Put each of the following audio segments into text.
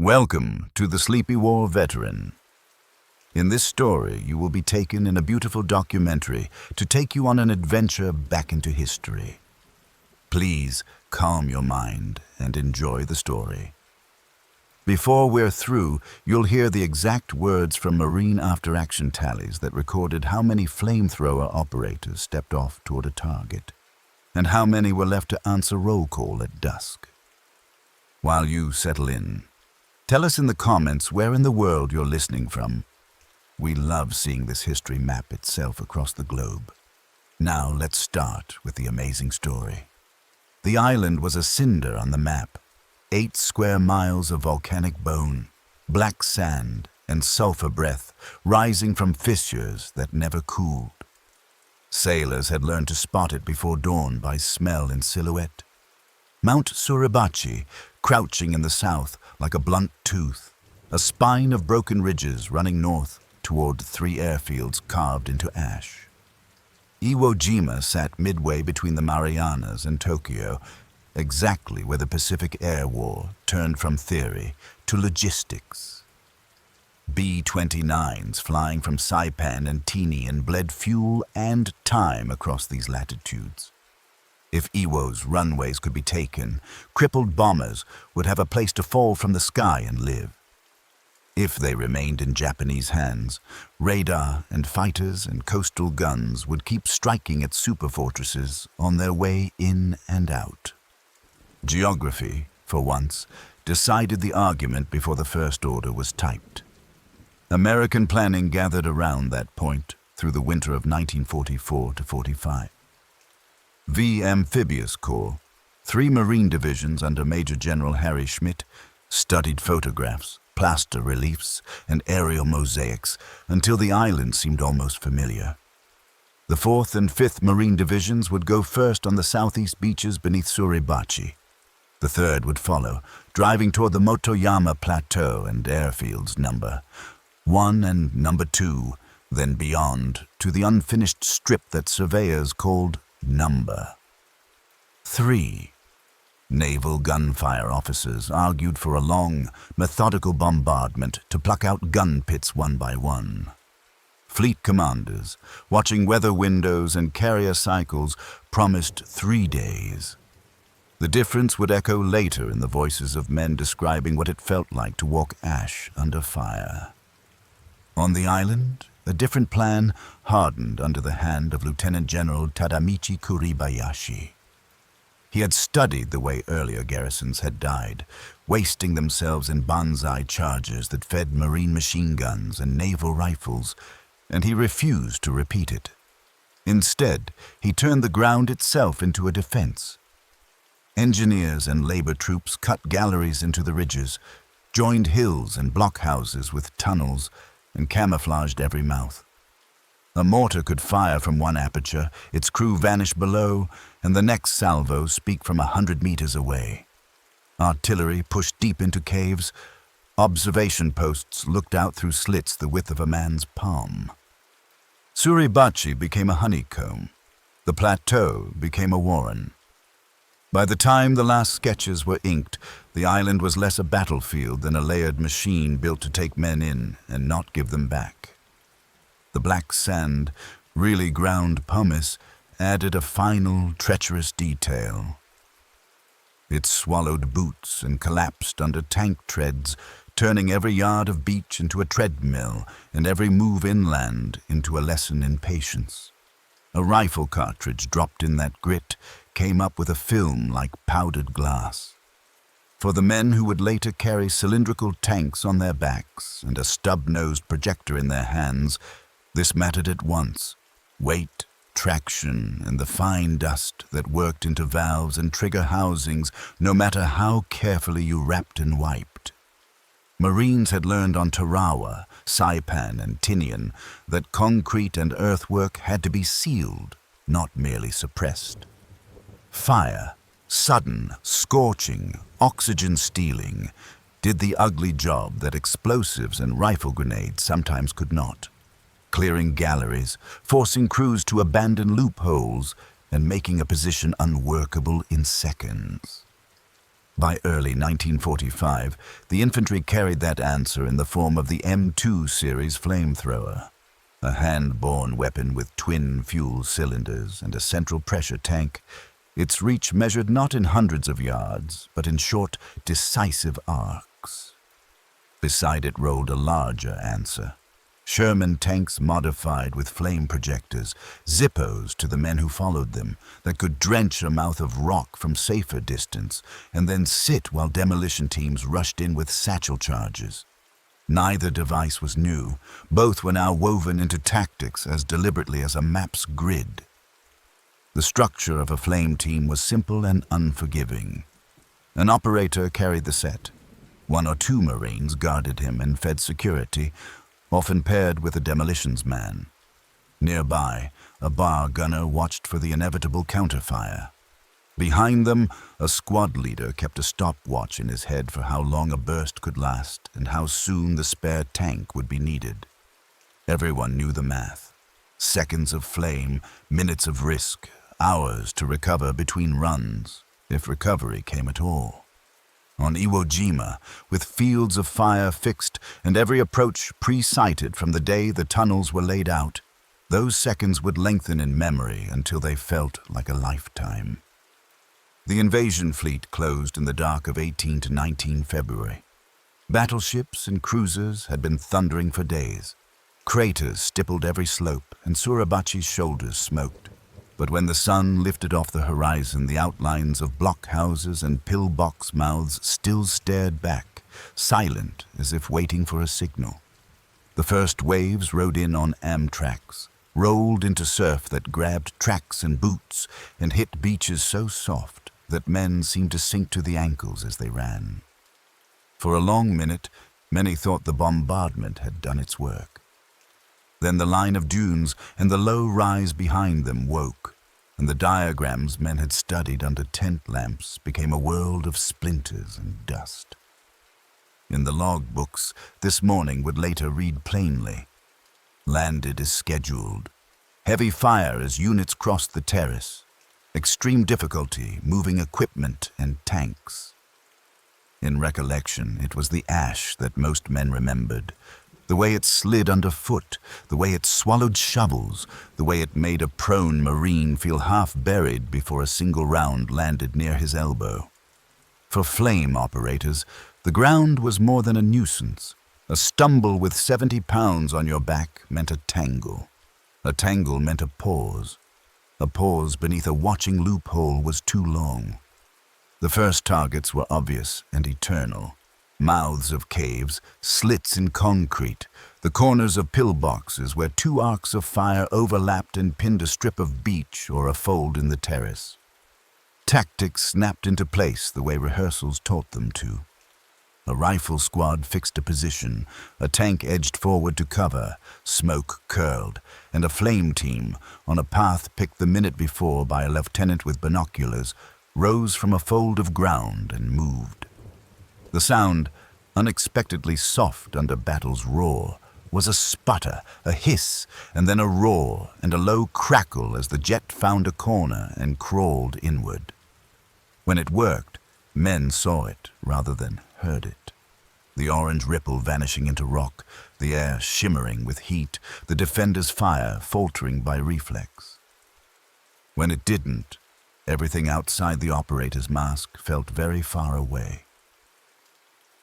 Welcome to the Sleepy War Veteran. In this story, you will be taken in a beautiful documentary to take you on an adventure back into history. Please calm your mind and enjoy the story. Before we're through, you'll hear the exact words from Marine after-action tallies that recorded how many flamethrower operators stepped off toward a target, and how many were left to answer roll call at dusk. While you settle in, tell us in the comments where in the world you're listening from. We love seeing this history map itself across the globe. Now let's start with the amazing story. The island was a cinder on the map. 8 square miles of volcanic bone, black sand, and sulfur breath rising from fissures that never cooled. Sailors had learned to spot it before dawn by smell and silhouette. Mount Suribachi, crouching in the south like a blunt tooth, a spine of broken ridges running north toward 3 airfields carved into ash. Iwo Jima sat midway between the Marianas and Tokyo, exactly where the Pacific Air War turned from theory to logistics. B-29s flying from Saipan and Tinian bled fuel and time across these latitudes. If Iwo's runways could be taken, crippled bombers would have a place to fall from the sky and live. If they remained in Japanese hands, radar and fighters and coastal guns would keep striking at superfortresses on their way in and out. Geography, for once, decided the argument before the first order was typed. American planning gathered around that point through the winter of 1944 to 45. V Amphibious Corps, 3 Marine divisions under Major General Harry Schmidt, studied photographs, plaster reliefs, and aerial mosaics until the island seemed almost familiar. The 4th and 5th Marine divisions would go first on the southeast beaches beneath Suribachi. The 3rd would follow, driving toward the Motoyama Plateau and airfields number 1 and number 2, then beyond to the unfinished strip that surveyors called number 3. Naval gunfire officers argued for a long, methodical bombardment to pluck out gun pits one by one. Fleet commanders, watching weather windows and carrier cycles, promised 3 days. The difference would echo later in the voices of men describing what it felt like to walk ash under fire. On the island, a different plan hardened under the hand of Lieutenant General Tadamichi Kuribayashi. He had studied the way earlier garrisons had died, wasting themselves in banzai charges that fed marine machine guns and naval rifles, and he refused to repeat it. Instead, he turned the ground itself into a defense. Engineers and labor troops cut galleries into the ridges, joined hills and blockhouses with tunnels, and camouflaged every mouth. A mortar could fire from one aperture, its crew vanish below, and the next salvo speak from 100 meters away. Artillery pushed deep into caves. Observation posts looked out through slits the width of a man's palm. Suribachi became a honeycomb. The plateau became a warren. By the time the last sketches were inked, the island was less a battlefield than a layered machine built to take men in and not give them back. The black sand, really ground pumice, added a final, treacherous detail. It swallowed boots and collapsed under tank treads, turning every yard of beach into a treadmill and every move inland into a lesson in patience. A rifle cartridge dropped in that grit came up with a film like powdered glass. For the men who would later carry cylindrical tanks on their backs and a stub-nosed projector in their hands, this mattered at once: weight, traction, and the fine dust that worked into valves and trigger housings no matter how carefully you wrapped and wiped. Marines had learned on Tarawa, Saipan, and Tinian that concrete and earthwork had to be sealed, not merely suppressed. Fire, sudden, scorching, oxygen-stealing, did the ugly job that explosives and rifle grenades sometimes could not, clearing galleries, forcing crews to abandon loopholes, and making a position unworkable in seconds. By early 1945, the infantry carried that answer in the form of the M2 series Flamethrower, a hand-borne weapon with twin fuel cylinders and a central pressure tank. Its reach measured not in hundreds of yards, but in short, decisive arcs. Beside it rolled a larger answer. Sherman tanks modified with flame projectors, Zippos to the men who followed them, that could drench a mouth of rock from safer distance, and then sit while demolition teams rushed in with satchel charges. Neither device was new. Both were now woven into tactics as deliberately as a map's grid. The structure of a flame team was simple and unforgiving. An operator carried the set. 1 or 2 Marines guarded him and fed security, often paired with a demolitions man. Nearby, a bar gunner watched for the inevitable counterfire. Behind them, a squad leader kept a stopwatch in his head for how long a burst could last and how soon the spare tank would be needed. Everyone knew the math. Seconds of flame, minutes of risk, hours to recover between runs, if recovery came at all. On Jima, with fields of fire fixed and every approach pre-sighted from the day the tunnels were laid out, those seconds would lengthen in memory until they felt like a lifetime. The invasion fleet closed in the dark of 18 to 19 February. Battleships and cruisers had been thundering for days. Craters stippled every slope and Suribachi's shoulders smoked. But when the sun lifted off the horizon, the outlines of blockhouses and pillbox mouths still stared back, silent as if waiting for a signal. The first waves rode in on Amtraks, rolled into surf that grabbed tracks and boots and hit beaches so soft that men seemed to sink to the ankles as they ran. For a long minute, many thought the bombardment had done its work. Then the line of dunes and the low rise behind them woke, and the diagrams men had studied under tent lamps became a world of splinters and dust. In the log books, this morning would later read plainly: landed as scheduled. Heavy fire as units crossed the terrace. Extreme difficulty moving equipment and tanks. In recollection, it was the ash that most men remembered. The way it slid underfoot, the way it swallowed shovels, the way it made a prone Marine feel half buried before a single round landed near his elbow. For flame operators, the ground was more than a nuisance. A stumble with 70 pounds on your back meant a tangle. A tangle meant a pause. A pause beneath a watching loophole was too long. The first targets were obvious and eternal. Mouths of caves, slits in concrete, the corners of pillboxes where 2 arcs of fire overlapped and pinned a strip of beach or a fold in the terrace. Tactics snapped into place the way rehearsals taught them to. A rifle squad fixed a position, a tank edged forward to cover, smoke curled, and a flame team, on a path picked the minute before by a lieutenant with binoculars, rose from a fold of ground and moved. The sound, unexpectedly soft under battle's roar, was a sputter, a hiss, and then a roar and a low crackle as the jet found a corner and crawled inward. When it worked, men saw it rather than heard it. The orange ripple vanishing into rock, the air shimmering with heat, the defender's fire faltering by reflex. When it didn't, everything outside the operator's mask felt very far away.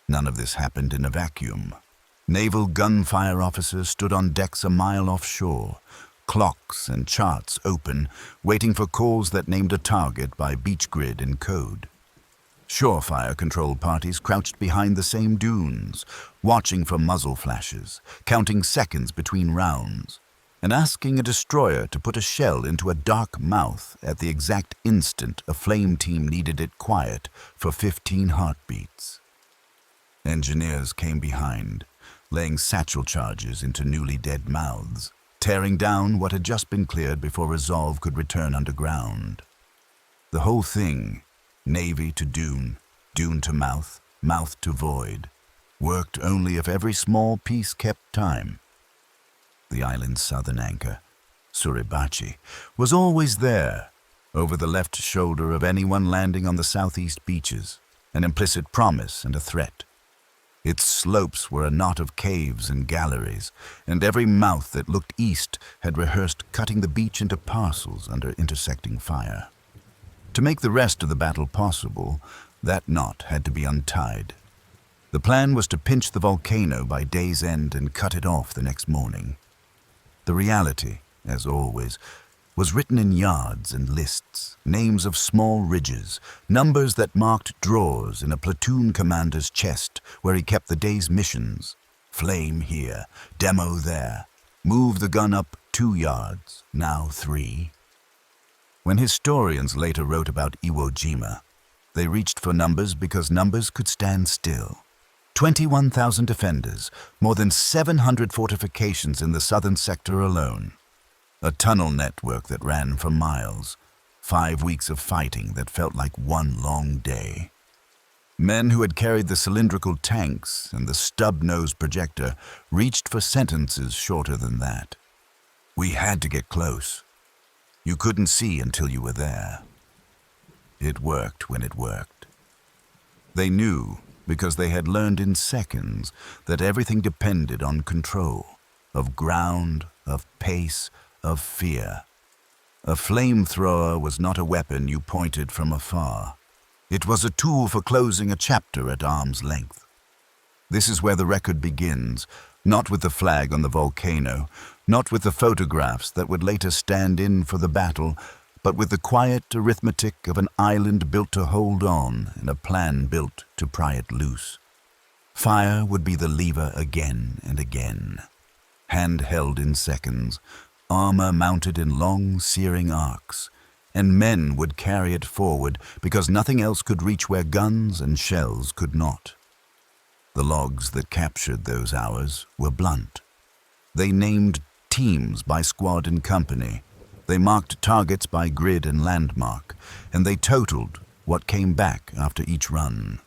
None of this happened in a vacuum. Naval gunfire officers stood on decks a mile offshore, clocks and charts open, waiting for calls that named a target by beach grid and code. Shorefire control parties crouched behind the same dunes, watching for muzzle flashes, counting seconds between rounds, and asking a destroyer to put a shell into a dark mouth at the exact instant a flame team needed it quiet for 15 heartbeats. Engineers came behind, laying satchel charges into newly dead mouths, tearing down what had just been cleared before resolve could return underground. The whole thing, Navy to dune, dune to mouth, mouth to void, worked only if every small piece kept time. The island's southern anchor, Suribachi, was always there, over the left shoulder of anyone landing on the southeast beaches, an implicit promise and a threat. Its slopes were a knot of caves and galleries, and every mouth that looked east had rehearsed cutting the beach into parcels under intersecting fire. To make the rest of the battle possible, that knot had to be untied. The plan was to pinch the volcano by day's end and cut it off the next morning. The reality, as always, was written in yards and lists, names of small ridges, numbers that marked drawers in a platoon commander's chest where he kept the day's missions. Flame here, demo there, move the gun up 2 yards, now 3. When historians later wrote about Iwo Jima, they reached for numbers because numbers could stand still. 21,000 defenders, more than 700 fortifications in the southern sector alone. A tunnel network that ran for miles, 5 weeks of fighting that felt like one long day. Men who had carried the cylindrical tanks and the stub-nosed projector reached for sentences shorter than that. We had to get close. You couldn't see until you were there. It worked when it worked. They knew, because they had learned in seconds, that everything depended on control, of ground, of pace, of fear. A flamethrower was not a weapon you pointed from afar. It was a tool for closing a chapter at arm's length. This is where the record begins, not with the flag on the volcano, not with the photographs that would later stand in for the battle, but with the quiet arithmetic of an island built to hold on and a plan built to pry it loose. Fire would be the lever again and again. Hand held in seconds, armor mounted in long, searing arcs, and men would carry it forward because nothing else could reach where guns and shells could not. The logs that captured those hours were blunt. They named teams by squad and company. They marked targets by grid and landmark, and they totaled what came back after each run.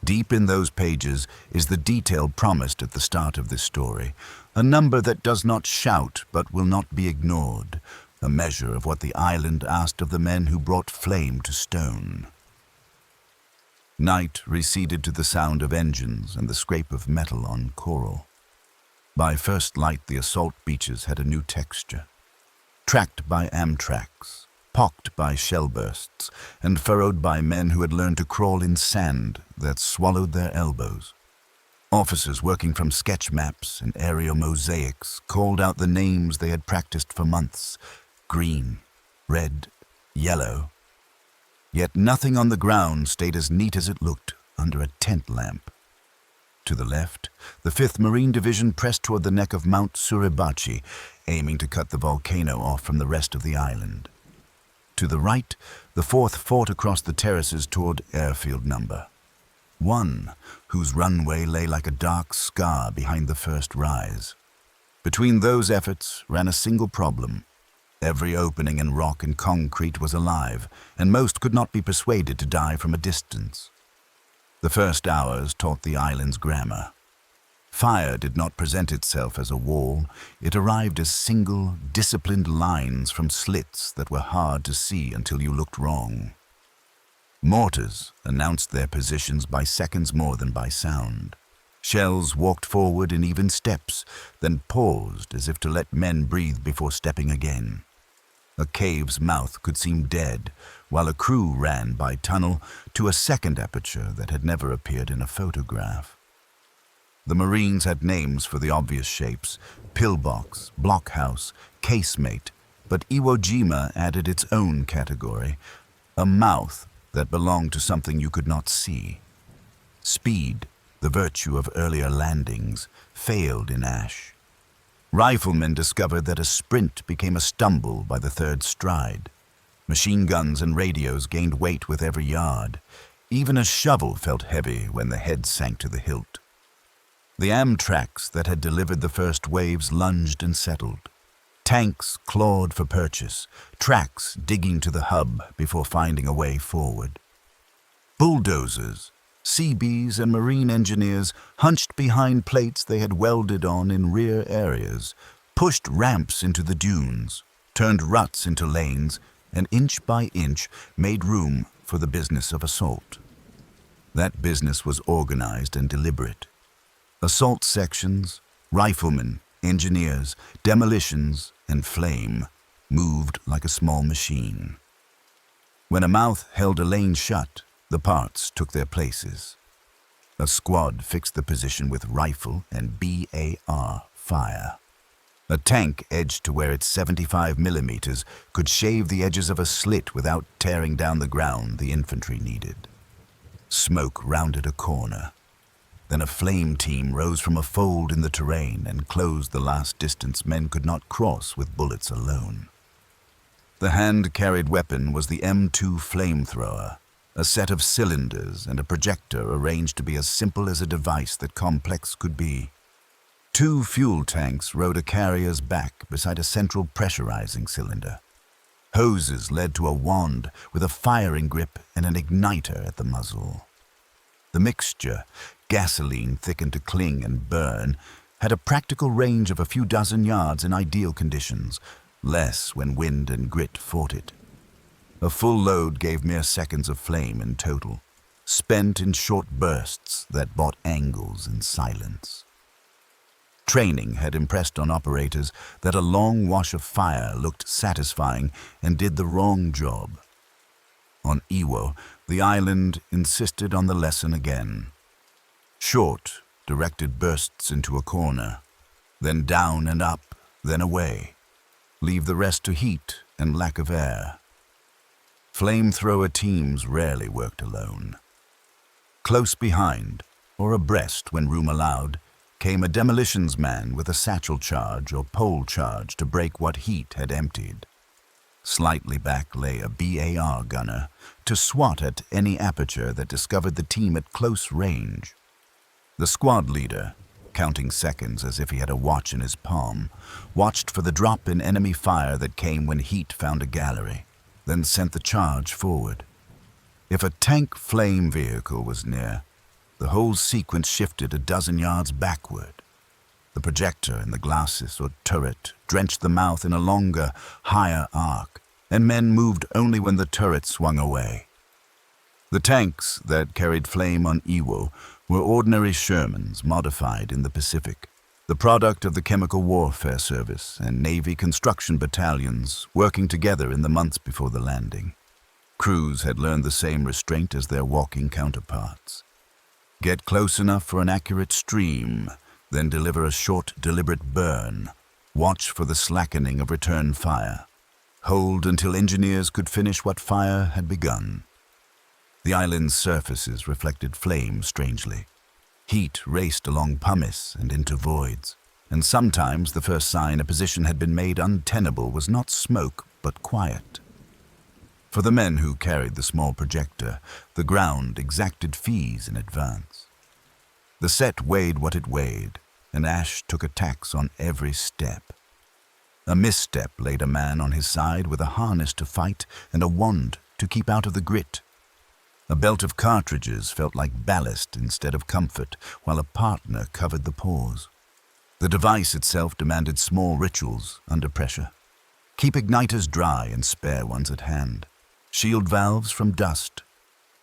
Deep in those pages is the detail promised at the start of this story, a number that does not shout but will not be ignored, a measure of what the island asked of the men who brought flame to stone. Night receded to the sound of engines and the scrape of metal on coral. By first light, the assault beaches had a new texture. Tracked by Amtraks, pocked by shell bursts, and furrowed by men who had learned to crawl in sand that swallowed their elbows. Officers working from sketch maps and aerial mosaics called out the names they had practiced for months: green, red, yellow. Yet nothing on the ground stayed as neat as it looked under a tent lamp. To the left, the 5th Marine Division pressed toward the neck of Mount Suribachi, aiming to cut the volcano off from the rest of the island. To the right, the 4th fought across the terraces toward Airfield No. 1, whose runway lay like a dark scar behind the first rise. Between those efforts ran a single problem. Every opening in rock and concrete was alive, and most could not be persuaded to die from a distance. The first hours taught the island's grammar. Fire did not present itself as a wall. It arrived as single, disciplined lines from slits that were hard to see until you looked wrong. Mortars announced their positions by seconds more than by sound. Shells walked forward in even steps, then paused as if to let men breathe before stepping again. A cave's mouth could seem dead, while a crew ran by tunnel to a second aperture that had never appeared in a photograph. The Marines had names for the obvious shapes: pillbox, blockhouse, casemate, but Iwo Jima added its own category, a mouth that belonged to something you could not see. Speed, the virtue of earlier landings, failed in ash. Riflemen discovered that a sprint became a stumble by the third stride. Machine guns and radios gained weight with every yard. Even a shovel felt heavy when the head sank to the hilt. The Amtraks that had delivered the first waves lunged and settled. Tanks clawed for purchase, tracks digging to the hub before finding a way forward. Bulldozers, Seabees and Marine engineers hunched behind plates they had welded on in rear areas, pushed ramps into the dunes, turned ruts into lanes, and inch by inch made room for the business of assault. That business was organized and deliberate. Assault sections, riflemen, engineers, demolitions, and flame moved like a small machine. When a mouth held a lane shut, the parts took their places. A squad fixed the position with rifle and BAR fire. A tank edged to where its 75 millimeters could shave the edges of a slit without tearing down the ground the infantry needed. Smoke rounded a corner. Then a flame team rose from a fold in the terrain and closed the last distance men could not cross with bullets alone. The hand-carried weapon was the M2 Flamethrower, a set of cylinders and a projector arranged to be as simple as a device that complex could be. 2 fuel tanks rode a carrier's back beside a central pressurizing cylinder. Hoses led to a wand with a firing grip and an igniter at the muzzle. The mixture, gasoline thickened to cling and burn, had a practical range of a few dozen yards in ideal conditions, less when wind and grit fought it. A full load gave mere seconds of flame in total, spent in short bursts that bought angles and silence. Training had impressed on operators that a long wash of fire looked satisfying and did the wrong job. On Iwo, the island insisted on the lesson again. Short, directed bursts into a corner, then down and up, then away. Leave the rest to heat and lack of air. Flamethrower teams rarely worked alone. Close behind, or abreast when room allowed, came a demolitions man with a satchel charge or pole charge to break what heat had emptied. Slightly back lay a BAR gunner to swat at any aperture that discovered the team at close range. The squad leader, counting seconds as if he had a watch in his palm, watched for the drop in enemy fire that came when heat found a gallery, then sent the charge forward. If a tank flame vehicle was near, the whole sequence shifted a dozen yards backward. The projector in the glacis or turret drenched the mouth in a longer, higher arc, and men moved only when the turret swung away. The tanks that carried flame on Iwo were ordinary Shermans modified in the Pacific, the product of the Chemical Warfare Service and Navy construction battalions working together in the months before the landing. Crews had learned the same restraint as their walking counterparts. Get close enough for an accurate stream, then deliver a short, deliberate burn. Watch for the slackening of return fire. Hold until engineers could finish what fire had begun. The island's surfaces reflected flame strangely. Heat raced along pumice and into voids, and sometimes the first sign a position had been made untenable was not smoke, but quiet. For the men who carried the small projector, the ground exacted fees in advance. The set weighed what it weighed, and Ash took a tax on every step. A misstep laid a man on his side with a harness to fight and a wand to keep out of the grit. A belt of cartridges felt like ballast instead of comfort, while a partner covered the pause. The device itself demanded small rituals under pressure. Keep igniters dry and spare ones at hand. Shield valves from dust.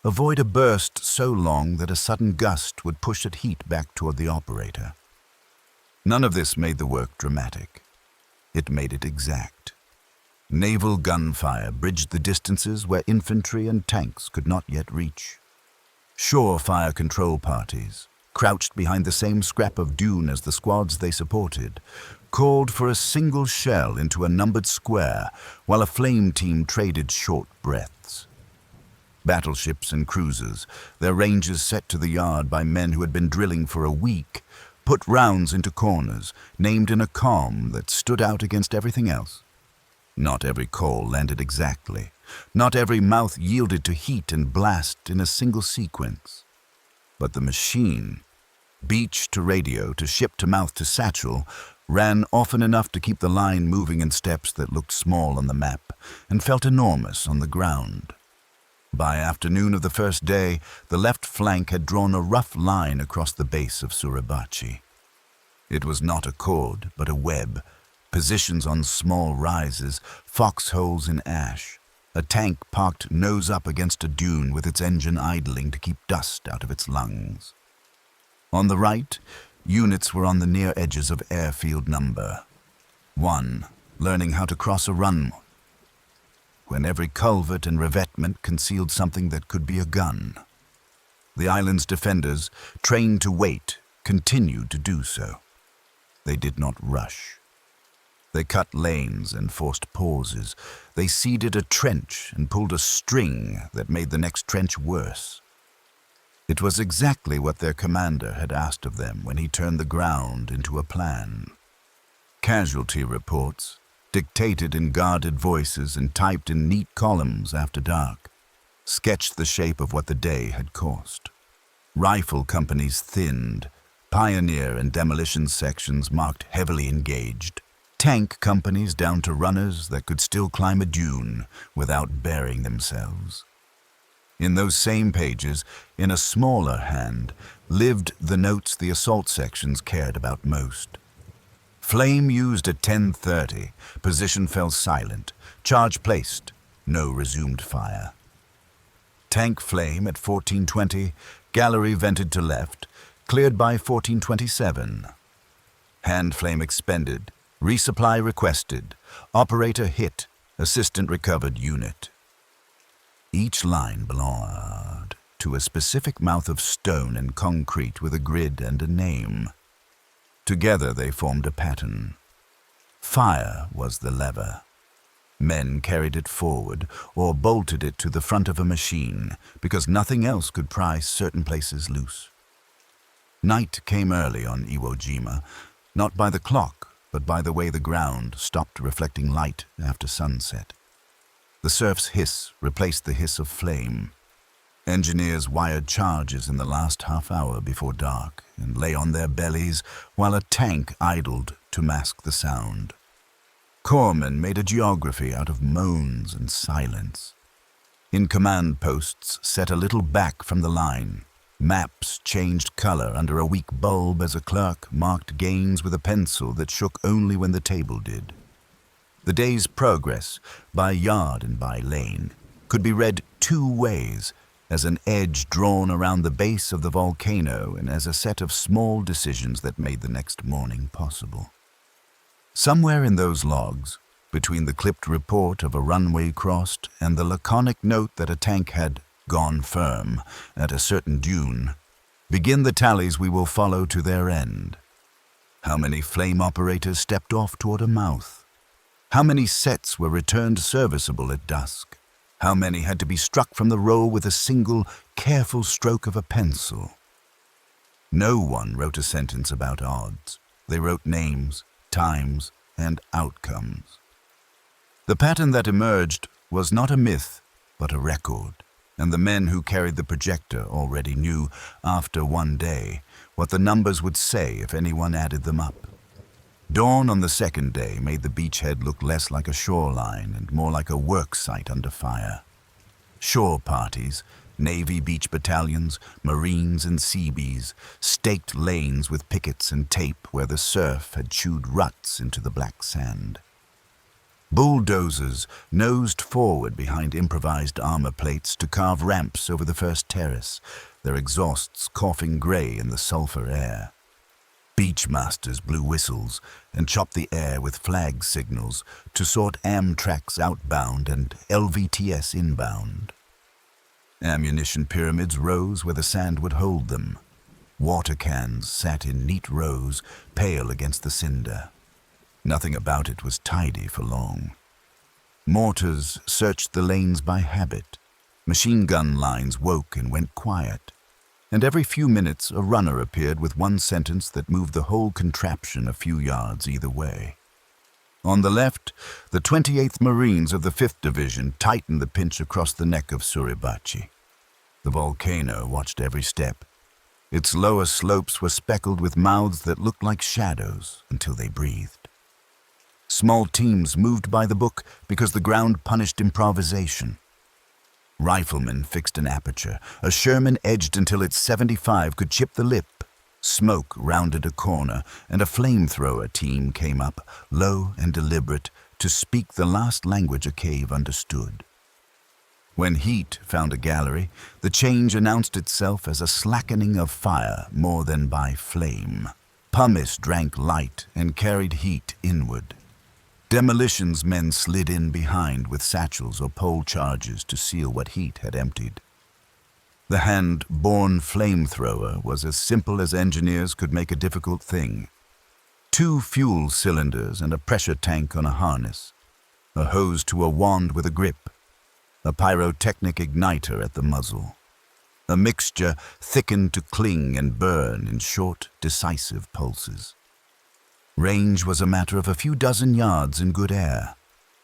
Avoid a burst so long that a sudden gust would push at heat back toward the operator. None of this made the work dramatic. It made it exact. Naval gunfire bridged the distances where infantry and tanks could not yet reach. Shore fire control parties, crouched behind the same scrap of dune as the squads they supported, called for a single shell into a numbered square while a flame team traded short breaths. Battleships and cruisers, their ranges set to the yard by men who had been drilling for a week, put rounds into corners, named in a calm that stood out against everything else. Not every call landed exactly. Not every mouth yielded to heat and blast in a single sequence. But the machine, beach to radio to ship to mouth to satchel, ran often enough to keep the line moving in steps that looked small on the map and felt enormous on the ground. By afternoon of the first day, the left flank had drawn a rough line across the base of Suribachi. It was not a cord, but a web, positions on small rises, foxholes in ash, a tank parked nose up against a dune with its engine idling to keep dust out of its lungs. On the right, units were on the near edges of airfield number 1, learning how to cross a runway, when every culvert and revetment concealed something that could be a gun. The island's defenders, trained to wait, continued to do so. They did not rush. They cut lanes and forced pauses. They seeded a trench and pulled a string that made the next trench worse. It was exactly what their commander had asked of them when he turned the ground into a plan. Casualty reports, dictated in guarded voices and typed in neat columns after dark, sketched the shape of what the day had cost. Rifle companies thinned, pioneer and demolition sections marked heavily engaged, tank companies down to runners that could still climb a dune without burying themselves. In those same pages, in a smaller hand, lived the notes the assault sections cared about most. Flame used at 10:30, position fell silent, charge placed, no resumed fire. Tank flame at 14:20, gallery vented to left, cleared by 14:27. Hand flame expended, resupply requested, operator hit, assistant recovered unit. Each line belonged to a specific mouth of stone and concrete with a grid and a name. Together they formed a pattern. Fire was the lever. Men carried it forward or bolted it to the front of a machine because nothing else could pry certain places loose. Night came early on Iwo Jima, not by the clock, but by the way the ground stopped reflecting light after sunset. The surf's hiss replaced the hiss of flame. Engineers wired charges in the last half hour before dark and lay on their bellies while a tank idled to mask the sound. Corpsmen made a geography out of moans and silence. In command posts set a little back from the line, maps changed color under a weak bulb as a clerk marked gains with a pencil that shook only when the table did. The day's progress, by yard and by lane, could be read two ways, as an edge drawn around the base of the volcano and as a set of small decisions that made the next morning possible. Somewhere in those logs, between the clipped report of a runway crossed and the laconic note that a tank had gone firm at a certain dune, begin the tallies we will follow to their end. How many flame operators stepped off toward a mouth? How many sets were returned serviceable at dusk? How many had to be struck from the roll with a single, careful stroke of a pencil? No one wrote a sentence about odds. They wrote names, times, and outcomes. The pattern that emerged was not a myth, but a record, and the men who carried the projector already knew, after one day, what the numbers would say if anyone added them up. Dawn on the second day made the beachhead look less like a shoreline and more like a work site under fire. Shore parties, Navy beach battalions, Marines and Seabees, staked lanes with pickets and tape where the surf had chewed ruts into the black sand. Bulldozers nosed forward behind improvised armor plates to carve ramps over the first terrace, their exhausts coughing gray in the sulfur air. Beachmasters blew whistles and chopped the air with flag signals to sort Amtrak's outbound and LVTS inbound. Ammunition pyramids rose where the sand would hold them. Water cans sat in neat rows, pale against the cinder. Nothing about it was tidy for long. Mortars searched the lanes by habit. Machine gun lines woke and went quiet. And every few minutes a runner appeared with one sentence that moved the whole contraption a few yards either way. On the left, the 28th Marines of the 5th Division tightened the pinch across the neck of Suribachi. The volcano watched every step. Its lower slopes were speckled with mouths that looked like shadows until they breathed. Small teams moved by the book because the ground punished improvisation. Riflemen fixed an aperture. A Sherman edged until its 75 could chip the lip. Smoke rounded a corner, and a flamethrower team came up, low and deliberate, to speak the last language a cave understood. When heat found a gallery, the change announced itself as a slackening of fire more than by flame. Pumice drank light and carried heat inward. Demolitions men slid in behind with satchels or pole charges to seal what heat had emptied. The hand-borne flamethrower was as simple as engineers could make a difficult thing. 2 fuel cylinders and a pressure tank on a harness, a hose to a wand with a grip, a pyrotechnic igniter at the muzzle. A mixture thickened to cling and burn in short, decisive pulses. Range was a matter of a few dozen yards in good air.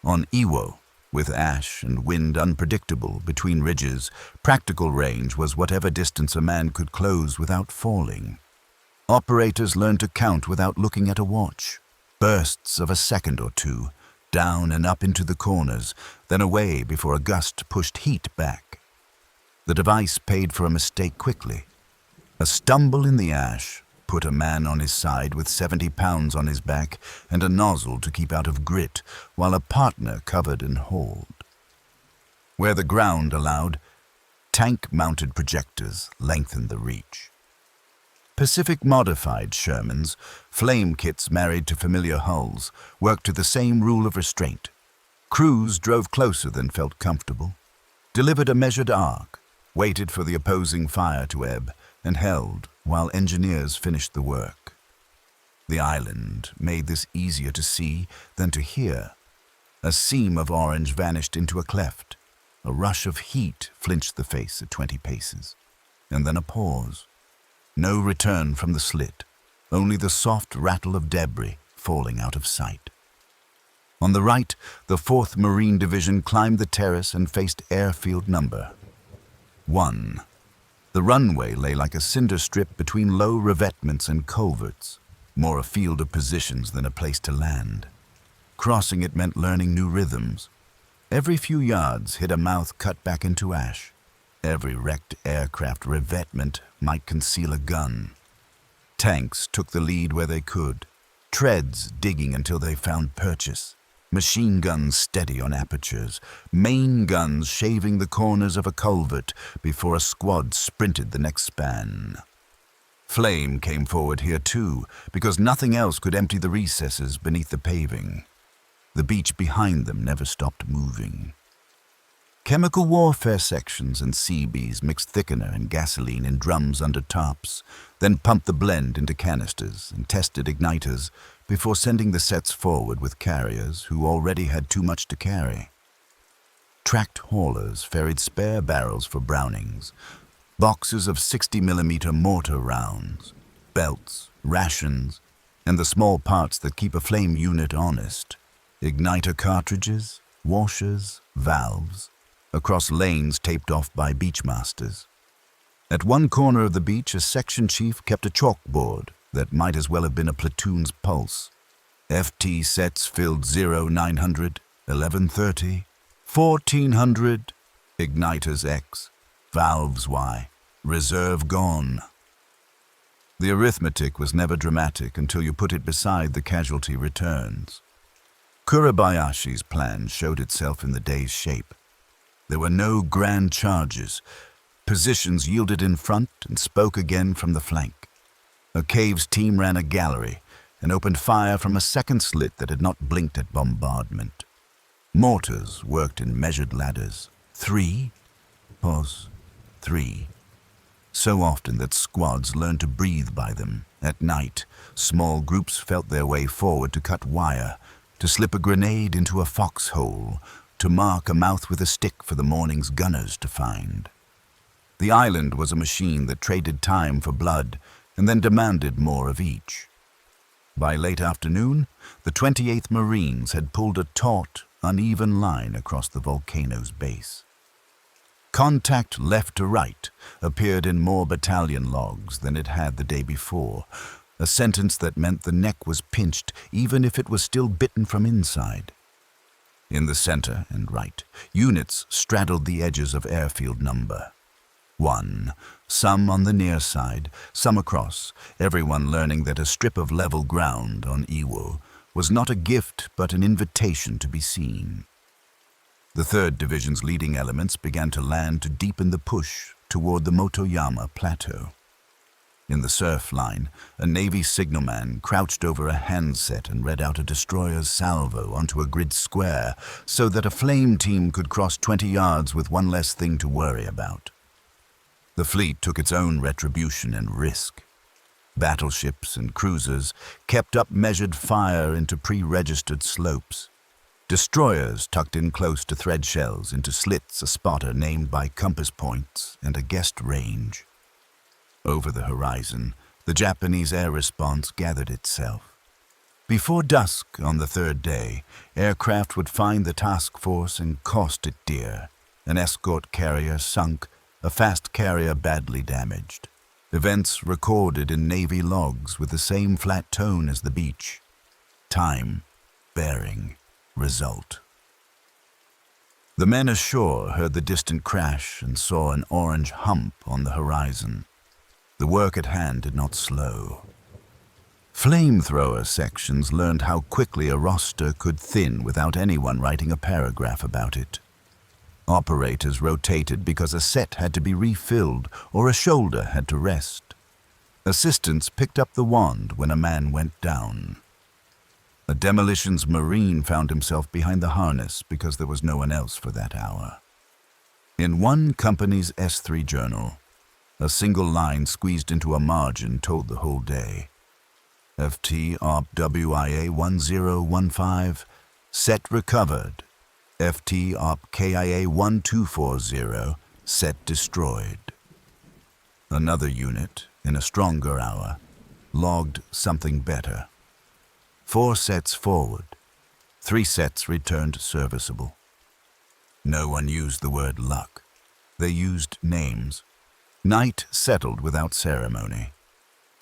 On Iwo, with ash and wind unpredictable between ridges, practical range was whatever distance a man could close without falling. Operators learned to count without looking at a watch. Bursts of a second or two, down and up into the corners, then away before a gust pushed heat back. The device paid for a mistake quickly. A stumble in the ash put a man on his side with 70 pounds on his back and a nozzle to keep out of grit, while a partner covered and hauled. Where the ground allowed, tank-mounted projectors lengthened the reach. Pacific-modified Shermans, flame kits married to familiar hulls, worked to the same rule of restraint. Crews drove closer than felt comfortable, delivered a measured arc, waited for the opposing fire to ebb, and held while engineers finished the work. The island made this easier to see than to hear. A seam of orange vanished into a cleft. A rush of heat flinched the face at 20 paces, and then a pause. No return from the slit, only the soft rattle of debris falling out of sight. On the right, the 4th Marine Division climbed the terrace and faced airfield number 1. The runway lay like a cinder strip between low revetments and culverts, more a field of positions than a place to land. Crossing it meant learning new rhythms. Every few yards hit a mouth cut back into ash. Every wrecked aircraft revetment might conceal a gun. Tanks took the lead where they could, treads digging until they found purchase, machine guns steady on apertures, main guns shaving the corners of a culvert before a squad sprinted the next span. Flame came forward here too, because nothing else could empty the recesses beneath the paving. The beach behind them never stopped moving. Chemical warfare sections and CBs mixed thickener and gasoline in drums under tops, then pumped the blend into canisters and tested igniters before sending the sets forward with carriers who already had too much to carry. Tracked haulers ferried spare barrels for Brownings, boxes of 60mm mortar rounds, belts, rations, and the small parts that keep a flame unit honest, igniter cartridges, washers, valves, across lanes taped off by beachmasters. At one corner of the beach, a section chief kept a chalkboard that might as well have been a platoon's pulse. FT sets filled 0900, 1130, 1400, igniters X, valves Y, reserve gone. The arithmetic was never dramatic until you put it beside the casualty returns. Kurabayashi's plan showed itself in the day's shape. There were no grand charges. Positions yielded in front and spoke again from the flank. A cave's team ran a gallery and opened fire from a second slit that had not blinked at bombardment. Mortars worked in measured ladders. 3, pause, 3. So often that squads learned to breathe by them. At night, small groups felt their way forward to cut wire, to slip a grenade into a foxhole, to mark a mouth with a stick for the morning's gunners to find. The island was a machine that traded time for blood and then demanded more of each. By late afternoon, the 28th Marines had pulled a taut, uneven line across the volcano's base. Contact left to right appeared in more battalion logs than it had the day before, a sentence that meant the neck was pinched even if it was still bitten from inside. In the center and right, units straddled the edges of airfield number 1, some on the near side, some across, everyone learning that a strip of level ground on Iwo was not a gift but an invitation to be seen. The 3rd Division's leading elements began to land to deepen the push toward the Motoyama Plateau. In the surf line, a Navy signalman crouched over a handset and read out a destroyer's salvo onto a grid square so that a flame team could cross 20 yards with one less thing to worry about. The fleet took its own retribution and risk. Battleships and cruisers kept up measured fire into pre-registered slopes. Destroyers tucked in close to thread shells into slits a spotter named by compass points and a guessed range. Over the horizon, the Japanese air response gathered itself. Before dusk on the 3rd day, aircraft would find the task force and cost it dear. An escort carrier sunk, a fast carrier badly damaged. Events recorded in Navy logs with the same flat tone as the beach. Time, bearing, result. The men ashore heard the distant crash and saw an orange hump on the horizon. The work at hand did not slow. Flamethrower sections learned how quickly a roster could thin without anyone writing a paragraph about it. Operators rotated because a set had to be refilled or a shoulder had to rest. Assistants picked up the wand when a man went down. A demolitions Marine found himself behind the harness because there was no one else for that hour. In one company's S3 journal, a single line squeezed into a margin told the whole day. FT Op WIA 1015, set recovered. FT Op KIA 1240, set destroyed. Another unit, in a stronger hour, logged something better. 4 sets forward, 3 sets returned serviceable. No one used the word luck. They used names. Night settled without ceremony.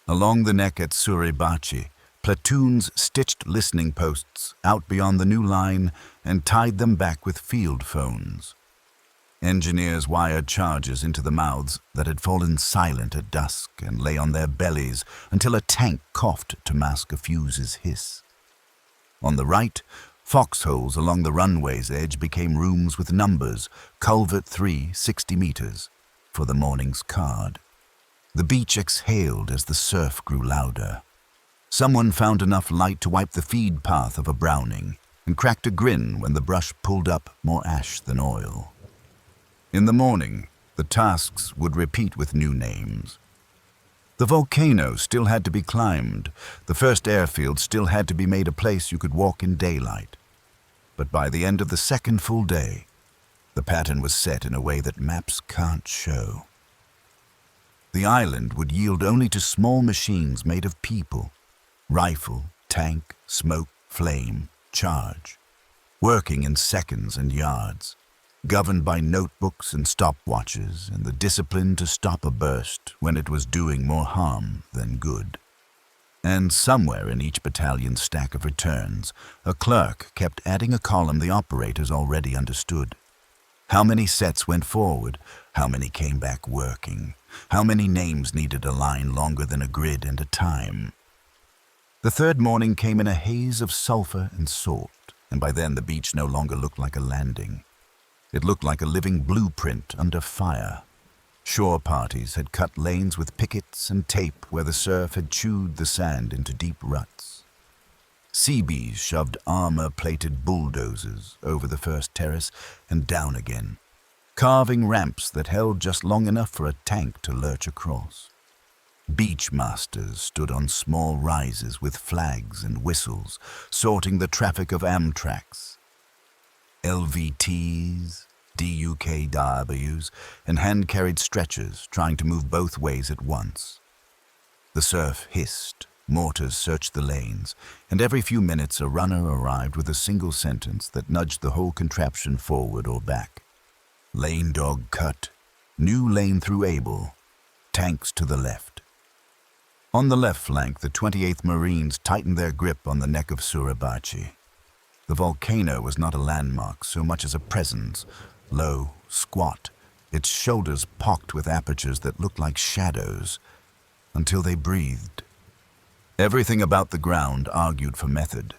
Along the neck at Suribachi, platoons stitched listening posts out beyond the new line and tied them back with field phones. Engineers wired charges into the mouths that had fallen silent at dusk and lay on their bellies until a tank coughed to mask a fuse's hiss. On the right, foxholes along the runway's edge became rooms with numbers, culvert 3, 60 meters, for the morning's card. The beach exhaled as the surf grew louder. Someone found enough light to wipe the feed path of a Browning and cracked a grin when the brush pulled up more ash than oil. In the morning, the tasks would repeat with new names. The volcano still had to be climbed. The first airfield still had to be made a place you could walk in daylight. But by the end of the 2nd full day, the pattern was set in a way that maps can't show. The island would yield only to small machines made of people. Rifle, tank, smoke, flame, charge. Working in seconds and yards. Governed by notebooks and stopwatches and the discipline to stop a burst when it was doing more harm than good. And somewhere in each battalion's stack of returns, a clerk kept adding a column the operators already understood. How many sets went forward? How many came back working? How many names needed a line longer than a grid and a time? The 3rd morning came in a haze of sulfur and salt, and by then the beach no longer looked like a landing. It looked like a living blueprint under fire. Shore parties had cut lanes with pickets and tape where the surf had chewed the sand into deep ruts. Seabees shoved armor-plated bulldozers over the first terrace and down again, carving ramps that held just long enough for a tank to lurch across. Beach masters stood on small rises with flags and whistles, sorting the traffic of Amtraks, LVTs, DUKWs, and hand-carried stretchers trying to move both ways at once. The surf hissed, mortars searched the lanes, and every few minutes a runner arrived with a single sentence that nudged the whole contraption forward or back. Lane dog cut, new lane through Able, tanks to the left. On the left flank, the 28th Marines tightened their grip on the neck of Suribachi. The volcano was not a landmark so much as a presence, low, squat, its shoulders pocked with apertures that looked like shadows, until they breathed. Everything about the ground argued for method.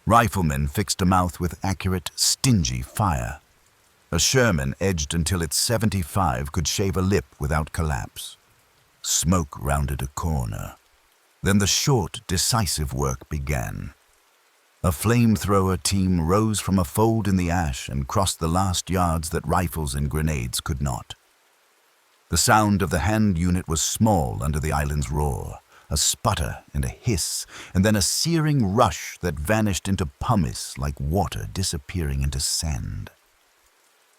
Riflemen fixed a mouth with accurate, stingy fire. A Sherman edged until its 75 could shave a lip without collapse. Smoke rounded a corner. Then the short, decisive work began. A flamethrower team rose from a fold in the ash and crossed the last yards that rifles and grenades could not. The sound of the hand unit was small under the island's roar, a sputter and a hiss, and then a searing rush that vanished into pumice like water disappearing into sand.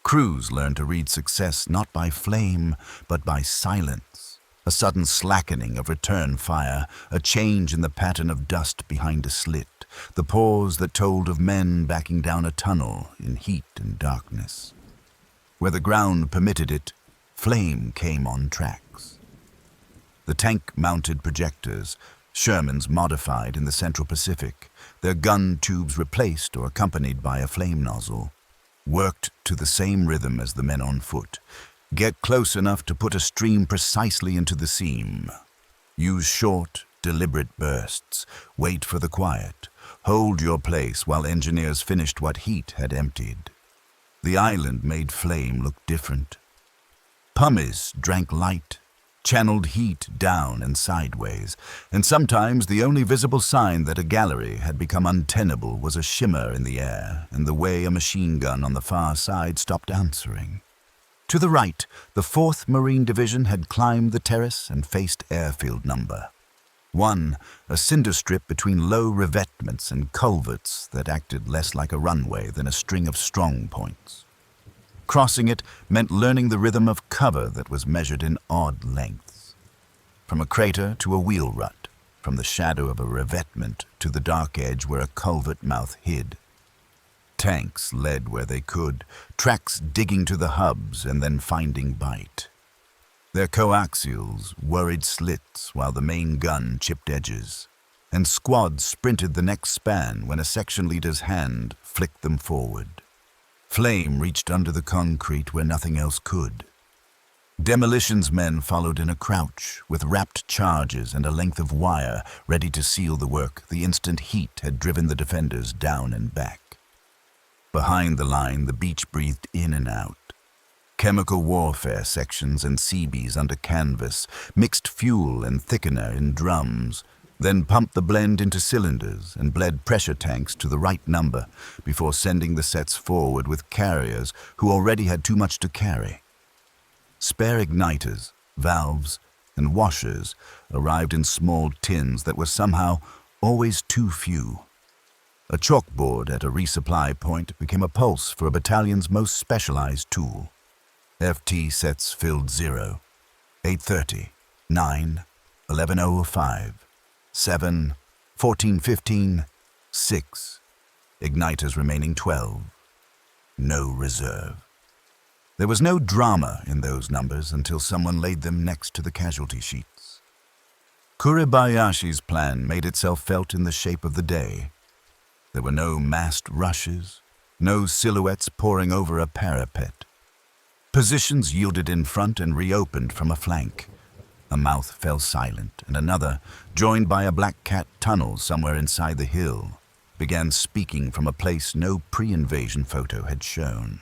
Crews learned to read success not by flame, but by silence. A sudden slackening of return fire, a change in the pattern of dust behind a slit, the pause that told of men backing down a tunnel in heat and darkness. Where the ground permitted it, flame came on tracks. The tank-mounted projectors, Shermans modified in the Central Pacific, their gun tubes replaced or accompanied by a flame nozzle, worked to the same rhythm as the men on foot. Get close enough to put a stream precisely into the seam. Use short, deliberate bursts. Wait for the quiet. Hold your place while engineers finished what heat had emptied. The island made flame look different. Pumice drank light, channeled heat down and sideways, and sometimes the only visible sign that a gallery had become untenable was a shimmer in the air and the way a machine gun on the far side stopped answering. To the right, the 4th Marine Division had climbed the terrace and faced airfield number 1, a cinder strip between low revetments and culverts that acted less like a runway than a string of strong points. Crossing it meant learning the rhythm of cover that was measured in odd lengths. From a crater to a wheel rut, from the shadow of a revetment to the dark edge where a culvert mouth hid. Tanks led where they could, tracks digging to the hubs and then finding bite. Their coaxials worried slits while the main gun chipped edges, and squads sprinted the next span when a section leader's hand flicked them forward. Flame reached under the concrete where nothing else could. Demolitions men followed in a crouch, with wrapped charges and a length of wire ready to seal the work the instant heat had driven the defenders down and back. Behind the line, the beach breathed in and out. Chemical warfare sections and Seabees under canvas mixed fuel and thickener in drums, then pumped the blend into cylinders and bled pressure tanks to the right number before sending the sets forward with carriers who already had too much to carry. Spare igniters, valves, and washers arrived in small tins that were somehow always too few. A chalkboard at a resupply point became a pulse for a battalion's most specialized tool. FT sets filled 0, 8:30, 9, 11:05, 7, 14:15, 6. Igniters remaining 12. No reserve. There was no drama in those numbers until someone laid them next to the casualty sheets. Kuribayashi's plan made itself felt in the shape of the day. There were no massed rushes, no silhouettes pouring over a parapet. Positions yielded in front and reopened from a flank. A mouth fell silent, and another, joined by a black cat tunnel somewhere inside the hill, began speaking from a place no pre-invasion photo had shown.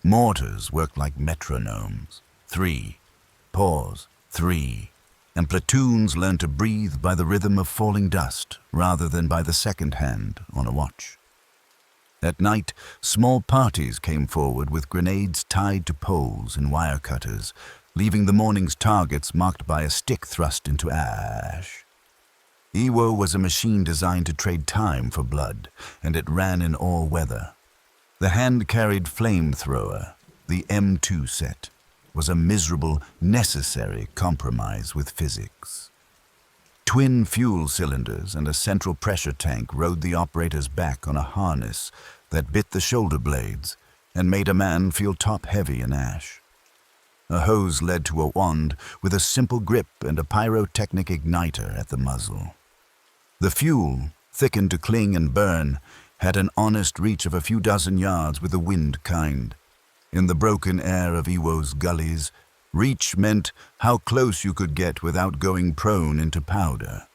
Mortars worked like metronomes. 3, pause, 3, and platoons learned to breathe by the rhythm of falling dust rather than by the second hand on a watch. At night, small parties came forward with grenades tied to poles and wire cutters, leaving the morning's targets marked by a stick thrust into ash. Iwo was a machine designed to trade time for blood, and it ran in all weather. The hand-carried flamethrower, the M2 set, was a miserable, necessary compromise with physics. Twin fuel cylinders and a central pressure tank rode the operator's back on a harness that bit the shoulder blades and made a man feel top-heavy in ash. A hose led to a wand with a simple grip and a pyrotechnic igniter at the muzzle. The fuel, thickened to cling and burn, had an honest reach of a few dozen yards with the wind kind. In the broken air of Iwo's gullies, reach meant how close you could get without going prone into powder.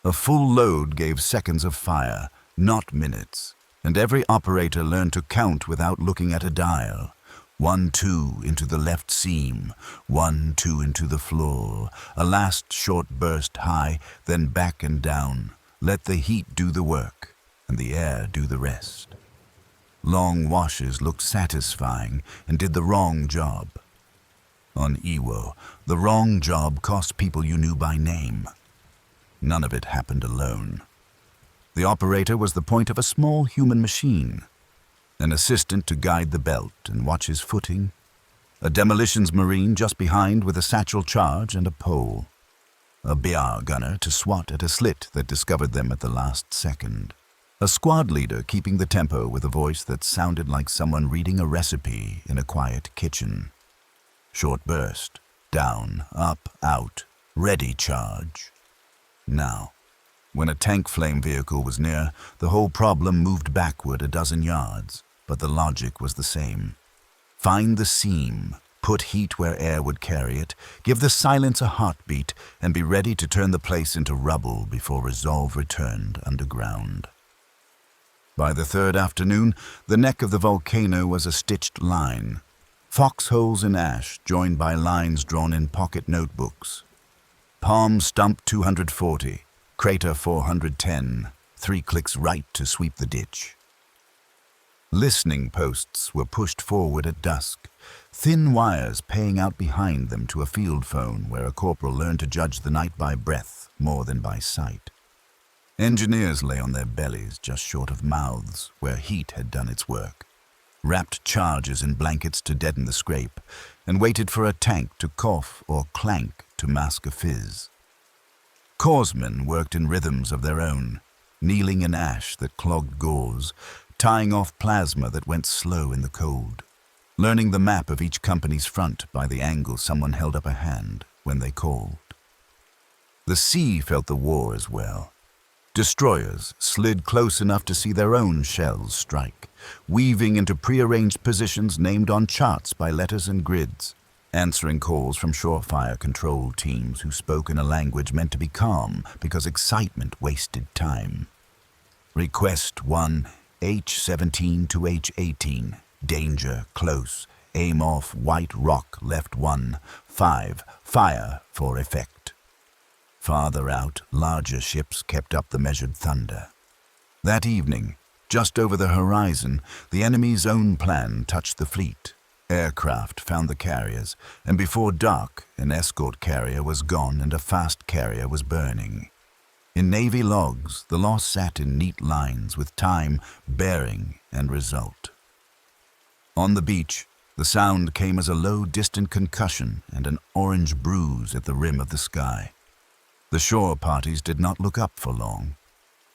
A full load gave seconds of fire, not minutes. and every operator learned to count without looking at a dial. 1, 2 into the left seam, 1, 2 into the floor, a last short burst high, then back and down. Let the heat do the work, and the air do the rest. Long washes looked satisfying and did the wrong job. On Iwo, the wrong job cost people you knew by name. None of it happened alone. The operator was the point of a small human machine, an assistant to guide the belt and watch his footing, a demolitions marine just behind with a satchel charge and a pole, a BR gunner to swat at a slit that discovered them at the last second, a squad leader keeping the tempo with a voice that sounded like someone reading a recipe in a quiet kitchen. Short burst, down, up, out, ready charge. Now, when a tank flame vehicle was near, the whole problem moved backward a dozen yards, but the logic was the same. Find the seam, put heat where air would carry it, give the silence a heartbeat, and be ready to turn the place into rubble before resolve returned underground. By the third afternoon, the neck of the volcano was a stitched line. Foxholes in ash joined by lines drawn in pocket notebooks. Palm stump 240, crater 410, 3 clicks right to sweep the ditch. Listening posts were pushed forward at dusk, thin wires paying out behind them to a field phone where a corporal learned to judge the night by breath more than by sight. Engineers lay on their bellies just short of mouths where heat had done its work, wrapped charges in blankets to deaden the scrape, and waited for a tank to cough or clank to mask a fizz. Corpsmen worked in rhythms of their own, kneeling in ash that clogged gauze, tying off plasma that went slow in the cold, learning the map of each company's front by the angle someone held up a hand when they called. The sea felt the war as well. Destroyers slid close enough to see their own shells strike, weaving into prearranged positions named on charts by letters and grids, answering calls from shorefire control teams who spoke in a language meant to be calm because excitement wasted time. Request 1, H-17 to H-18, danger, close, aim off White Rock, left 1, 5, fire for effect. Farther out, larger ships kept up the measured thunder. That evening, just over the horizon, the enemy's own plan touched the fleet. Aircraft found the carriers, and before dark, an escort carrier was gone and a fast carrier was burning. In Navy logs, the loss sat in neat lines with time, bearing, and result. On the beach, the sound came as a low, distant concussion and an orange bruise at the rim of the sky. The shore parties did not look up for long.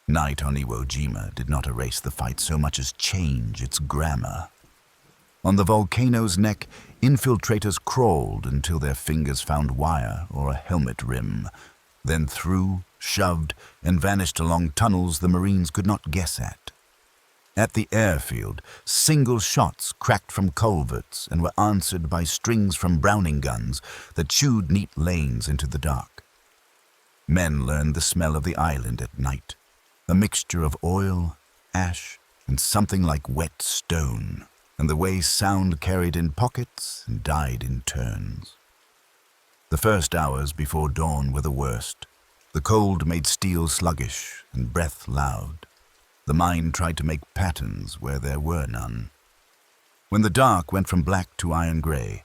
Night on Iwo Jima did not erase the fight so much as change its grammar. On the volcano's neck, infiltrators crawled until their fingers found wire or a helmet rim, then through, shoved, and vanished along tunnels the Marines could not guess at. At the airfield, single shots cracked from culverts and were answered by strings from Browning guns that chewed neat lanes into the dark. Men learned the smell of the island at night, a mixture of oil, ash, and something like wet stone, and the way sound carried in pockets and died in turns. The first hours before dawn were the worst. The cold made steel sluggish and breath loud. The mind tried to make patterns where there were none. When the dark went from black to iron gray,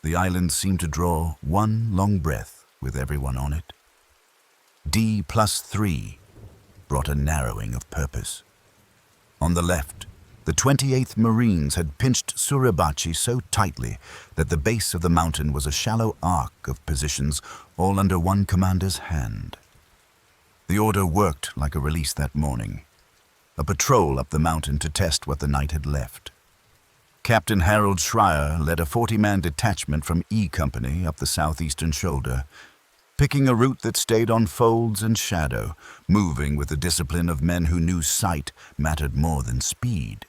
the island seemed to draw one long breath with everyone on it. D+3 brought a narrowing of purpose. On the left, the 28th Marines had pinched Suribachi so tightly that the base of the mountain was a shallow arc of positions all under one commander's hand. The order worked like a release that morning. A patrol up the mountain to test what the night had left. Captain Harold Schreier led a 40-man detachment from E Company up the southeastern shoulder, picking a route that stayed on folds and shadow, moving with the discipline of men who knew sight mattered more than speed.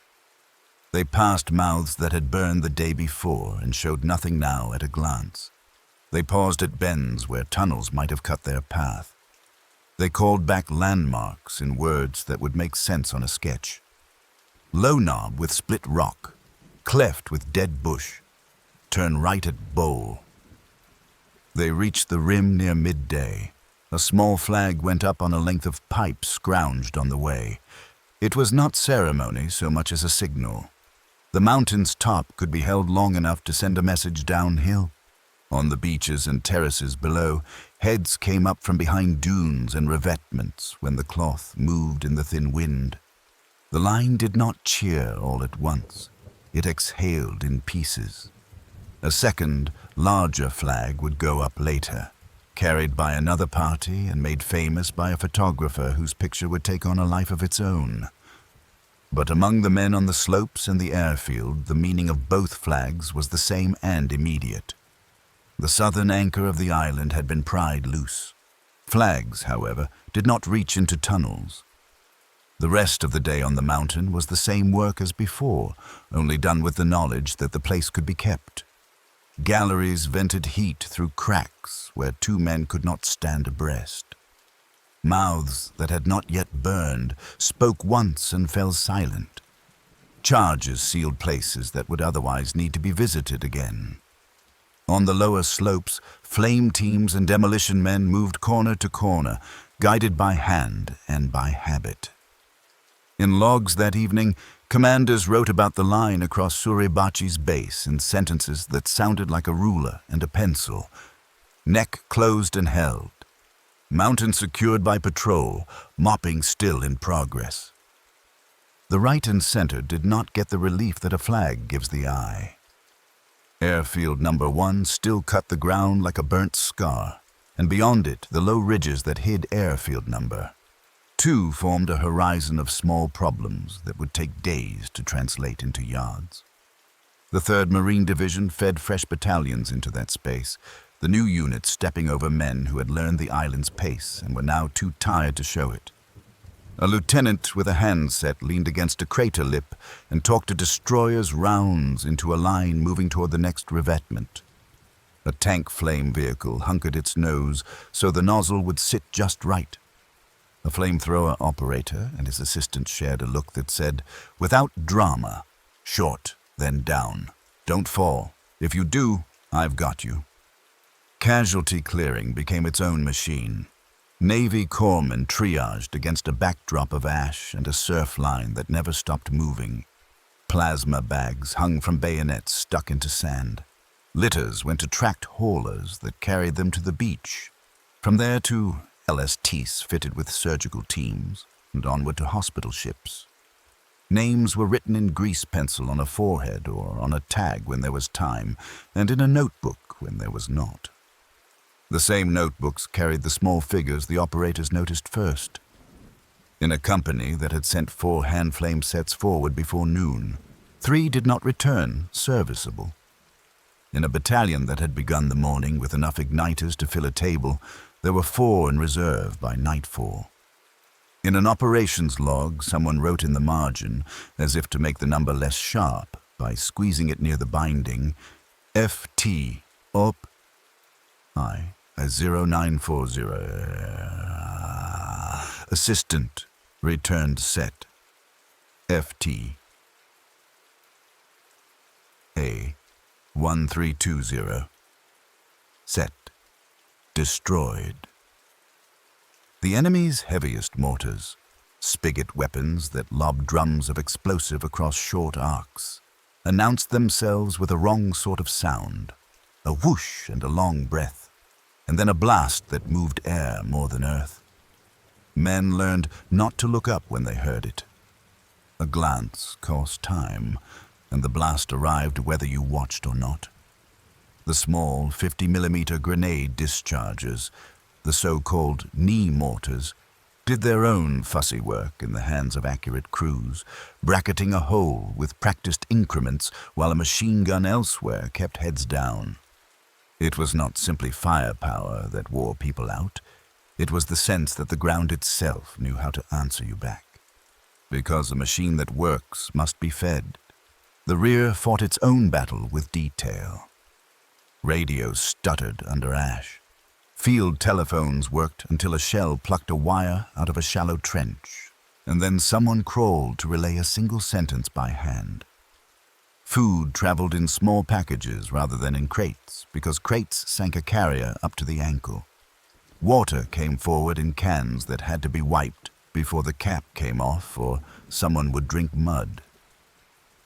They passed mouths that had burned the day before and showed nothing now at a glance. They paused at bends where tunnels might have cut their path. They called back landmarks in words that would make sense on a sketch. Low knob with split rock, cleft with dead bush, turn right at bowl. They reached the rim near midday. A small flag went up on a length of pipe scrounged on the way. It was not ceremony so much as a signal. The mountain's top could be held long enough to send a message downhill. On the beaches and terraces below, heads came up from behind dunes and revetments when the cloth moved in the thin wind. The line did not cheer all at once. It exhaled in pieces. A second, larger flag would go up later, carried by another party and made famous by a photographer whose picture would take on a life of its own. But among the men on the slopes and the airfield, the meaning of both flags was the same and immediate. The southern anchor of the island had been pried loose. Flags, however, did not reach into tunnels. The rest of the day on the mountain was the same work as before, only done with the knowledge that the place could be kept. Galleries vented heat through cracks where two men could not stand abreast. Mouths that had not yet burned spoke once and fell silent. Charges sealed places that would otherwise need to be visited again. On the lower slopes, flame teams and demolition men moved corner to corner, guided by hand and by habit. In logs that evening, commanders wrote about the line across Suribachi's base in sentences that sounded like a ruler and a pencil. Neck closed and held. Mountain secured by patrol, mopping still in progress. The right and center did not get the relief that a flag gives the eye. Airfield number 1 still cut the ground like a burnt scar, and beyond it the low ridges that hid airfield number 2 formed a horizon of small problems that would take days to translate into yards. The 3rd Marine Division fed fresh battalions into that space, the new unit stepping over men who had learned the island's pace and were now too tired to show it. A lieutenant with a handset leaned against a crater lip and talked a destroyer's rounds into a line moving toward the next revetment. A tank flame vehicle hunkered its nose so the nozzle would sit just right. A flamethrower operator and his assistant shared a look that said, "Without drama, short, then down. Don't fall. If you do, I've got you." Casualty clearing became its own machine. Navy corpsmen triaged against a backdrop of ash and a surf line that never stopped moving. Plasma bags hung from bayonets stuck into sand. Litters went to tracked haulers that carried them to the beach. From there to LSTs fitted with surgical teams, and onward to hospital ships. Names were written in grease pencil on a forehead or on a tag when there was time, and in a notebook when there was not. The same notebooks carried the small figures the operators noticed first. In a company that had sent 4 hand flame sets forward before noon, 3 did not return serviceable. In a battalion that had begun the morning with enough igniters to fill a table, there were 4 in reserve by nightfall. In an operations log, someone wrote in the margin, as if to make the number less sharp, by squeezing it near the binding, FT, OP, I, 0940. Assistant, returned set. FT, A, 1320. Set. Destroyed. The enemy's heaviest mortars, spigot weapons that lobbed drums of explosive across short arcs, announced themselves with a wrong sort of sound, a whoosh and a long breath, and then a blast that moved air more than earth. Men learned not to look up when they heard it. A glance cost time, and the blast arrived whether you watched or not. The small 50-millimeter grenade dischargers, the so-called knee mortars, did their own fussy work in the hands of accurate crews, bracketing a hole with practiced increments while a machine gun elsewhere kept heads down. It was not simply firepower that wore people out. It was the sense that the ground itself knew how to answer you back. Because a machine that works must be fed. The rear fought its own battle with detail. Radios stuttered under ash. Field telephones worked until a shell plucked a wire out of a shallow trench, and then someone crawled to relay a single sentence by hand. Food traveled in small packages rather than in crates, because crates sank a carrier up to the ankle. Water came forward in cans that had to be wiped before the cap came off or someone would drink mud.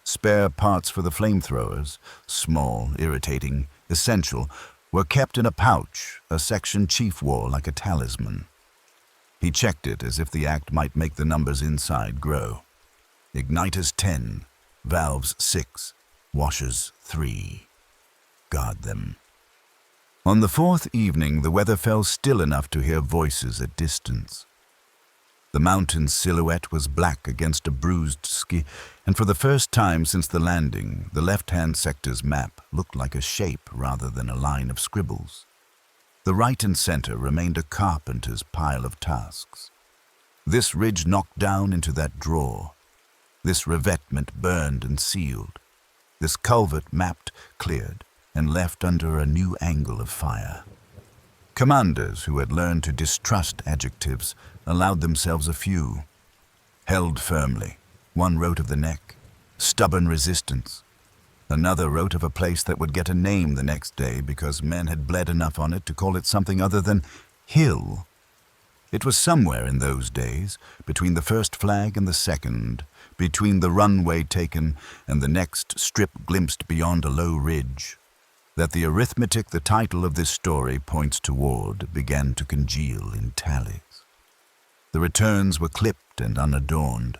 Spare parts for the flamethrowers, small, irritating, essential, were kept in a pouch a section chief wore like a talisman. He checked it as if the act might make the numbers inside grow. Igniters 10, valves 6, washers 3. Guard them. On the fourth evening, the weather fell still enough to hear voices at distance. The mountain's silhouette was black against a bruised ski, and for the first time since the landing, the left-hand sector's map looked like a shape rather than a line of scribbles. The right and center remained a carpenter's pile of tasks. This ridge knocked down into that drawer. This revetment burned and sealed. This culvert mapped, cleared, and left under a new angle of fire. Commanders who had learned to distrust adjectives allowed themselves a few. Held firmly, one wrote of the neck. Stubborn resistance. Another wrote of a place that would get a name the next day because men had bled enough on it to call it something other than hill. It was somewhere in those days, between the first flag and the second, between the runway taken and the next strip glimpsed beyond a low ridge, that the arithmetic the title of this story points toward began to congeal in tallies. The returns were clipped and unadorned.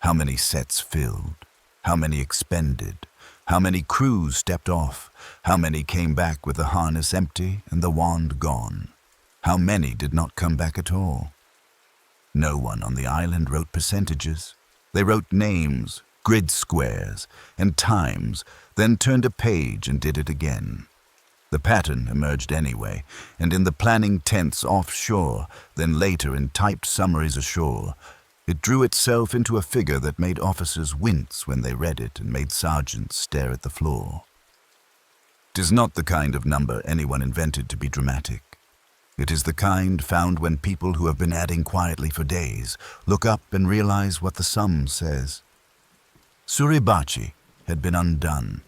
How many sets filled? How many expended? How many crews stepped off? How many came back with the harness empty and the wand gone? How many did not come back at all? No one on the island wrote percentages. They wrote names, grid squares, and times, then turned a page and did it again. The pattern emerged anyway, and in the planning tents offshore, then later in typed summaries ashore, it drew itself into a figure that made officers wince when they read it and made sergeants stare at the floor. 'Tis not the kind of number anyone invented to be dramatic. It is the kind found when people who have been adding quietly for days look up and realize what the sum says. Suribachi had been undone.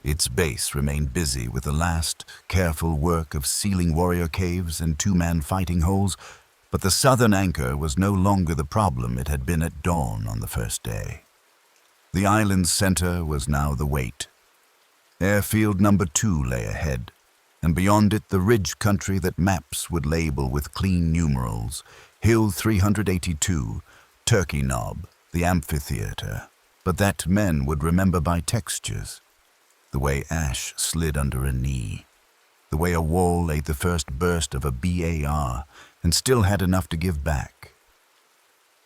Its base remained busy with the last, careful work of sealing warrior caves and two-man fighting holes, but the southern anchor was no longer the problem it had been at dawn on the first day. The island's center was now the weight. Airfield number 2 lay ahead, and beyond it the ridge country that maps would label with clean numerals, Hill 382, Turkey Knob, the amphitheater, but that men would remember by textures. The way ash slid under a knee, the way a wall laid the first burst of a BAR and still had enough to give back.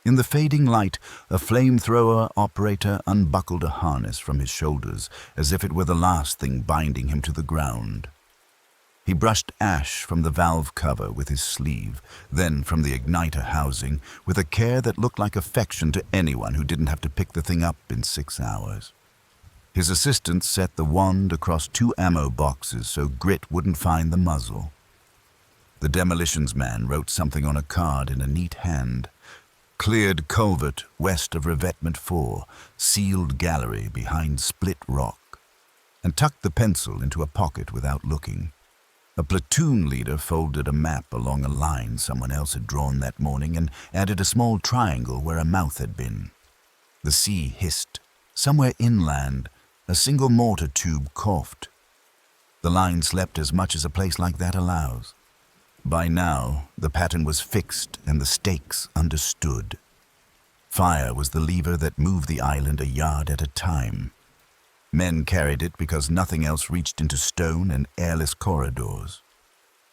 In the fading light, a flamethrower operator unbuckled a harness from his shoulders as if it were the last thing binding him to the ground. He brushed ash from the valve cover with his sleeve, then from the igniter housing, with a care that looked like affection to anyone who didn't have to pick the thing up in 6 hours. His assistant set the wand across 2 ammo boxes so grit wouldn't find the muzzle. The demolitions man wrote something on a card in a neat hand. Cleared culvert west of revetment 4, sealed gallery behind split rock, and tucked the pencil into a pocket without looking. A platoon leader folded a map along a line someone else had drawn that morning and added a small triangle where a mouth had been. The sea hissed. Somewhere inland, a single mortar tube coughed. The line slept as much as a place like that allows. By now, the pattern was fixed and the stakes understood. Fire was the lever that moved the island a yard at a time. Men carried it because nothing else reached into stone and airless corridors.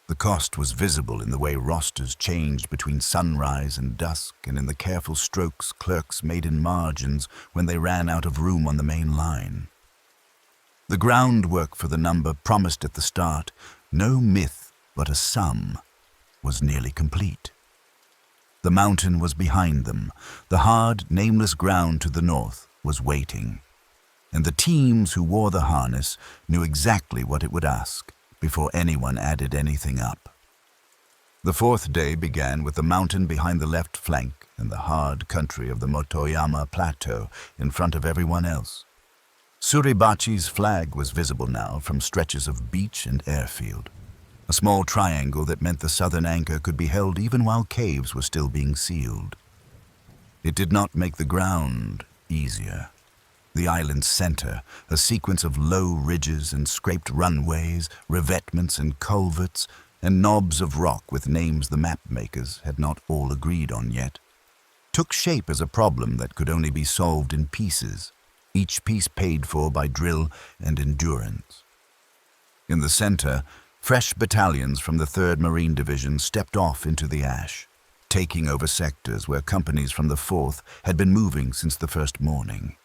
The cost was visible in the way rosters changed between sunrise and dusk and in the careful strokes clerks made in margins when they ran out of room on the main line. The groundwork for the number promised at the start, no myth but a sum, was nearly complete. The mountain was behind them. The hard, nameless ground to the north was waiting. And the teams who wore the harness knew exactly what it would ask before anyone added anything up. The fourth day began with the mountain behind the left flank and the hard country of the Motoyama Plateau in front of everyone else. Suribachi's flag was visible now from stretches of beach and airfield, a small triangle that meant the southern anchor could be held even while caves were still being sealed. It did not make the ground easier. The island's center, a sequence of low ridges and scraped runways, revetments and culverts, and knobs of rock with names the map makers had not all agreed on yet, took shape as a problem that could only be solved in pieces, each piece paid for by drill and endurance. In the center, fresh battalions from the 3rd Marine Division stepped off into the ash, taking over sectors where companies from the 4th had been moving since the first morning.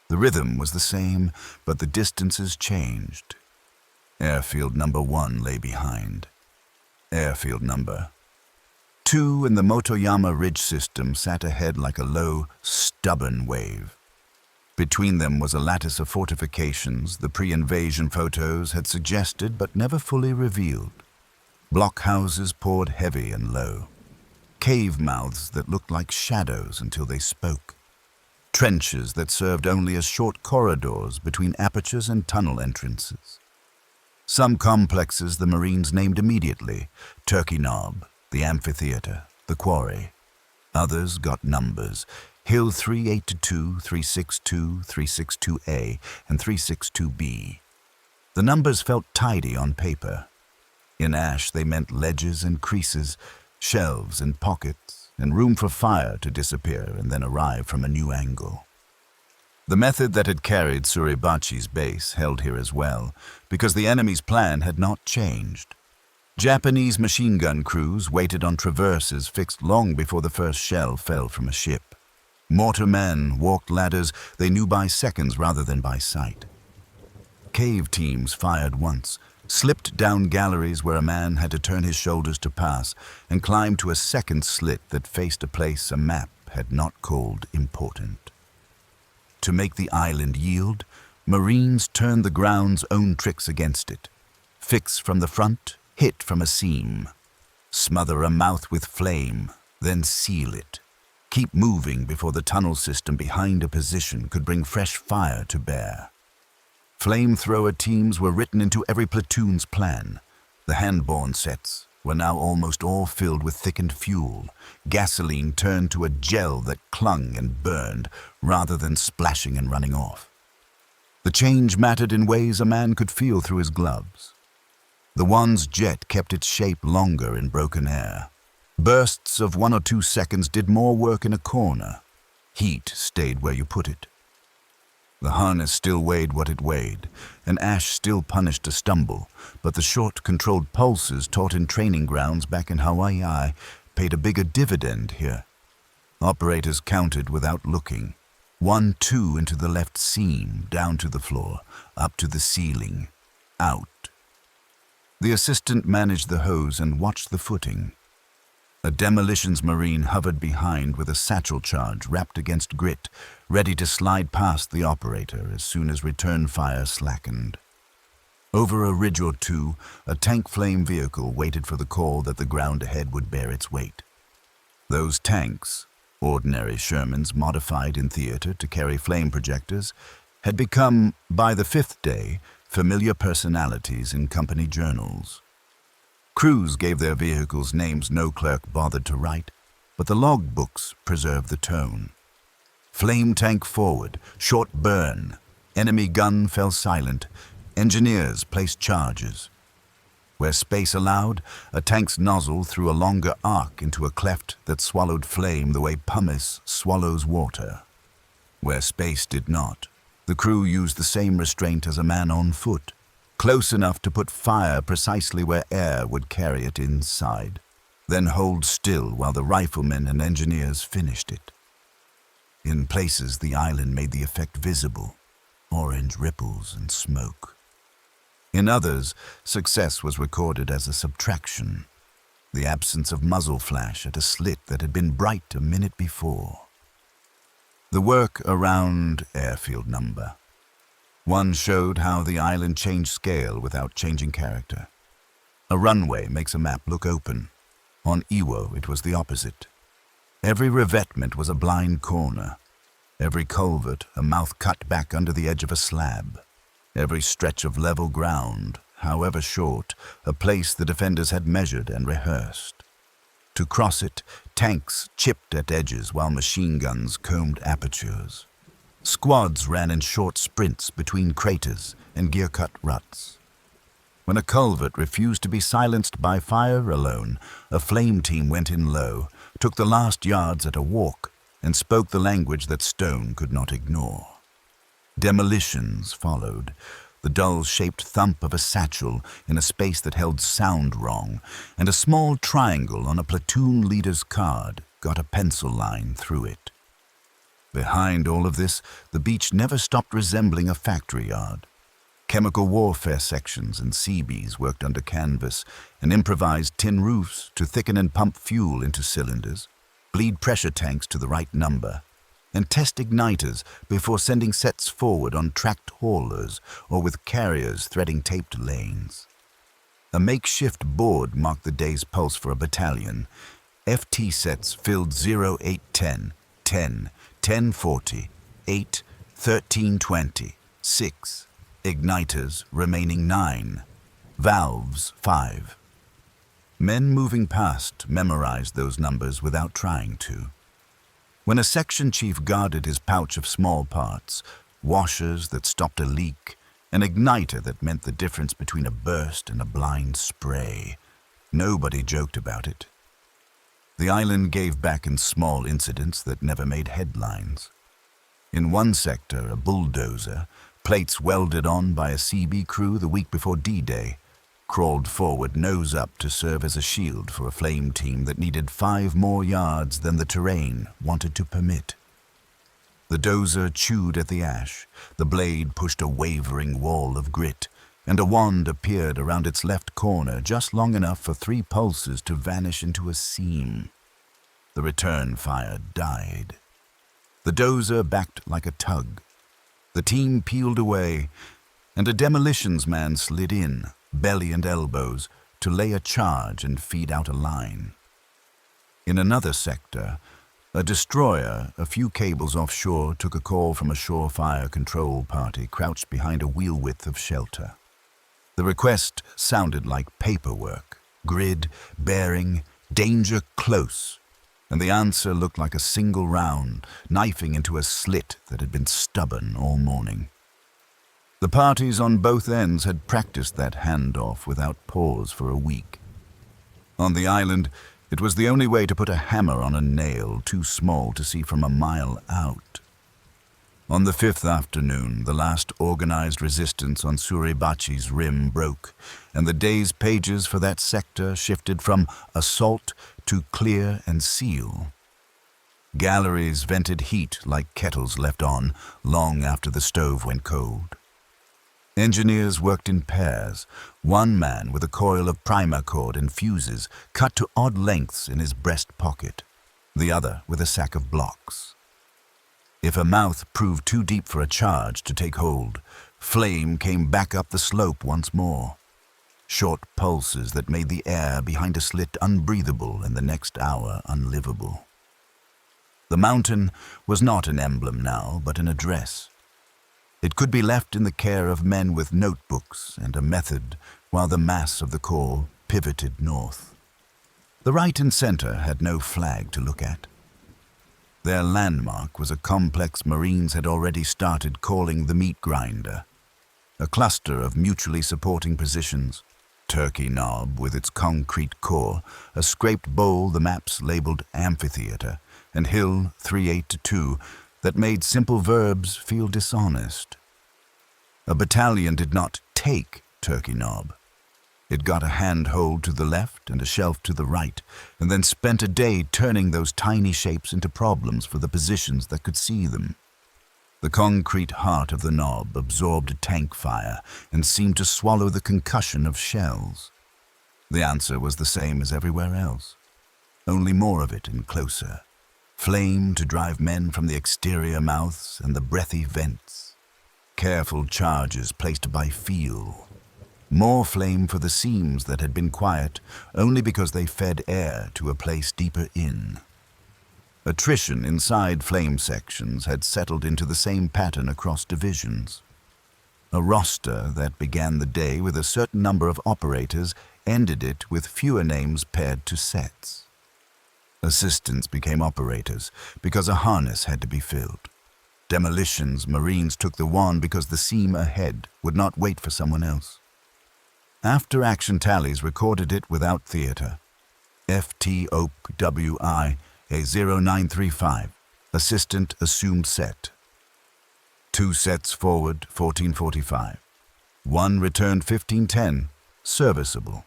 The rhythm was the same, but the distances changed. Airfield number 1 lay behind. Airfield number 2 in the Motoyama Ridge system sat ahead like a low, stubborn wave. Between them was a lattice of fortifications the pre-invasion photos had suggested but never fully revealed. Blockhouses poured heavy and low. Cave mouths that looked like shadows until they spoke. Trenches that served only as short corridors between apertures and tunnel entrances. Some complexes the Marines named immediately: Turkey Knob, the Amphitheater, the Quarry. Others got numbers: Hill 382, 362, 362A, and 362B. The numbers felt tidy on paper. In ash they meant ledges and creases, shelves and pockets, and room for fire to disappear and then arrive from a new angle. The method that had carried Suribachi's base held here as well, because the enemy's plan had not changed. Japanese machine gun crews waited on traverses fixed long before the first shell fell from a ship. Mortarmen walked ladders they knew by seconds rather than by sight. Cave teams fired once, slipped down galleries where a man had to turn his shoulders to pass, and climbed to a second slit that faced a place a map had not called important. To make the island yield, Marines turned the ground's own tricks against it. Fix from the front, hit from a seam. Smother a mouth with flame, then seal it. Keep moving before the tunnel system behind a position could bring fresh fire to bear. Flamethrower teams were written into every platoon's plan. The hand-borne sets were now almost all filled with thickened fuel, gasoline turned to a gel that clung and burned rather than splashing and running off. The change mattered in ways a man could feel through his gloves. The one's jet kept its shape longer in broken air. Bursts of 1 or 2 seconds did more work in a corner. Heat stayed where you put it. The harness still weighed what it weighed, and ash still punished a stumble, but the short, controlled pulses taught in training grounds back in WWII paid a bigger dividend here. Operators counted without looking. 1, 2 into the left seam, down to the floor, up to the ceiling, out. The assistant managed the hose and watched the footing. A demolitions marine hovered behind with a satchel charge wrapped against grit, ready to slide past the operator as soon as return fire slackened. Over a ridge or two, a tank flame vehicle waited for the call that the ground ahead would bear its weight. Those tanks, ordinary Shermans modified in theater to carry flame projectors, had become, by the 5th day, familiar personalities in company journals. Crews gave their vehicles names no clerk bothered to write, but the log books preserved the tone. Flame tank forward, short burn. Enemy gun fell silent. Engineers placed charges. Where space allowed, a tank's nozzle threw a longer arc into a cleft that swallowed flame the way pumice swallows water. Where space did not, the crew used the same restraint as a man on foot, close enough to put fire precisely where air would carry it inside, then hold still while the riflemen and engineers finished it. In places, the island made the effect visible, orange ripples and smoke. In others, success was recorded as a subtraction, the absence of muzzle flash at a slit that had been bright a minute before. The work around airfield number. One showed how the island changed scale without changing character. A runway makes a map look open. On Iwo, it was the opposite. Every revetment was a blind corner. Every culvert, a mouth cut back under the edge of a slab. Every stretch of level ground, however short, a place the defenders had measured and rehearsed. To cross it, tanks chipped at edges while machine guns combed apertures. Squads ran in short sprints between craters and gear-cut ruts. When a culvert refused to be silenced by fire alone, a flame team went in low, took the last yards at a walk, and spoke the language that stone could not ignore. Demolitions followed, the dull-shaped thump of a satchel in a space that held sound wrong, and a small triangle on a platoon leader's card got a pencil line through it. Behind all of this, the beach never stopped resembling a factory yard. Chemical warfare sections and Seabees worked under canvas and improvised tin roofs to thicken and pump fuel into cylinders, bleed pressure tanks to the right number, and test igniters before sending sets forward on tracked haulers or with carriers threading taped lanes. A makeshift board marked the day's pulse for a battalion. FT sets filled 0, 8, 10, 10, 10, 40, 8, 13, 20, 6, igniters remaining 9, valves 5. Men moving past memorized those numbers without trying to. When a section chief guarded his pouch of small parts, washers that stopped a leak, an igniter that meant the difference between a burst and a blind spray, nobody joked about it. The island gave back in small incidents that never made headlines. In one sector, a bulldozer, plates welded on by a CB crew the week before D-Day, crawled forward nose up to serve as a shield for a flame team that needed 5 more yards than the terrain wanted to permit. The dozer chewed at the ash, the blade pushed a wavering wall of grit, and a wand appeared around its left corner just long enough for 3 pulses to vanish into a seam. The return fire died. The dozer backed like a tug. The team peeled away, and a demolitions man slid in, belly and elbows, to lay a charge and feed out a line. In another sector, a destroyer a few cables offshore took a call from a shore fire control party crouched behind a wheel width of shelter. The request sounded like paperwork, grid, bearing, danger close, and the answer looked like a single round, knifing into a slit that had been stubborn all morning. The parties on both ends had practiced that handoff without pause for a week. On the island, it was the only way to put a hammer on a nail too small to see from a mile out. On the 5th afternoon, the last organized resistance on Suribachi's rim broke, and the day's pages for that sector shifted from assault to clear and seal. Galleries vented heat like kettles left on long after the stove went cold. Engineers worked in pairs, one man with a coil of primer cord and fuses cut to odd lengths in his breast pocket, the other with a sack of blocks. If a mouth proved too deep for a charge to take hold, flame came back up the slope once more. Short pulses that made the air behind a slit unbreathable and the next hour unlivable. The mountain was not an emblem now, but an address. It could be left in the care of men with notebooks and a method while the mass of the corps pivoted north. The right and center had no flag to look at. Their landmark was a complex Marines had already started calling the meat grinder, a cluster of mutually supporting positions, Turkey Knob with its concrete core, a scraped bowl the maps labeled amphitheater, and Hill 382 that made simple verbs feel dishonest. A battalion did not take Turkey Knob. It got a handhold to the left and a shelf to the right, and then spent a day turning those tiny shapes into problems for the positions that could see them. The concrete heart of the knob absorbed tank fire and seemed to swallow the concussion of shells. The answer was the same as everywhere else, only more of it and closer. Flame to drive men from the exterior mouths and the breathy vents. Careful charges placed by feel. More flame for the seams that had been quiet only because they fed air to a place deeper in. Attrition inside flame sections had settled into the same pattern across divisions. A roster that began the day with a certain number of operators ended it with fewer names paired to sets. Assistants became operators because a harness had to be filled. Demolitions, Marines took the wand because the seam ahead would not wait for someone else. After-action tallies recorded it without theater. FTOWI A0935, assistant assumed set. 2 sets forward, 1445. 1 returned 1510, serviceable.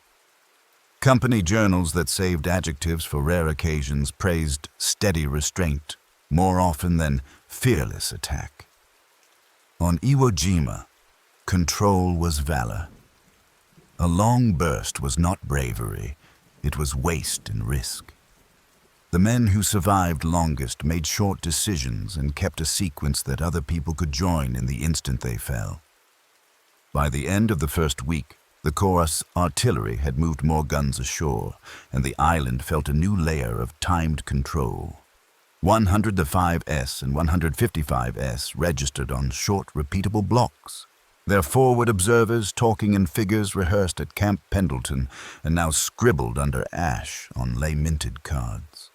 Company journals that saved adjectives for rare occasions praised steady restraint more often than fearless attack. On Iwo Jima, control was valor. A long burst was not bravery, it was waste and risk. The men who survived longest made short decisions and kept a sequence that other people could join in the instant they fell. By the end of the first week, the Corps artillery had moved more guns ashore, and the island felt a new layer of timed control. 105S and 155S registered on short, repeatable blocks. Their forward observers talking in figures rehearsed at Camp Pendleton and now scribbled under ash on lay-minted cards.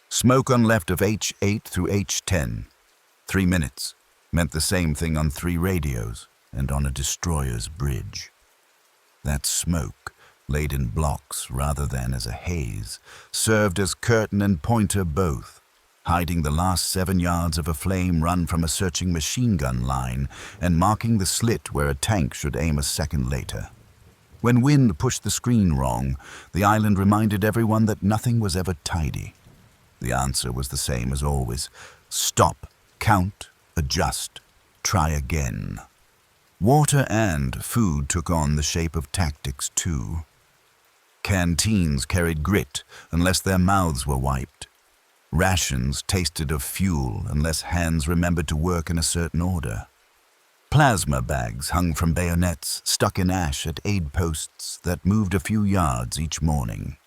Smoke on left of H8 through H10. 3 minutes meant the same thing on 3 radios and on a destroyer's bridge. That smoke, laid in blocks rather than as a haze, served as curtain and pointer both, hiding the last 7 yards of a flame run from a searching machine gun line and marking the slit where a tank should aim a second later. When wind pushed the screen wrong, the island reminded everyone that nothing was ever tidy. The answer was the same as always: stop, count, adjust, try again. Water and food took on the shape of tactics too. Canteens carried grit unless their mouths were wiped. Rations tasted of fuel unless hands remembered to work in a certain order. Plasma bags hung from bayonets stuck in ash at aid posts that moved a few yards each morning.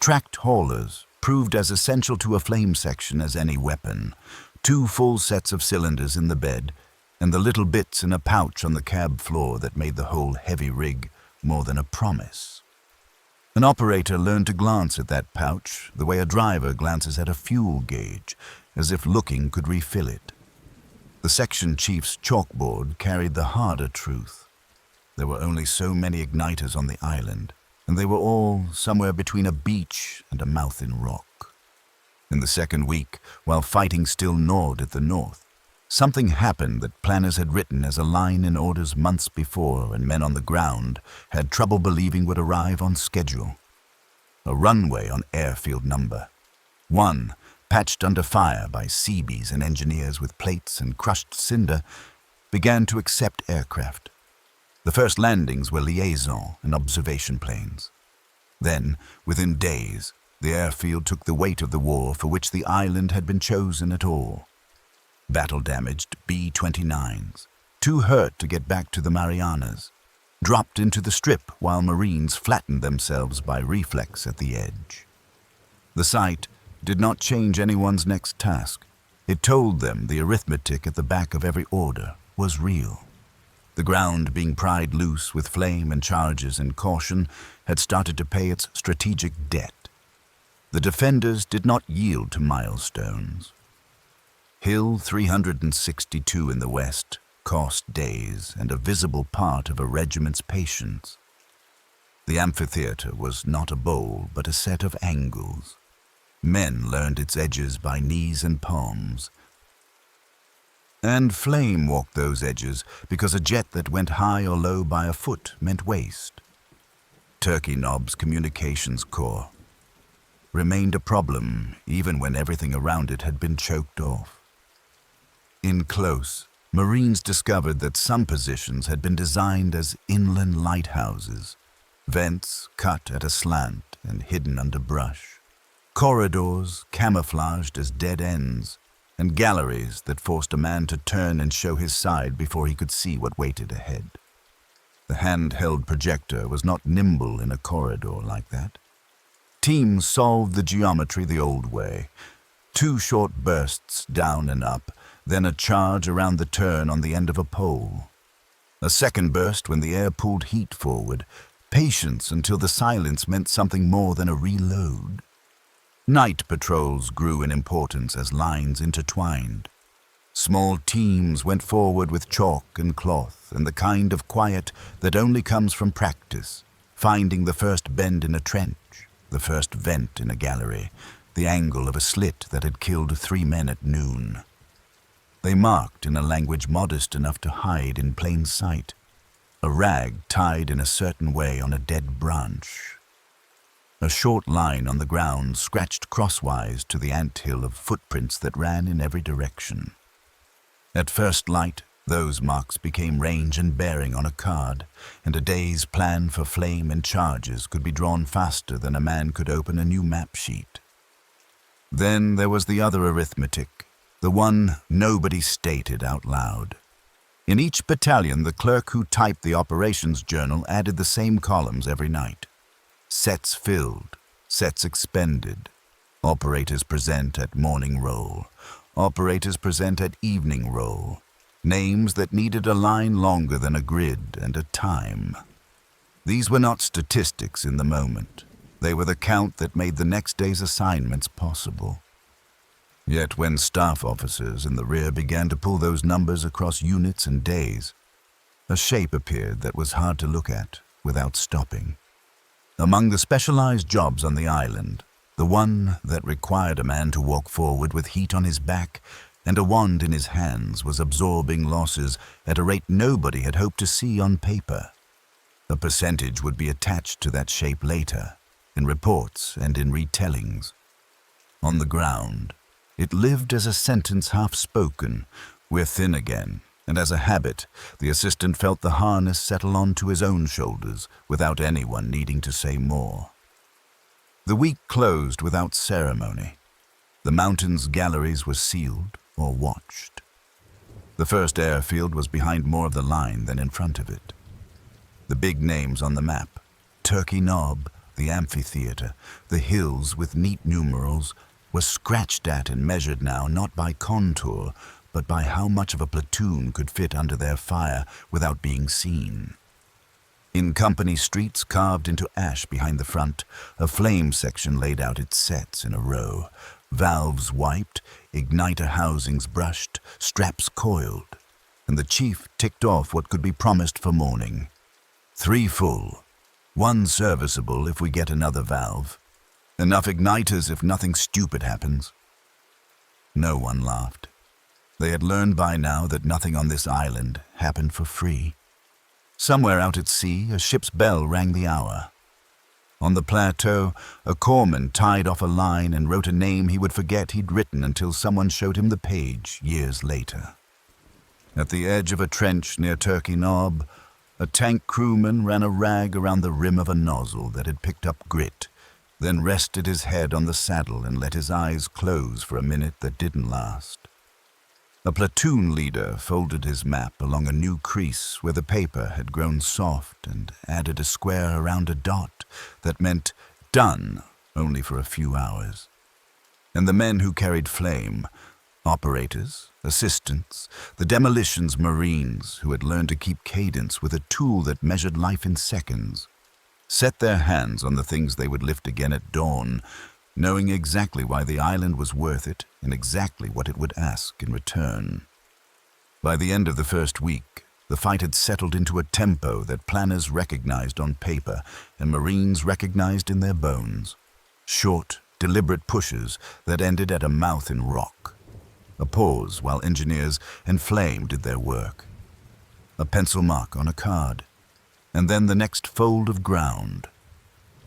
Tracked haulers proved as essential to a flame section as any weapon. 2 full sets of cylinders in the bed, and the little bits in a pouch on the cab floor that made the whole heavy rig more than a promise. An operator learned to glance at that pouch the way a driver glances at a fuel gauge, as if looking could refill it. The section chief's chalkboard carried the harder truth. There were only so many igniters on the island, and they were all somewhere between a beach and a mouth in rock. In the second week, while fighting still gnawed at the north, something happened that planners had written as a line in orders months before, and men on the ground had trouble believing would arrive on schedule. A runway on airfield number 1, patched under fire by Seabees and engineers with plates and crushed cinder, began to accept aircraft. The first landings were liaison and observation planes. Then, within days, the airfield took the weight of the war for which the island had been chosen at all. Battle-damaged B-29s, too hurt to get back to the Marianas, dropped into the strip while Marines flattened themselves by reflex at the edge. The sight did not change anyone's next task. It told them the arithmetic at the back of every order was real. The ground, being pried loose with flame and charges and caution, had started to pay its strategic debt. The defenders did not yield to milestones. Hill 362 in the west cost days and a visible part of a regiment's patience. The amphitheater was not a bowl, but a set of angles. Men learned its edges by knees and palms. And flame walked those edges because a jet that went high or low by a foot meant waste. Turkey Knob's communications core remained a problem even when everything around it had been choked off. In close, Marines discovered that some positions had been designed as inland lighthouses, vents cut at a slant and hidden under brush, corridors camouflaged as dead ends, and galleries that forced a man to turn and show his side before he could see what waited ahead. The handheld projector was not nimble in a corridor like that. Teams solved the geometry the old way. 2 short bursts down and up, then a charge around the turn on the end of a pole. A second burst when the air pulled heat forward, patience until the silence meant something more than a reload. Night patrols grew in importance as lines intertwined. Small teams went forward with chalk and cloth and the kind of quiet that only comes from practice, finding the first bend in a trench, the first vent in a gallery, the angle of a slit that had killed 3 men at noon. They marked in a language modest enough to hide in plain sight, a rag tied in a certain way on a dead branch. A short line on the ground scratched crosswise to the anthill of footprints that ran in every direction. At first light, those marks became range and bearing on a card, and a day's plan for flame and charges could be drawn faster than a man could open a new map sheet. Then there was the other arithmetic, the one nobody stated out loud. In each battalion, the clerk who typed the operations journal added the same columns every night. Sets filled, sets expended. Operators present at morning roll. Operators present at evening roll. Names that needed a line longer than a grid and a time. These were not statistics in the moment. They were the count that made the next day's assignments possible. Yet when staff officers in the rear began to pull those numbers across units and days, a shape appeared that was hard to look at without stopping. Among the specialized jobs on the island, the one that required a man to walk forward with heat on his back and a wand in his hands was absorbing losses at a rate nobody had hoped to see on paper. A percentage would be attached to that shape later, in reports and in retellings. On the ground, it lived as a sentence half-spoken, "We're thin again," and as a habit, the assistant felt the harness settle onto his own shoulders without anyone needing to say more. The week closed without ceremony. The mountain's galleries were sealed or watched. The first airfield was behind more of the line than in front of it. The big names on the map, Turkey Knob, the amphitheater, the hills with neat numerals, were scratched at and measured now not by contour, but by how much of a platoon could fit under their fire without being seen. In company streets carved into ash behind the front, a flame section laid out its sets in a row, valves wiped, igniter housings brushed, straps coiled, and the chief ticked off what could be promised for morning. 3 full, 1 serviceable if we get another valve, enough igniters if nothing stupid happens. No one laughed. They had learned by now that nothing on this island happened for free. Somewhere out at sea, a ship's bell rang the hour. On the plateau, a corpsman tied off a line and wrote a name he would forget he'd written until someone showed him the page years later. At the edge of a trench near Turkey Knob, a tank crewman ran a rag around the rim of a nozzle that had picked up grit, then rested his head on the saddle and let his eyes close for a minute that didn't last. A platoon leader folded his map along a new crease where the paper had grown soft and added a square around a dot that meant done only for a few hours. And the men who carried flame, operators, assistants, the demolitions marines who had learned to keep cadence with a tool that measured life in seconds, set their hands on the things they would lift again at dawn, knowing exactly why the island was worth it and exactly what it would ask in return. By the end of the first week, the fight had settled into a tempo that planners recognized on paper and Marines recognized in their bones. Short, deliberate pushes that ended at a mouth in rock. A pause while engineers and flame did their work. A pencil mark on a card, and then the next fold of ground.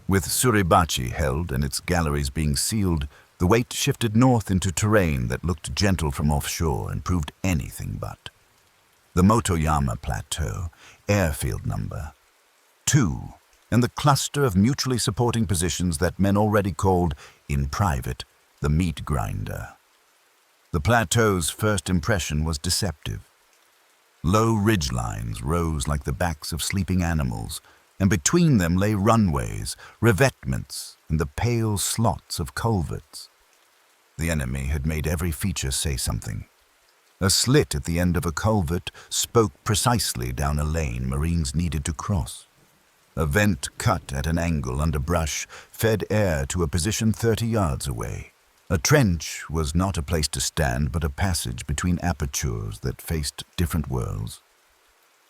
With Suribachi held and its galleries being sealed, the weight shifted north into terrain that looked gentle from offshore and proved anything but. The Motoyama Plateau, airfield number 2, and the cluster of mutually supporting positions that men already called, in private, the meat grinder. The plateau's first impression was deceptive. Low ridgelines rose like the backs of sleeping animals, and between them lay runways, revetments, and the pale slots of culverts. The enemy had made every feature say something. A slit at the end of a culvert spoke precisely down a lane Marines needed to cross. A vent cut at an angle under brush fed air to a position 30 yards away. A trench was not a place to stand, but a passage between apertures that faced different worlds.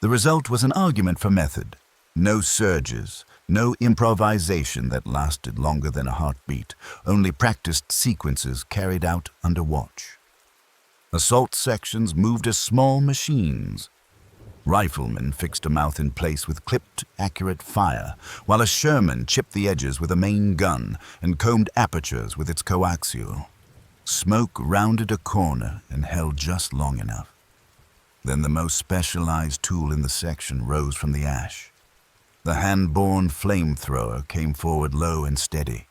The result was an argument for method. No surges, no improvisation that lasted longer than a heartbeat, only practiced sequences carried out under watch. Assault sections moved as small machines. Riflemen fixed a mouth in place with clipped, accurate fire, while a Sherman chipped the edges with a main gun and combed apertures with its coaxial. Smoke rounded a corner and held just long enough. Then the most specialized tool in the section rose from the ash. The hand-borne flamethrower came forward low and steady.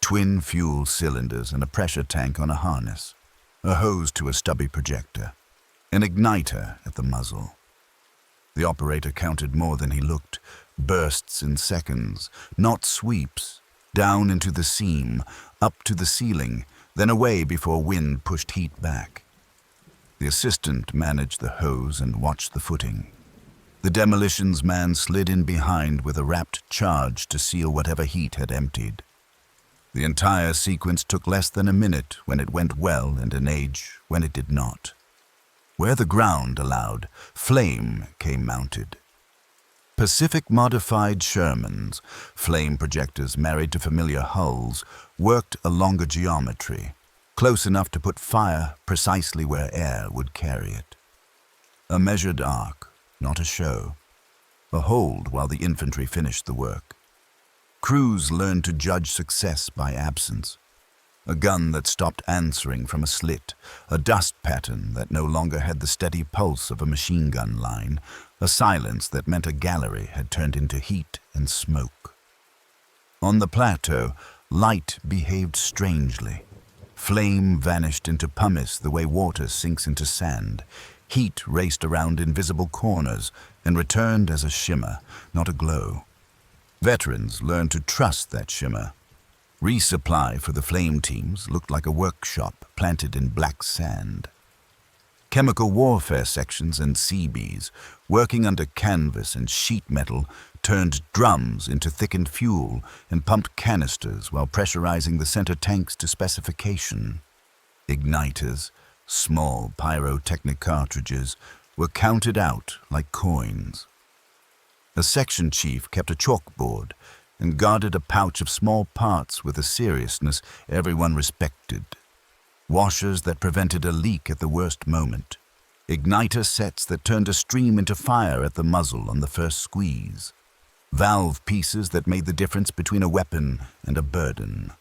Twin fuel cylinders and a pressure tank on a harness. A hose to a stubby projector. An igniter at the muzzle. The operator counted more than he looked. Bursts in seconds, not sweeps. Down into the seam, up to the ceiling, then away before wind pushed heat back. The assistant managed the hose and watched the footing. The demolitions man slid in behind with a wrapped charge to seal whatever heat had emptied. The entire sequence took less than a minute when it went well and an age when it did not. Where the ground allowed, flame came mounted. Pacific-modified Shermans, flame projectors married to familiar hulls, worked a longer geometry, close enough to put fire precisely where air would carry it. A measured arc, not a show. A hold while the infantry finished the work. Crews learned to judge success by absence. A gun that stopped answering from a slit, a dust pattern that no longer had the steady pulse of a machine gun line, a silence that meant a gallery had turned into heat and smoke. On the plateau, light behaved strangely. Flame vanished into pumice the way water sinks into sand. Heat raced around invisible corners and returned as a shimmer, not a glow. Veterans learned to trust that shimmer. Resupply for the flame teams looked like a workshop planted in black sand. Chemical warfare sections and CBs, working under canvas and sheet metal, turned drums into thickened fuel and pumped canisters while pressurizing the center tanks to specification. Igniters, small pyrotechnic cartridges, were counted out like coins. A section chief kept a chalkboard and guarded a pouch of small parts with a seriousness everyone respected. Washers that prevented a leak at the worst moment. Igniter sets that turned a stream into fire at the muzzle on the first squeeze. Valve pieces that made the difference between a weapon and a burden.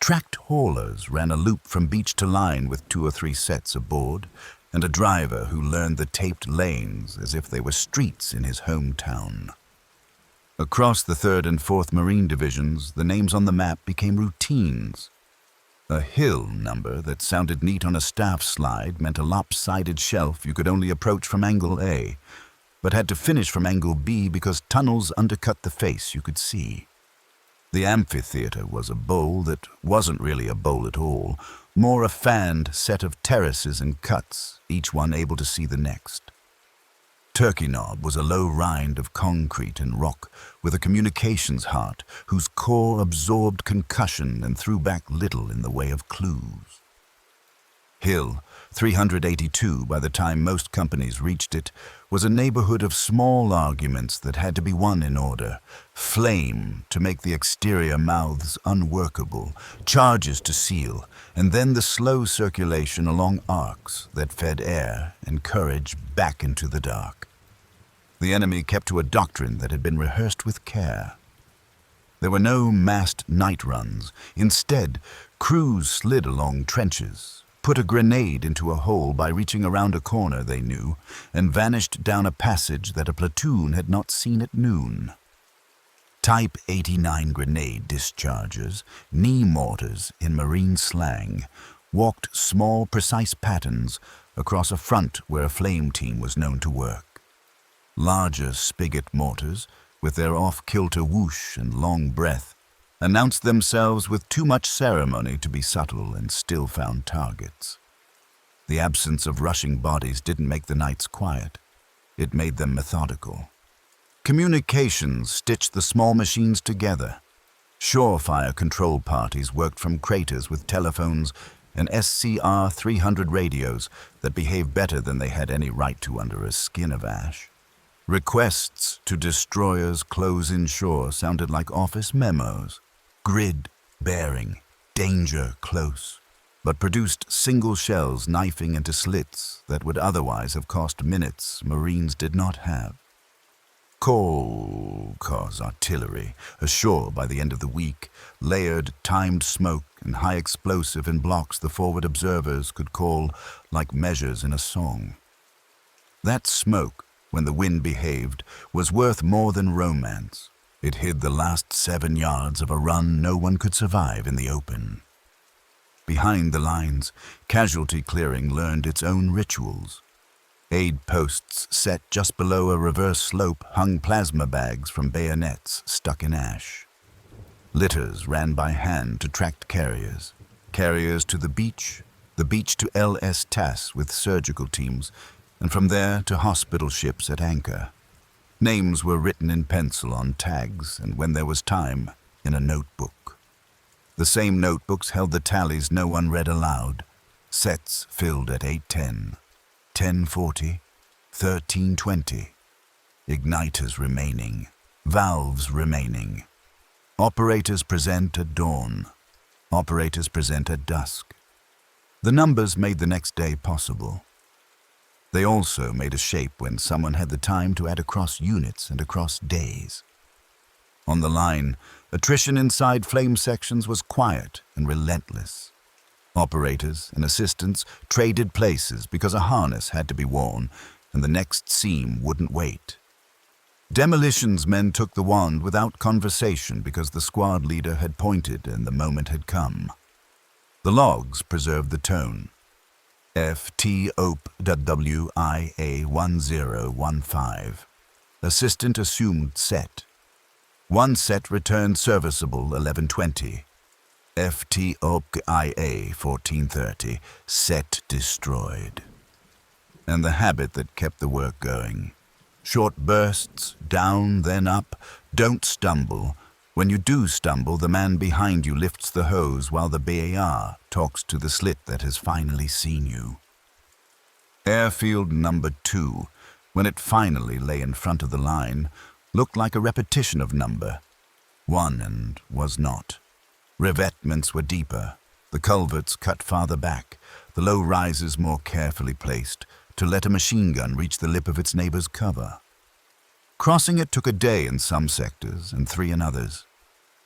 Tracked haulers ran a loop from beach to line with 2 or 3 sets aboard, and a driver who learned the taped lanes as if they were streets in his hometown. Across the 3rd and 4th Marine Divisions, the names on the map became routines. A hill number that sounded neat on a staff slide meant a lopsided shelf you could only approach from angle A, but had to finish from angle B because tunnels undercut the face you could see. The amphitheater was a bowl that wasn't really a bowl at all, more a fanned set of terraces and cuts, each one able to see the next. Turkey Knob was a low rind of concrete and rock with a communications heart whose core absorbed concussion and threw back little in the way of clues. Hill, 382 by the time most companies reached it, was a neighborhood of small arguments that had to be won in order. Flame to make the exterior mouths unworkable, charges to seal, and then the slow circulation along arcs that fed air and courage back into the dark. The enemy kept to a doctrine that had been rehearsed with care. There were no massed night runs. Instead, crews slid along trenches, put a grenade into a hole by reaching around a corner they knew, and vanished down a passage that a platoon had not seen at noon. Type 89 grenade dischargers, knee mortars in Marine slang, walked small, precise patterns, across a front where a flame team was known to work. Larger spigot mortars, with their off-kilter whoosh and long breath, announced themselves with too much ceremony to be subtle and still found targets. The absence of rushing bodies didn't make the nights quiet. It made them methodical. Communications stitched the small machines together. Surefire control parties worked from craters with telephones and SCR 300 radios that behaved better than they had any right to under a skin of ash. Requests to destroyers close in shore sounded like office memos. Grid, bearing, danger close, but produced single shells knifing into slits that would otherwise have cost minutes Marines did not have. Coal cars artillery, ashore by the end of the week, layered, timed smoke and high explosive in blocks the forward observers could call like measures in a song. That smoke, when the wind behaved, was worth more than romance. It hid the last 7 yards of a run no one could survive in the open. Behind the lines, casualty clearing learned its own rituals. Aid posts set just below a reverse slope hung plasma bags from bayonets stuck in ash. Litters ran by hand to tracked carriers to the beach to LS TAS with surgical teams, and from there to hospital ships at anchor. Names were written in pencil on tags, and when there was time, in a notebook. The same notebooks held the tallies no one read aloud. Sets filled at 8:10, 10:40, 13:20. Igniters remaining, valves remaining. Operators present at dawn. Operators present at dusk. The numbers made the next day possible. They also made a shape when someone had the time to add across units and across days. On the line, attrition inside flame sections was quiet and relentless. Operators and assistants traded places because a harness had to be worn and the next seam wouldn't wait. Demolitions men took the wand without conversation because the squad leader had pointed and the moment had come. The logs preserved the tone. FT OP WWII 1015. Assistant assumed set. One set returned serviceable 1120. FT OP IA 1430. Set destroyed. And the habit that kept the work going. Short bursts, down, then up. Don't stumble. When you do stumble, the man behind you lifts the hose while the BAR talks to the slit that has finally seen you. Airfield number 2, when it finally lay in front of the line, looked like a repetition of number 1 and was not. Revetments were deeper, the culverts cut farther back, the low rises more carefully placed to let a machine gun reach the lip of its neighbor's cover. Crossing it took a day in some sectors and 3 in others.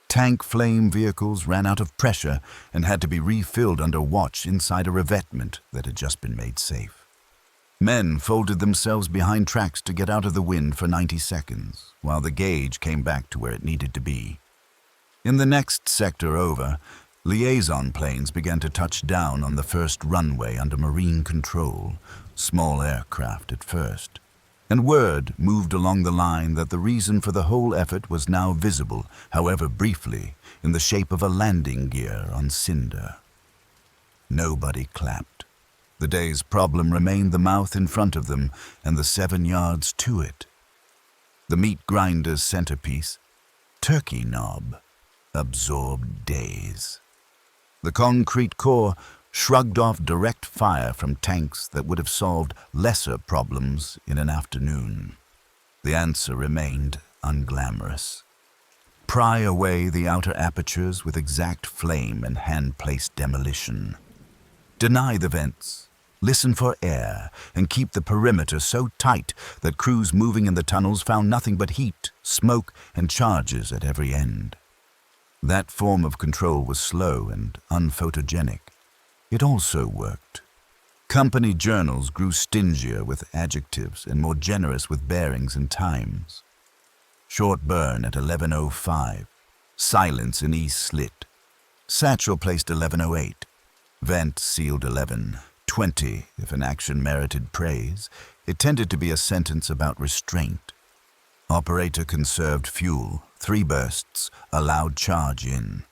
Tank flame vehicles ran out of pressure and had to be refilled under watch inside a revetment that had just been made safe. Men folded themselves behind tracks to get out of the wind for 90 seconds, while the gauge came back to where it needed to be. In the next sector over, liaison planes began to touch down on the first runway under Marine control, small aircraft at first. And word moved along the line that the reason for the whole effort was now visible, however briefly, in the shape of a landing gear on cinder. Nobody clapped. The day's problem remained the mouth in front of them and the 7 yards to it. The meat grinder's centerpiece, turkey knob, absorbed days. The concrete core shrugged off direct fire from tanks that would have solved lesser problems in an afternoon. The answer remained unglamorous. Pry away the outer apertures with exact flame and hand-placed demolition. Deny the vents, listen for air, and keep the perimeter so tight that crews moving in the tunnels found nothing but heat, smoke, and charges at every end. That form of control was slow and unphotogenic. It also worked. Company journals grew stingier with adjectives and more generous with bearings and times. Short burn at 11:05. Silence in east slit. Satchel placed 11:08. Vent sealed 11. 20 if an action merited praise. It tended to be a sentence about restraint. Operator conserved fuel, 3 bursts, allowed charge in.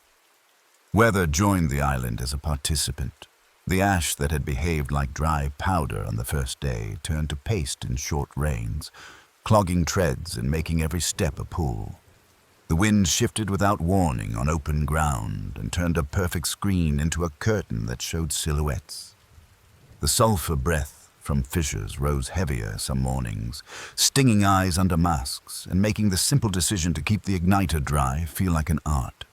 Weather joined the island as a participant. The ash that had behaved like dry powder on the first day turned to paste in short rains, clogging treads and making every step a pull. The wind shifted without warning on open ground and turned a perfect screen into a curtain that showed silhouettes. The sulfur breath from fissures rose heavier some mornings, stinging eyes under masks and making the simple decision to keep the igniter dry feel like an art.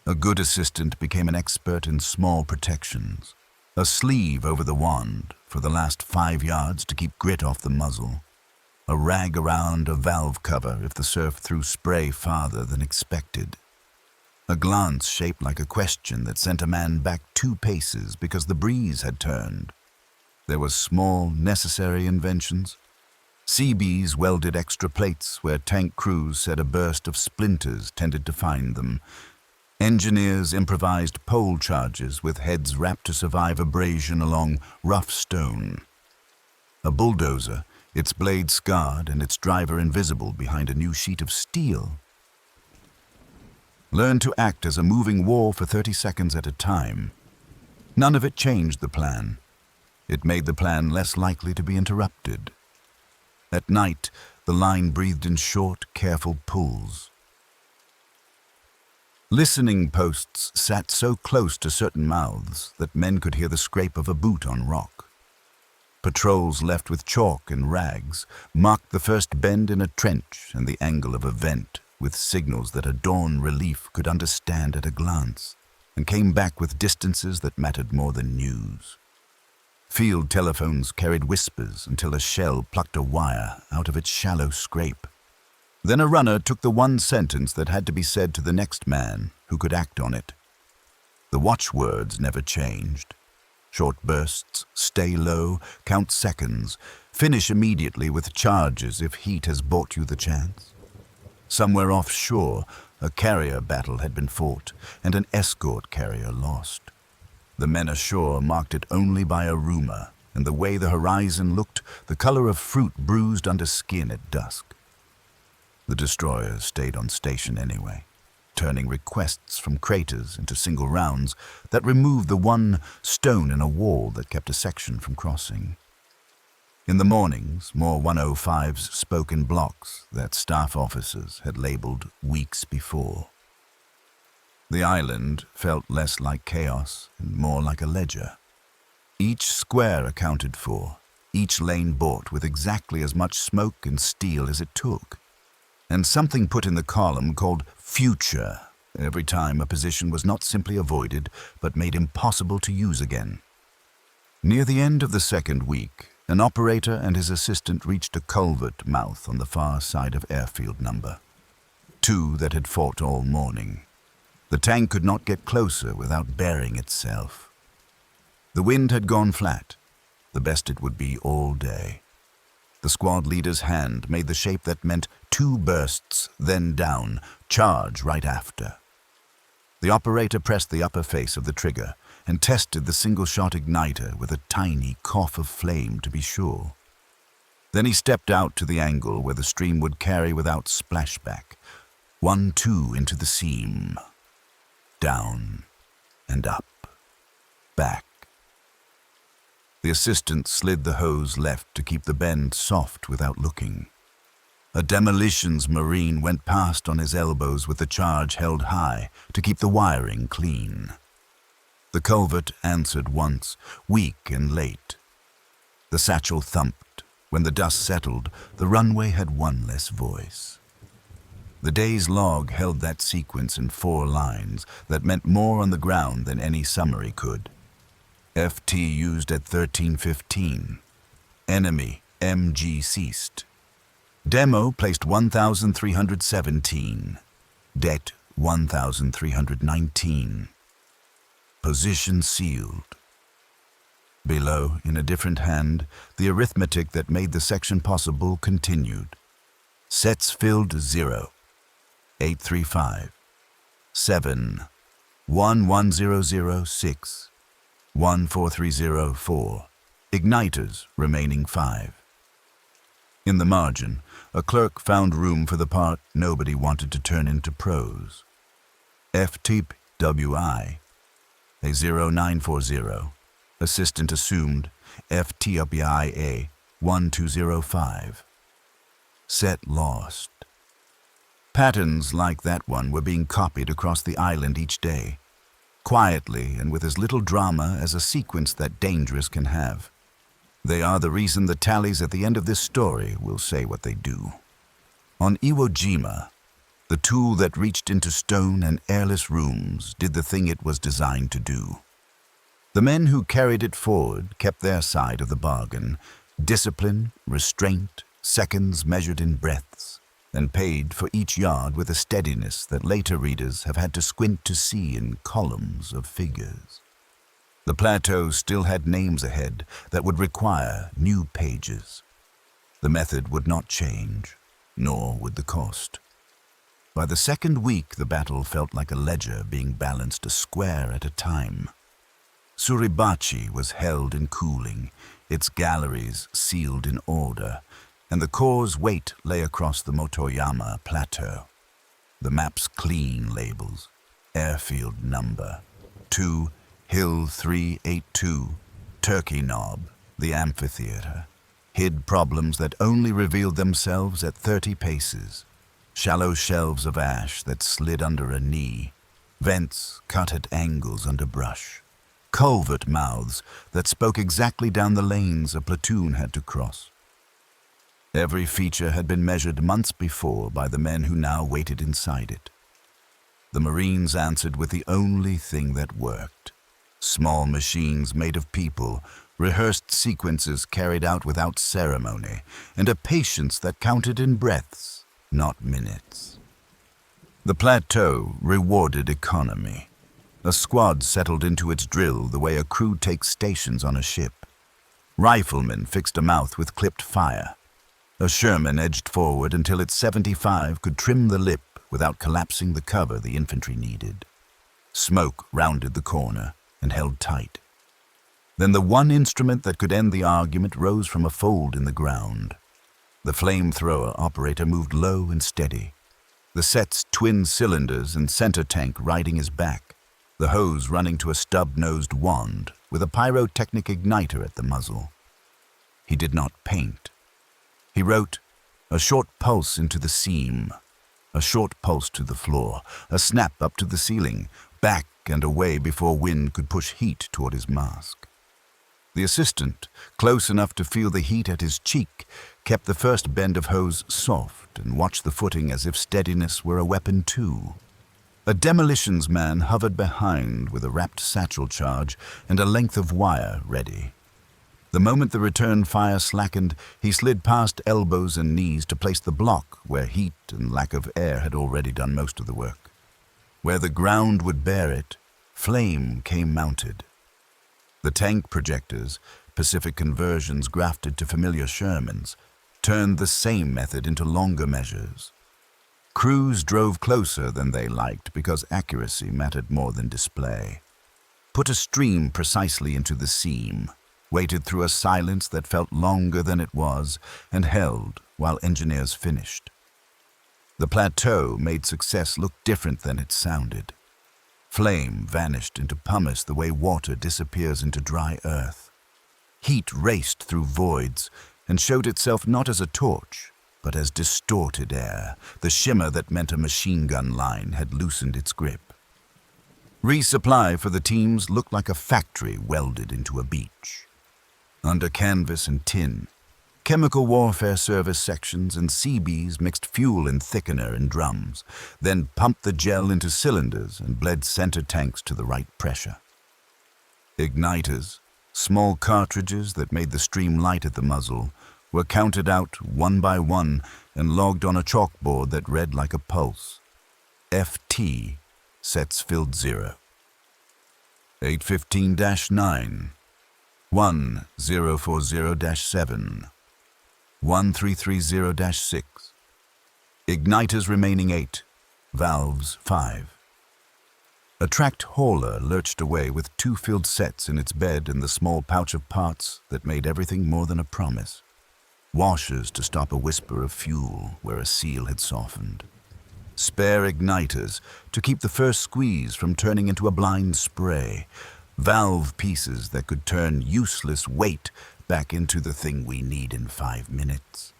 A good assistant became an expert in small protections. A sleeve over the wand for the last 5 yards to keep grit off the muzzle. A rag around a valve cover if the surf threw spray farther than expected. A glance shaped like a question that sent a man back 2 paces because the breeze had turned. There were small, necessary inventions. Seabees welded extra plates where tank crews said a burst of splinters tended to find them. Engineers improvised pole charges with heads wrapped to survive abrasion along rough stone. A bulldozer, its blade scarred and its driver invisible behind a new sheet of steel, learned to act as a moving wall for 30 seconds at a time. None of it changed the plan. It made the plan less likely to be interrupted. At night, the line breathed in short, careful pulls. Listening posts sat so close to certain mouths that men could hear the scrape of a boot on rock. Patrols left with chalk and rags marked the first bend in a trench and the angle of a vent with signals that a dawn relief could understand at a glance, and came back with distances that mattered more than news. Field telephones carried whispers until a shell plucked a wire out of its shallow scrape. Then a runner took the one sentence that had to be said to the next man who could act on it. The watchwords never changed. Short bursts, stay low, count seconds, finish immediately with charges if heat has bought you the chance. Somewhere offshore, a carrier battle had been fought and an escort carrier lost. The men ashore marked it only by a rumor, and the way the horizon looked, the color of fruit bruised under skin at dusk. The destroyers stayed on station anyway, turning requests from craters into single rounds that removed the one stone in a wall that kept a section from crossing. In the mornings, more 105s spoke in blocks that staff officers had labeled weeks before. The island felt less like chaos and more like a ledger. Each square accounted for, each lane bought with exactly as much smoke and steel as it took. And something put in the column called future every time a position was not simply avoided, but made impossible to use again. Near the end of the second week, an operator and his assistant reached a culvert mouth on the far side of Airfield Number. 2 that had fought all morning. The tank could not get closer without burying itself. The wind had gone flat, the best it would be all day. The squad leader's hand made the shape that meant 2 bursts, then down, charge right after. The operator pressed the upper face of the trigger and tested the single-shot igniter with a tiny cough of flame to be sure. Then he stepped out to the angle where the stream would carry without splashback. 1-2 into the seam. Down and up. Back. The assistant slid the hose left to keep the bend soft without looking. A demolitions marine went past on his elbows with the charge held high to keep the wiring clean. The culvert answered once, weak and late. The satchel thumped. When the dust settled, the runway had one less voice. The day's log held that sequence in 4 lines that meant more on the ground than any summary could. FT used at 13:15. Enemy, MG ceased. Demo placed 1,317. Det 1,319. Position sealed. Below, in a different hand, the arithmetic that made the section possible continued. Sets filled 0. 835. 7. 11006. 14304. Igniters remaining 5. In the margin, a clerk found room for the part nobody wanted to turn into prose. FTWI. A 0940. Assistant assumed FTWIA 1205. Set lost. Patterns like that one were being copied across the island each day, quietly and with as little drama as a sequence that dangerous can have. They are the reason the tallies at the end of this story will say what they do. On Jima, the tool that reached into stone and airless rooms did the thing it was designed to do. The men who carried it forward kept their side of the bargain: discipline, restraint, seconds measured in breaths, and paid for each yard with a steadiness that later readers have had to squint to see in columns of figures. The plateau still had names ahead that would require new pages. The method would not change, nor would the cost. By the second week, the battle felt like a ledger being balanced a square at a time. Suribachi was held in cooling, its galleries sealed in order, and the Corps' weight lay across the Motoyama Plateau. The map's clean labels: airfield number 2, Hill 382, Turkey Knob, the amphitheater, hid problems that only revealed themselves at 30 paces: shallow shelves of ash that slid under a knee, vents cut at angles under brush, culvert mouths that spoke exactly down the lanes a platoon had to cross. Every feature had been measured months before by the men who now waited inside it. The Marines answered with the only thing that worked: small machines made of people, rehearsed sequences carried out without ceremony, and a patience that counted in breaths, not minutes. The plateau rewarded economy. A squad settled into its drill the way a crew takes stations on a ship. Riflemen fixed a mouth with clipped fire. A Sherman edged forward until its 75 could trim the lip without collapsing the cover the infantry needed. Smoke rounded the corner and held tight. Then the one instrument that could end the argument rose from a fold in the ground. The flamethrower operator moved low and steady, the set's twin cylinders and center tank riding his back, the hose running to a stub-nosed wand with a pyrotechnic igniter at the muzzle. He did not paint. He wrote, a short pulse into the seam, a short pulse to the floor, a snap up to the ceiling, back and away before wind could push heat toward his mask. The assistant, close enough to feel the heat at his cheek, kept the first bend of hose soft and watched the footing as if steadiness were a weapon too. A demolitions man hovered behind with a wrapped satchel charge and a length of wire ready. The moment the return fire slackened, he slid past elbows and knees to place the block where heat and lack of air had already done most of the work. Where the ground would bear it, flame came mounted. The tank projectors, Pacific conversions grafted to familiar Shermans, turned the same method into longer measures. Crews drove closer than they liked because accuracy mattered more than display. Put a stream precisely into the seam, waited through a silence that felt longer than it was, and held while engineers finished. The plateau made success look different than it sounded. Flame vanished into pumice the way water disappears into dry earth. Heat raced through voids and showed itself not as a torch, but as distorted air, the shimmer that meant a machine gun line had loosened its grip. Resupply for the teams looked like a factory welded into a beach. Under canvas and tin, chemical warfare service sections and CBs mixed fuel and thickener in drums, then pumped the gel into cylinders and bled center tanks to the right pressure. Igniters, small cartridges that made the stream light at the muzzle, were counted out one by one and logged on a chalkboard that read like a pulse. FT, sets filled 0. 815-9, 1040-7, 1330-6. Igniters remaining 8, valves 5. A tracked hauler lurched away with 2 filled sets in its bed and the small pouch of parts that made everything more than a promise. Washers to stop a whisper of fuel where a seal had softened. Spare igniters to keep the first squeeze from turning into a blind spray. Valve pieces that could turn useless weight back into the thing we need in 5 minutes.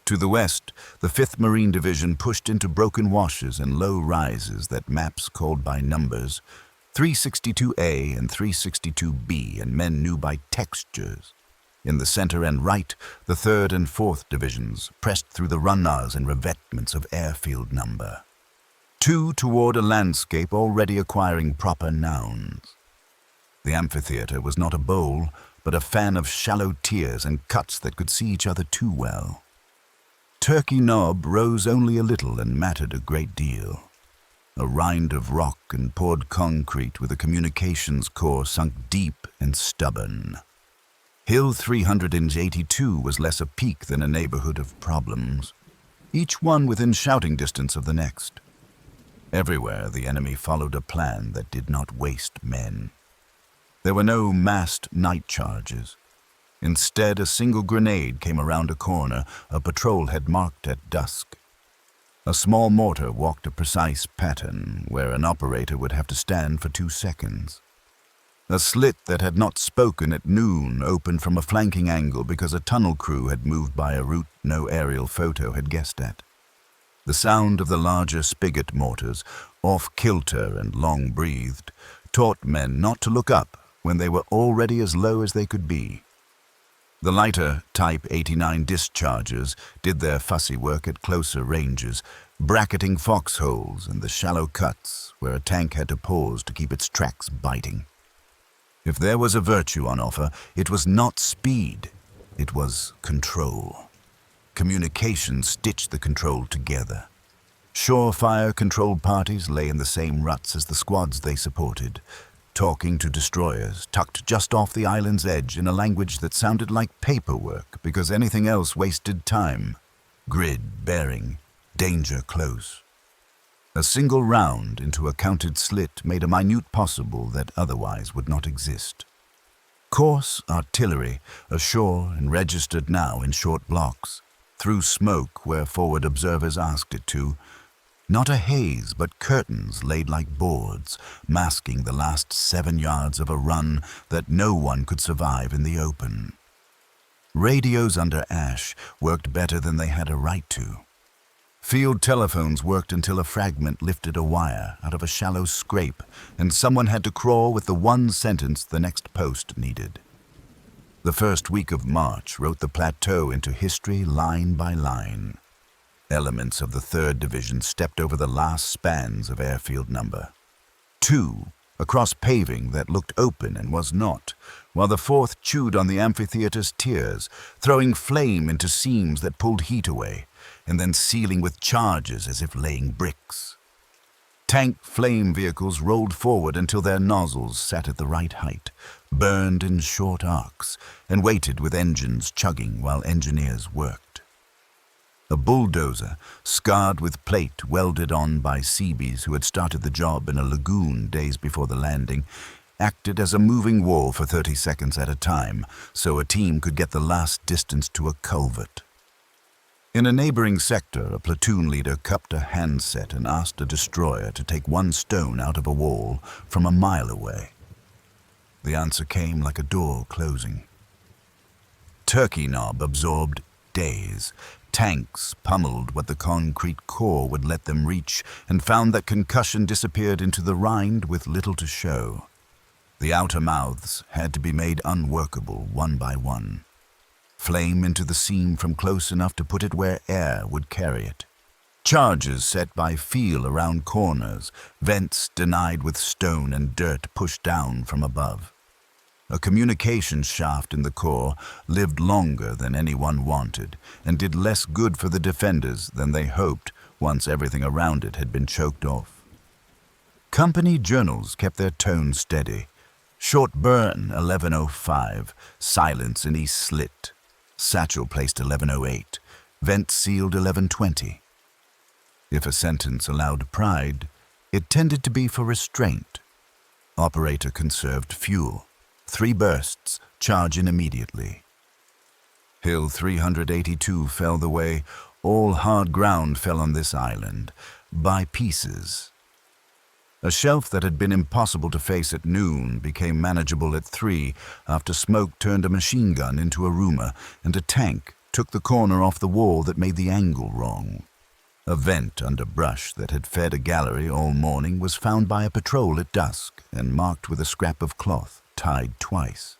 To the west, the 5th Marine Division pushed into broken washes and low rises that maps called by numbers, 362A and 362B, and men knew by textures. In the center and right, the 3rd and 4th Divisions pressed through the runners and revetments of airfield number. 2 toward a landscape already acquiring proper nouns. The amphitheater was not a bowl, but a fan of shallow tiers and cuts that could see each other too well. Turkey Knob rose only a little and mattered a great deal. A rind of rock and poured concrete with a communications core sunk deep and stubborn. Hill 382 was less a peak than a neighborhood of problems, each one within shouting distance of the next. Everywhere the enemy followed a plan that did not waste men. There were no massed night charges. Instead, a single grenade came around a corner a patrol had marked at dusk. A small mortar walked a precise pattern where an operator would have to stand for 2 seconds. A slit that had not spoken at noon opened from a flanking angle because a tunnel crew had moved by a route no aerial photo had guessed at. The sound of the larger spigot mortars, off-kilter and long-breathed, taught men not to look up when they were already as low as they could be. The lighter Type 89 dischargers did their fussy work at closer ranges, bracketing foxholes and the shallow cuts where a tank had to pause to keep its tracks biting. If there was a virtue on offer, it was not speed, it was control. Communication stitched the control together. Surefire controlled parties lay in the same ruts as the squads they supported, talking to destroyers tucked just off the island's edge in a language that sounded like paperwork because anything else wasted time. Grid, bearing, danger close. A single round into a counted slit made a minute possible that otherwise would not exist. Coarse artillery, ashore and registered now in short blocks, through smoke where forward observers asked it to. Not a haze, but curtains laid like boards, masking the last 7 yards of a run that no one could survive in the open. Radios under ash worked better than they had a right to. Field telephones worked until a fragment lifted a wire out of a shallow scrape, and someone had to crawl with the one sentence the next post needed. The first week of March wrote the plateau into history line by line. Elements of the 3rd Division stepped over the last spans of airfield number. 2, across paving that looked open and was not, while the 4th chewed on the amphitheater's tiers, throwing flame into seams that pulled heat away, and then sealing with charges as if laying bricks. Tank flame vehicles rolled forward until their nozzles sat at the right height, burned in short arcs, and waited with engines chugging while engineers worked. A bulldozer, scarred with plate welded on by Seabees who had started the job in a lagoon days before the landing, acted as a moving wall for 30 seconds at a time so a team could get the last distance to a culvert. In a neighboring sector, a platoon leader cupped a handset and asked a destroyer to take 1 stone out of a wall from a mile away. The answer came like a door closing. Turkey Knob absorbed days. Tanks pummeled what the concrete core would let them reach and found that concussion disappeared into the rind with little to show. The outer mouths had to be made unworkable one by one. Flame into the seam from close enough to put it where air would carry it. Charges set by feel around corners, vents denied with stone and dirt pushed down from above. A communications shaft in the core lived longer than anyone wanted and did less good for the defenders than they hoped once everything around it had been choked off. Company journals kept their tone steady. Short burn 11:05, silence in East Slit. Satchel placed 11:08, vent sealed 11:20. If a sentence allowed pride, It tended to be for restraint. Operator conserved fuel. 3 bursts, charge in immediately. Hill 382 fell the way. All hard ground fell on this island, by pieces. A shelf that had been impossible to face at noon became manageable at 3 after smoke turned a machine gun into a rumor and a tank took the corner off the wall that made the angle wrong. A vent under brush that had fed a gallery all morning was found by a patrol at dusk and marked with a scrap of cloth tied twice.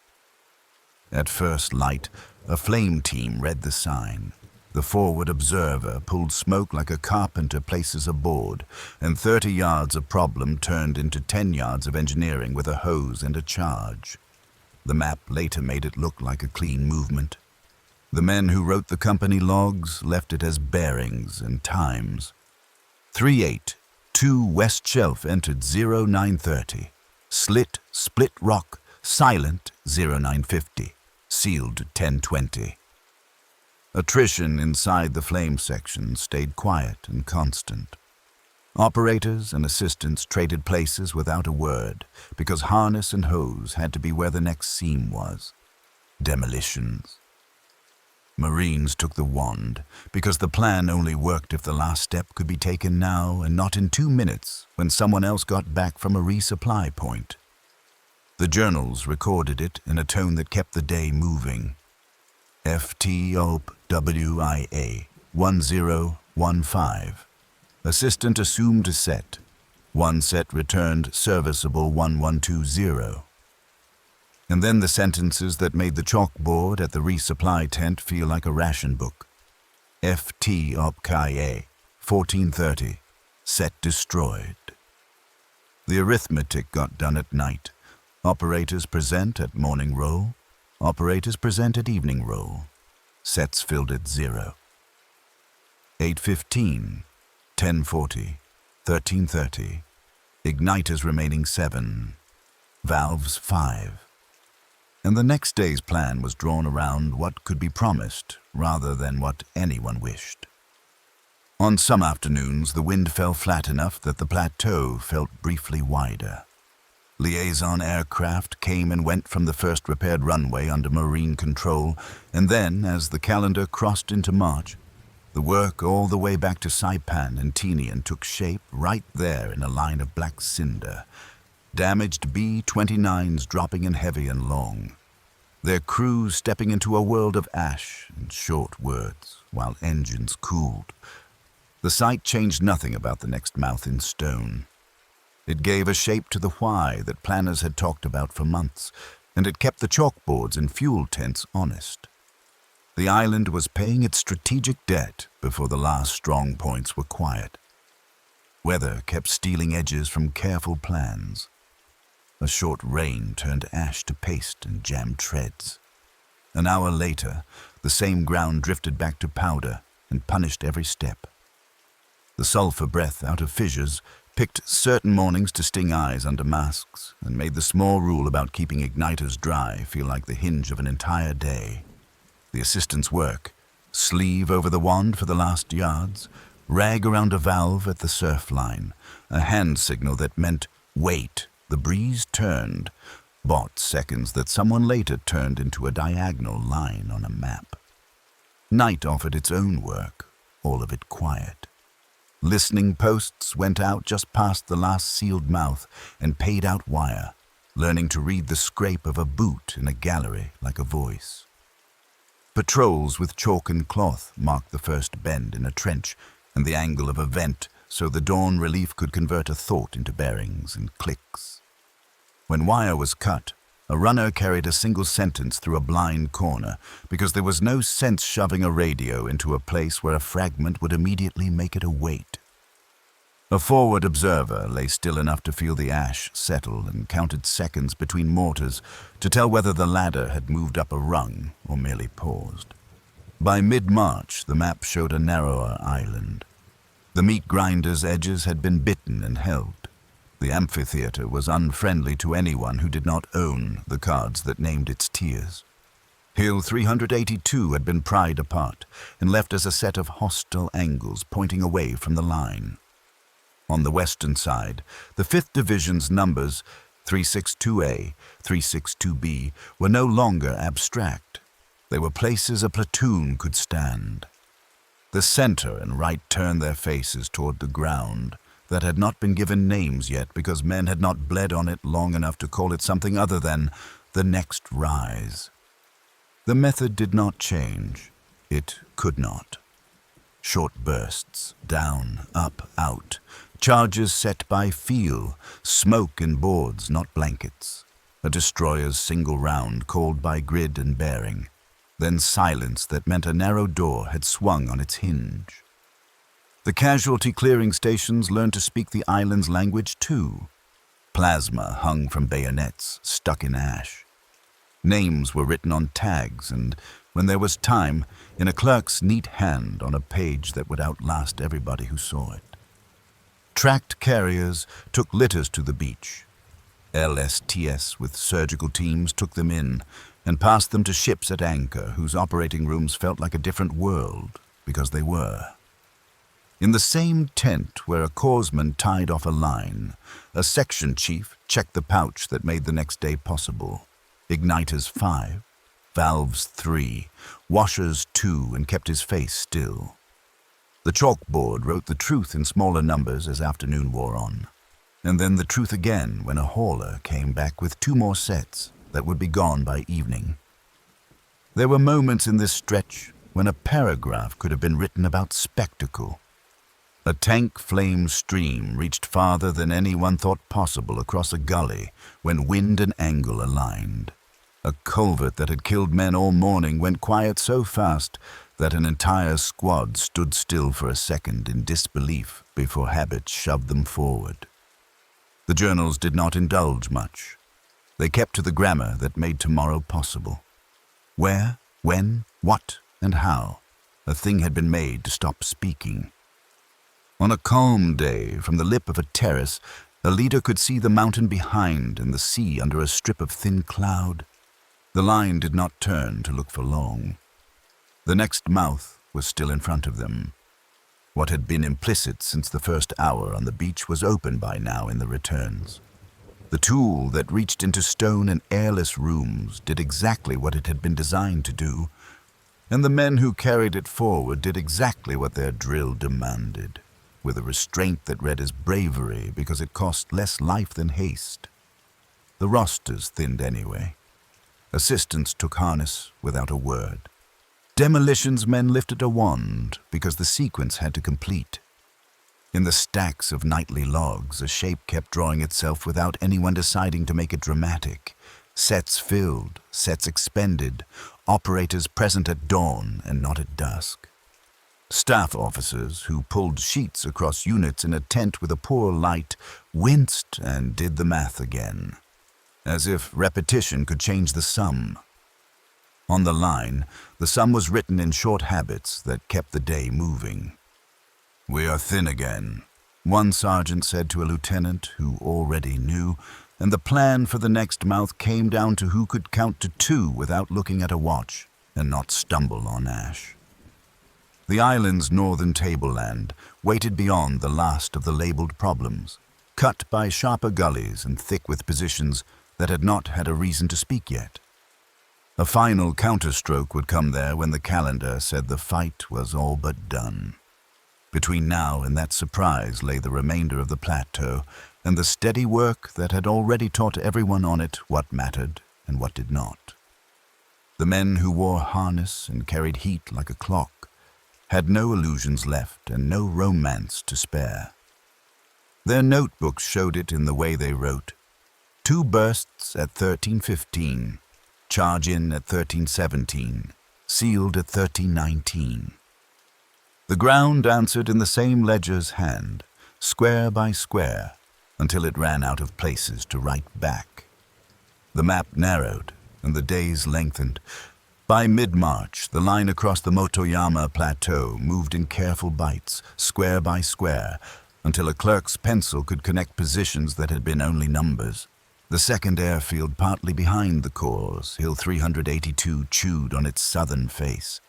At first light, a flame team read the sign. The forward observer pulled smoke like a carpenter places a board, and 30 yards of problem turned into 10 yards of engineering with a hose and a charge. The map later made it look like a clean movement. The men who wrote the company logs left it as bearings and times. 382 West Shelf entered 0930. Slit, split rock, silent 0950. Sealed 1020. Attrition inside the flame section stayed quiet and constant. Operators and assistants traded places without a word because harness and hose had to be where the next seam was. Demolitions. Marines took the wand because the plan only worked if the last step could be taken now and not in 2 minutes when someone else got back from a resupply point. The journals recorded it in a tone that kept the day moving. FT OP WII 1015. Assistant assumed set. 1 set returned serviceable 1120. And then the sentences that made the chalkboard at the resupply tent feel like a ration book. FT OP KA 1430. Set destroyed. The arithmetic got done at night. Operators present at morning roll. Operators present at evening roll. Sets filled at 0. 8:15, 10:40, 13:30. Igniters remaining 7. Valves 5. And the next day's plan was drawn around what could be promised rather than what anyone wished. On some afternoons, the wind fell flat enough that the plateau felt briefly wider. Liaison aircraft came and went from the first repaired runway under Marine control, and then, as the calendar crossed into March, the work all the way back to Saipan and Tinian took shape right there in a line of black cinder, damaged B-29s dropping in heavy and long, their crews stepping into a world of ash and short words while engines cooled. The sight changed nothing about the next mouth in stone. It gave a shape to the why that planners had talked about for months, and it kept the chalkboards and fuel tents honest. The island was paying its strategic debt before the last strong points were quiet. Weather kept stealing edges from careful plans. A short rain turned ash to paste and jammed treads. An hour later, the same ground drifted back to powder and punished every step. The sulfur breath out of fissures picked certain mornings to sting eyes under masks and made the small rule about keeping igniters dry feel like the hinge of an entire day. The assistant's work, sleeve over the wand for the last yards, rag around a valve at the surf line, a hand signal that meant, wait, the breeze turned, bought seconds that someone later turned into a diagonal line on a map. Night offered its own work, all of it quiet. Listening posts went out just past the last sealed mouth and paid out wire, learning to read the scrape of a boot in a gallery like a voice. Patrols with chalk and cloth marked the first bend in a trench and the angle of a vent so the dawn relief could convert a thought into bearings and clicks. When wire was cut, a runner carried a single sentence through a blind corner because there was no sense shoving a radio into a place where a fragment would immediately make it await. A forward observer lay still enough to feel the ash settle and counted seconds between mortars to tell whether the ladder had moved up a rung or merely paused. By mid-March, the map showed a narrower island. The meat grinder's edges had been bitten and held. The amphitheater was unfriendly to anyone who did not own the cards that named its tiers. Hill 382 had been pried apart and left as a set of hostile angles pointing away from the line. On the western side, the 5th Division's numbers 362A, 362B were no longer abstract. They were places a platoon could stand. The center and right turned their faces toward the ground that had not been given names yet because men had not bled on it long enough to call it something other than the next rise. The method did not change. It could not. Short bursts, down, up, out, charges set by feel, smoke and boards, not blankets, a destroyer's single round called by grid and bearing, then silence that meant a narrow door had swung on its hinge. The casualty clearing stations learned to speak the island's language too. Plasma hung from bayonets, stuck in ash. Names were written on tags and, when there was time, in a clerk's neat hand on a page that would outlast everybody who saw it. Tracked carriers took litters to the beach. LSTS with surgical teams took them in and passed them to ships at anchor whose operating rooms felt like a different world because they were. In the same tent where a corpsman tied off a line, a section chief checked the pouch that made the next day possible. Igniters 5, valves 3, washers 2, and kept his face still. The chalkboard wrote the truth in smaller numbers as afternoon wore on, and then the truth again when a hauler came back with 2 more sets that would be gone by evening. There were moments in this stretch when a paragraph could have been written about spectacle. A tank flame stream reached farther than anyone thought possible across a gully when wind and angle aligned. A culvert that had killed men all morning went quiet so fast that an entire squad stood still for a second in disbelief before habit shoved them forward. The journals did not indulge much. They kept to the grammar that made tomorrow possible. Where, when, what, and how, a thing had been made to stop speaking. On a calm day, from the lip of a terrace, a leader could see the mountain behind and the sea under a strip of thin cloud. The line did not turn to look for long. The next mouth was still in front of them. What had been implicit since the first hour on the beach was open by now in the returns. The tool that reached into stone and airless rooms did exactly what it had been designed to do, and the men who carried it forward did exactly what their drill demanded, with a restraint that read as bravery because it cost less life than haste. The rosters thinned anyway. Assistants took harness without a word. Demolitions men lifted a wand because the sequence had to complete. In the stacks of nightly logs, a shape kept drawing itself without anyone deciding to make it dramatic. Sets filled, sets expended, operators present at dawn and not at dusk. Staff officers who pulled sheets across units in a tent with a poor light winced and did the math again, as if repetition could change the sum. On the line, the sum was written in short habits that kept the day moving. "We are thin again," one sergeant said to a lieutenant who already knew, and the plan for the next mouth came down to who could count to 2 without looking at a watch and not stumble on ash. The island's northern tableland waited beyond the last of the labeled problems, cut by sharper gullies and thick with positions that had not had a reason to speak yet. A final counterstroke would come there when the calendar said the fight was all but done. Between now and that surprise lay the remainder of the plateau and the steady work that had already taught everyone on it what mattered and what did not. The men who wore harness and carried heat like a clock had no illusions left and no romance to spare. Their notebooks showed it in the way they wrote. 2 bursts at 13:15, charge in at 13:17, sealed at 13:19. The ground answered in the same ledger's hand, square by square, until it ran out of places to write back. The map narrowed, and the days lengthened. By mid-March, the line across the Motoyama Plateau moved in careful bites, square by square, until a clerk's pencil could connect positions that had been only numbers. The second airfield partly behind the Corps, Hill 382 chewed on its southern face.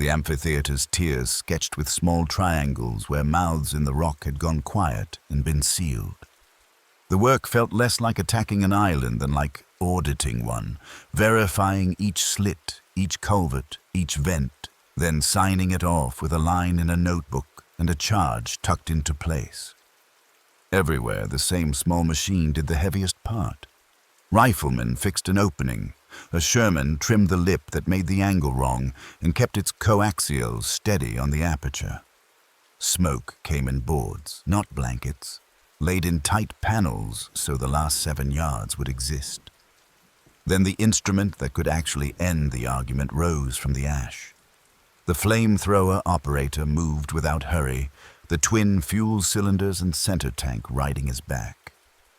The amphitheater's tiers sketched with small triangles where mouths in the rock had gone quiet and been sealed. The work felt less like attacking an island than like auditing one, verifying each slit, each culvert, each vent, then signing it off with a line in a notebook and a charge tucked into place. Everywhere, the same small machine did the heaviest part. Riflemen fixed an opening. A Sherman trimmed the lip that made the angle wrong and kept its coaxials steady on the aperture. Smoke came in boards, not blankets, laid in tight panels so the last 7 yards would exist. Then the instrument that could actually end the argument rose from the ash. The flamethrower operator moved without hurry, the twin fuel cylinders and center tank riding his back,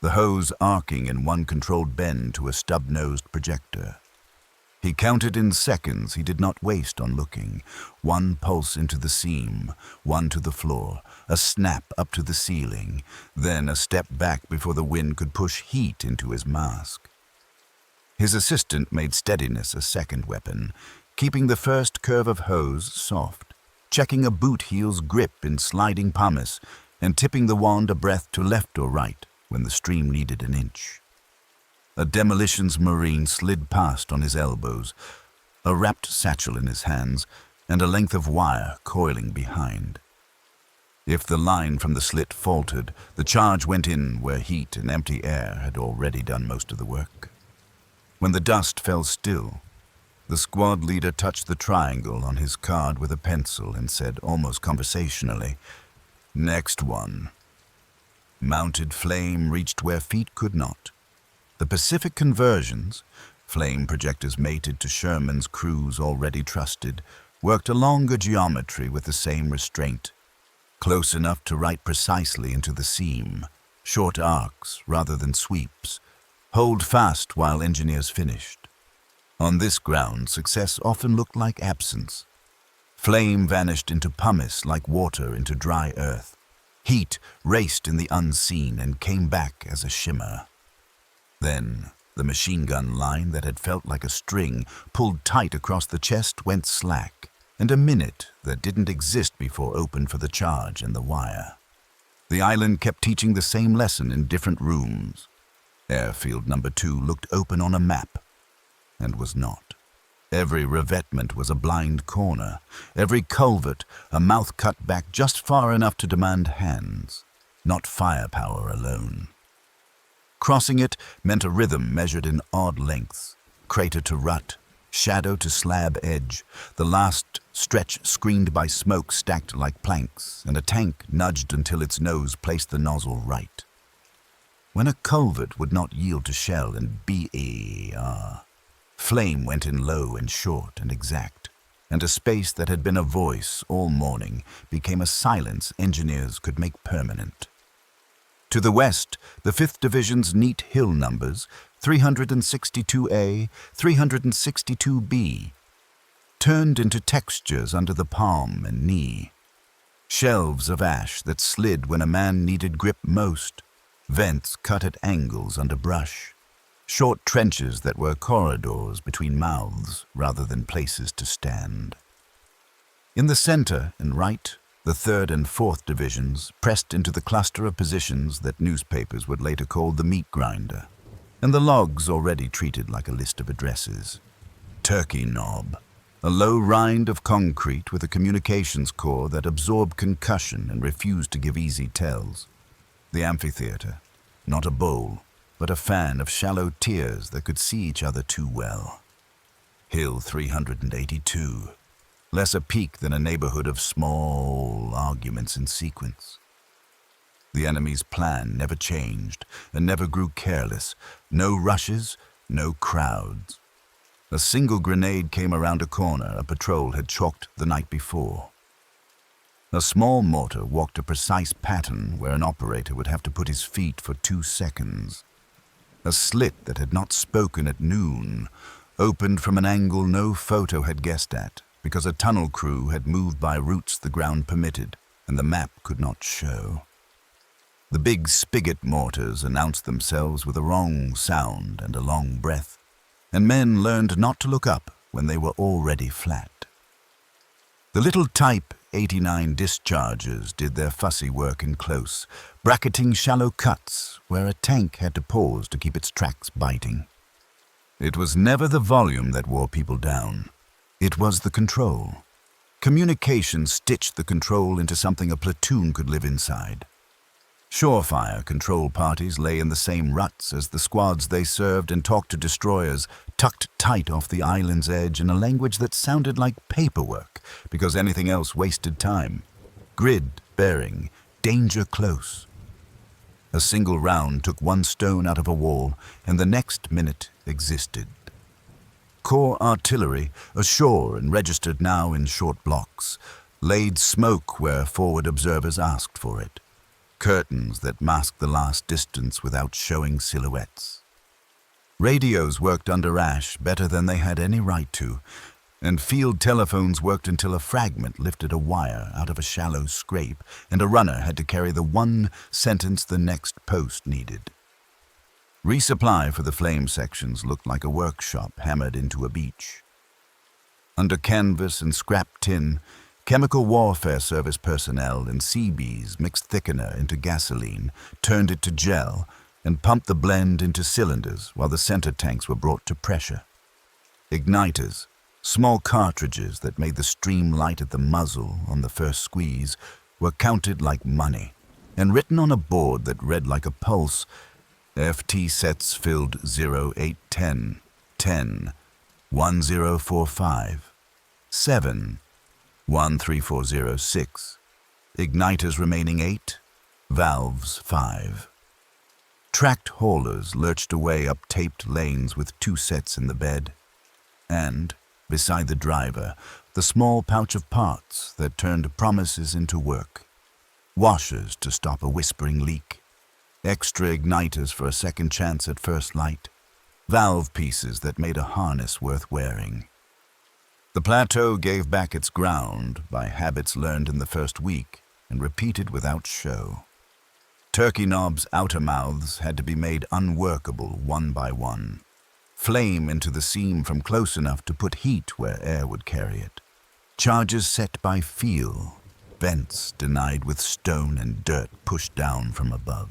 the hose arcing in one controlled bend to a stub-nosed projector. He counted in seconds he did not waste on looking. 1 pulse into the seam, 1 to the floor, a snap up to the ceiling, then a step back before the wind could push heat into his mask. His assistant made steadiness a second weapon, keeping the first curve of hose soft, checking a boot heel's grip in sliding pumice, and tipping the wand a breath to left or right when the stream needed an inch. A demolitions marine slid past on his elbows, a wrapped satchel in his hands, and a length of wire coiling behind. If the line from the slit faltered, the charge went in where heat and empty air had already done most of the work. When the dust fell still, the squad leader touched the triangle on his card with a pencil and said almost conversationally, "Next one." Mounted flame reached where feet could not. The Pacific conversions, flame projectors mated to Sherman's crews already trusted, worked a longer geometry with the same restraint, close enough to write precisely into the seam, short arcs rather than sweeps, hold fast while engineers finished. On this ground, success often looked like absence. Flame vanished into pumice like water into dry earth. Heat raced in the unseen and came back as a shimmer. Then, the machine gun line that had felt like a string pulled tight across the chest went slack, and a minute that didn't exist before opened for the charge and the wire. The island kept teaching the same lesson in different rooms. Airfield number 2 looked open on a map, and was not. Every revetment was a blind corner, every culvert a mouth cut back just far enough to demand hands, not firepower alone. Crossing it meant a rhythm measured in odd lengths, crater to rut, shadow to slab edge, the last stretch screened by smoke stacked like planks, and a tank nudged until its nose placed the nozzle right. When a culvert would not yield to shell and BAR, flame went in low and short and exact, and a space that had been a voice all morning became a silence engineers could make permanent. To the west, the 5th Division's neat hill numbers, 362A, 362B, turned into textures under the palm and knee. Shelves of ash that slid when a man needed grip most, vents cut at angles under brush, short trenches that were corridors between mouths rather than places to stand. In the center and right, the 3rd and 4th Divisions pressed into the cluster of positions that newspapers would later call the meat grinder, and the logs already treated like a list of addresses. Turkey Knob, a low rind of concrete with a communications core that absorbed concussion and refused to give easy tells. The amphitheater, not a bowl, but a fan of shallow tiers that could see each other too well. Hill 382, less a peak than a neighborhood of small arguments in sequence. The enemy's plan never changed and never grew careless. No rushes, no crowds. A single grenade came around a corner a patrol had chalked the night before. A small mortar walked a precise pattern where an operator would have to put his feet for 2 seconds. A slit that had not spoken at noon opened from an angle no photo had guessed at, because a tunnel crew had moved by routes the ground permitted and the map could not show. The big spigot mortars announced themselves with a wrong sound and a long breath, and men learned not to look up when they were already flat. The little Type 89 dischargers did their fussy work in close, bracketing shallow cuts where a tank had to pause to keep its tracks biting. It was never the volume that wore people down. It was the control. Communication stitched the control into something a platoon could live inside. Surefire control parties lay in the same ruts as the squads they served and talked to destroyers, tucked tight off the island's edge in a language that sounded like paperwork because anything else wasted time. Grid, bearing, danger close. A single round took one stone out of a wall, and the next minute existed. Corps artillery, ashore and registered now in short blocks, laid smoke where forward observers asked for it. Curtains that masked the last distance without showing silhouettes. Radios worked under ash better than they had any right to, and field telephones worked until a fragment lifted a wire out of a shallow scrape, and a runner had to carry the one sentence the next post needed. Resupply for the flame sections looked like a workshop hammered into a beach. Under canvas and scrap tin, Chemical Warfare Service personnel and Seabees mixed thickener into gasoline, turned it to gel, and pumped the blend into cylinders while the center tanks were brought to pressure. Igniters, small cartridges that made the stream light at the muzzle on the first squeeze, were counted like money, and written on a board that read like a pulse, FT sets filled 0810, 10, 1045, 7, 13406, igniters remaining 8, valves 5. Tracked haulers lurched away up taped lanes with 2 sets in the bed, and, beside the driver, the small pouch of parts that turned promises into work. Washers to stop a whispering leak, extra igniters for a second chance at first light, valve pieces that made a harness worth wearing. The plateau gave back its ground by habits learned in the first week and repeated without show. Turkey knobs' outer mouths had to be made unworkable one by one. Flame into the seam from close enough to put heat where air would carry it. Charges set by feel, vents denied with stone and dirt pushed down from above.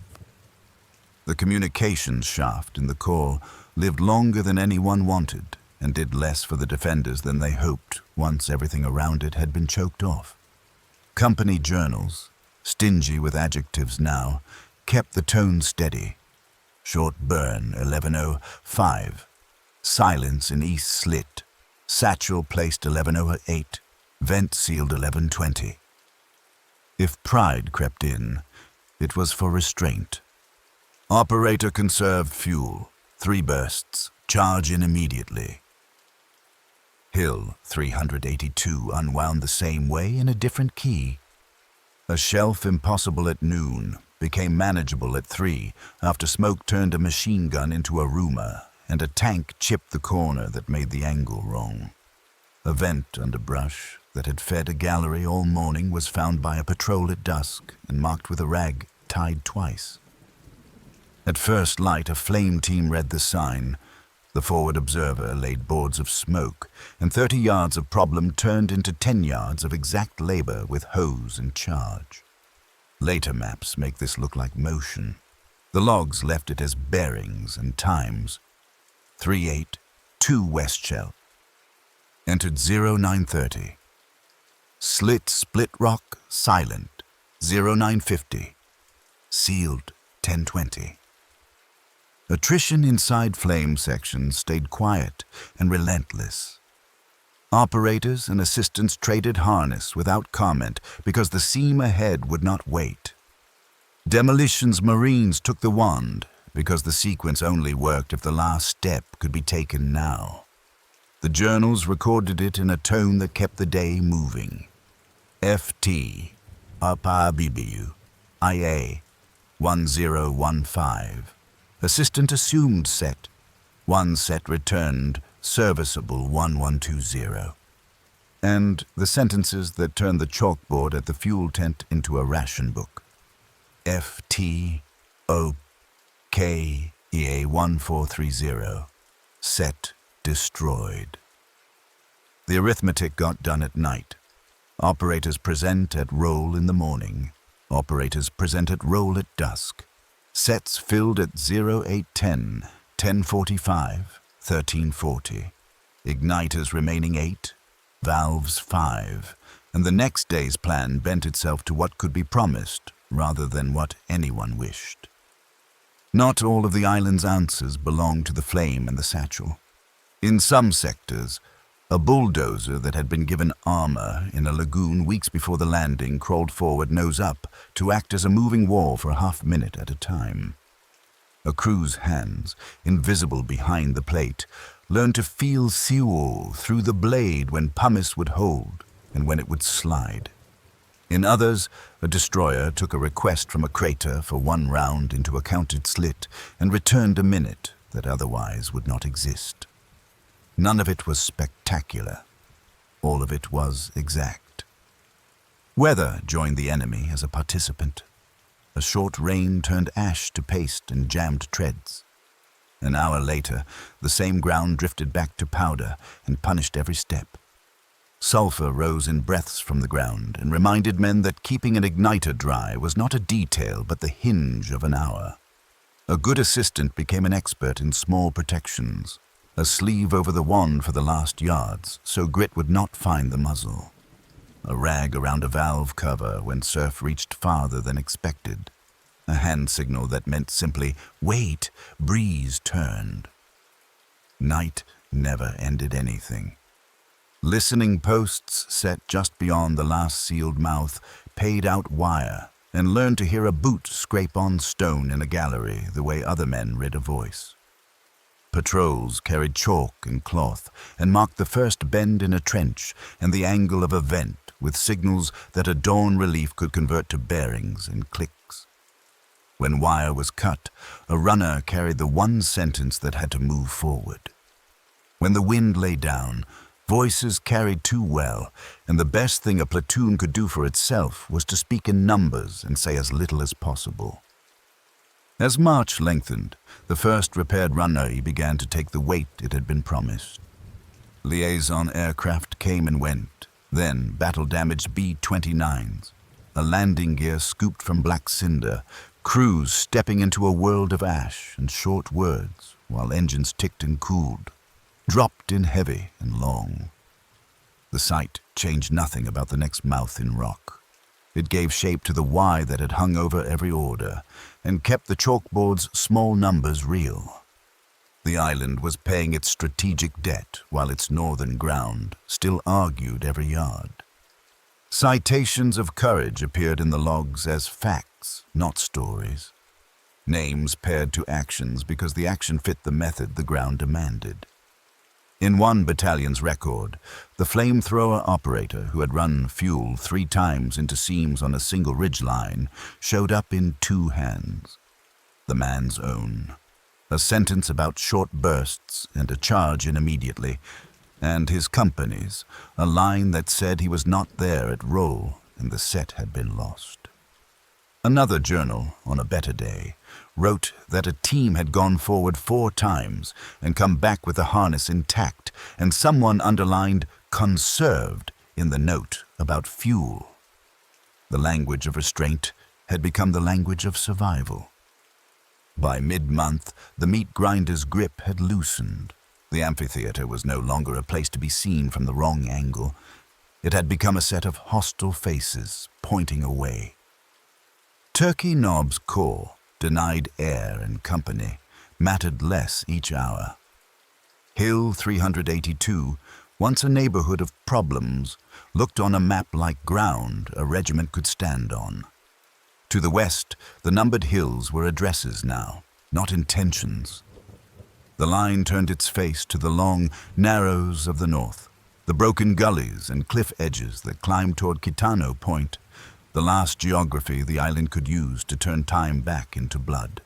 The communications shaft in the core lived longer than anyone wanted, and did less for the defenders than they hoped once everything around it had been choked off. Company journals, stingy with adjectives now, kept the tone steady. Short burn 11:05, silence in east slit, satchel placed 11:08, vent sealed 11:20. If pride crept in, it was for restraint. Operator conserved fuel, 3 bursts, charge in immediately. Hill 382 unwound the same way in a different key. A shelf impossible at noon became manageable at 3 after smoke turned a machine gun into a rumor and a tank chipped the corner that made the angle wrong. A vent under brush that had fed a gallery all morning was found by a patrol at dusk and marked with a rag tied twice. At first light, a flame team read the sign. The forward observer laid boards of smoke, and 30 yards of problem turned into 10 yards of exact labor with hose and charge. Later maps make this look like motion. The logs left it as bearings and times. 38, 2 west shell. Entered 0930. Slit split rock silent 0950. Sealed 1020. Attrition inside flame sections stayed quiet and relentless. Operators and assistants traded harness without comment because the seam ahead would not wait. Demolitions Marines took the wand because the sequence only worked if the last step could be taken now. The journals recorded it in a tone that kept the day moving. FT, Apa Bibiu, IA, 1015. Assistant assumed set. 1 set returned, serviceable 1120. And the sentences that turned the chalkboard at the fuel tent into a ration book. FT, OK, EA 1430. Set destroyed. The arithmetic got done at night. Operators present at roll in the morning. Operators present at roll at dusk. Sets filled at 0810, 1045, 1340. Igniters remaining 8, valves 5, and the next day's plan bent itself to what could be promised rather than what anyone wished. Not all of the island's answers belonged to the flame and the satchel. In some sectors, a bulldozer that had been given armor in a lagoon weeks before the landing crawled forward nose up to act as a moving wall for a half-minute at a time. A crew's hands, invisible behind the plate, learned to feel fuel through the blade when pumice would hold and when it would slide. In others, a destroyer took a request from a crater for one round into a counted slit and returned a minute that otherwise would not exist. None of it was spectacular. All of it was exact. Weather joined the enemy as a participant. A short rain turned ash to paste and jammed treads. An hour later, the same ground drifted back to powder and punished every step. Sulfur rose in breaths from the ground and reminded men that keeping an igniter dry was not a detail but the hinge of an hour. A good assistant became an expert in small protections, a sleeve over the wand for the last yards so grit would not find the muzzle, a rag around a valve cover when surf reached farther than expected, a hand signal that meant simply, "Wait, breeze turned." Night never ended anything. Listening posts set just beyond the last sealed mouth paid out wire and learned to hear a boot scrape on stone in a gallery the way other men read a voice. Patrols carried chalk and cloth and marked the first bend in a trench and the angle of a vent with signals that a dawn relief could convert to bearings and clicks. When wire was cut, a runner carried the one sentence that had to move forward. When the wind lay down, voices carried too well, and the best thing a platoon could do for itself was to speak in numbers and say as little as possible. As March lengthened, the first repaired runway began to take the weight it had been promised. Liaison aircraft came and went, then battle-damaged B-29s, a landing gear scooped from black cinder, crews stepping into a world of ash and short words while engines ticked and cooled, dropped in heavy and long. The sight changed nothing about the next mouth in rock. It gave shape to the Y that had hung over every order and kept the chalkboard's small numbers real. The island was paying its strategic debt while its northern ground still argued every yard. Citations of courage appeared in the logs as facts, not stories. Names paired to actions because the action fit the method the ground demanded. In one battalion's record, the flamethrower operator who had run fuel 3 times into seams on a single ridgeline showed up in 2 hands. The man's own. A sentence about short bursts and a charge in immediately, and his company's, a line that said he was not there at roll and the set had been lost. Another journal, on a better day, wrote that a team had gone forward 4 times and come back with the harness intact, and someone underlined "conserved" in the note about fuel. The language of restraint had become the language of survival. By mid-month, the meat grinder's grip had loosened. The amphitheater was no longer a place to be seen from the wrong angle. It had become a set of hostile faces pointing away. Turkey Knob's core, denied air and company, mattered less each hour. Hill 382, once a neighborhood of problems, looked on a map like ground a regiment could stand on. To the west, the numbered hills were addresses now, not intentions. The line turned its face to the long narrows of the north, the broken gullies and cliff edges that climbed toward Kitano Point, the last geography the island could use to turn time back into blood.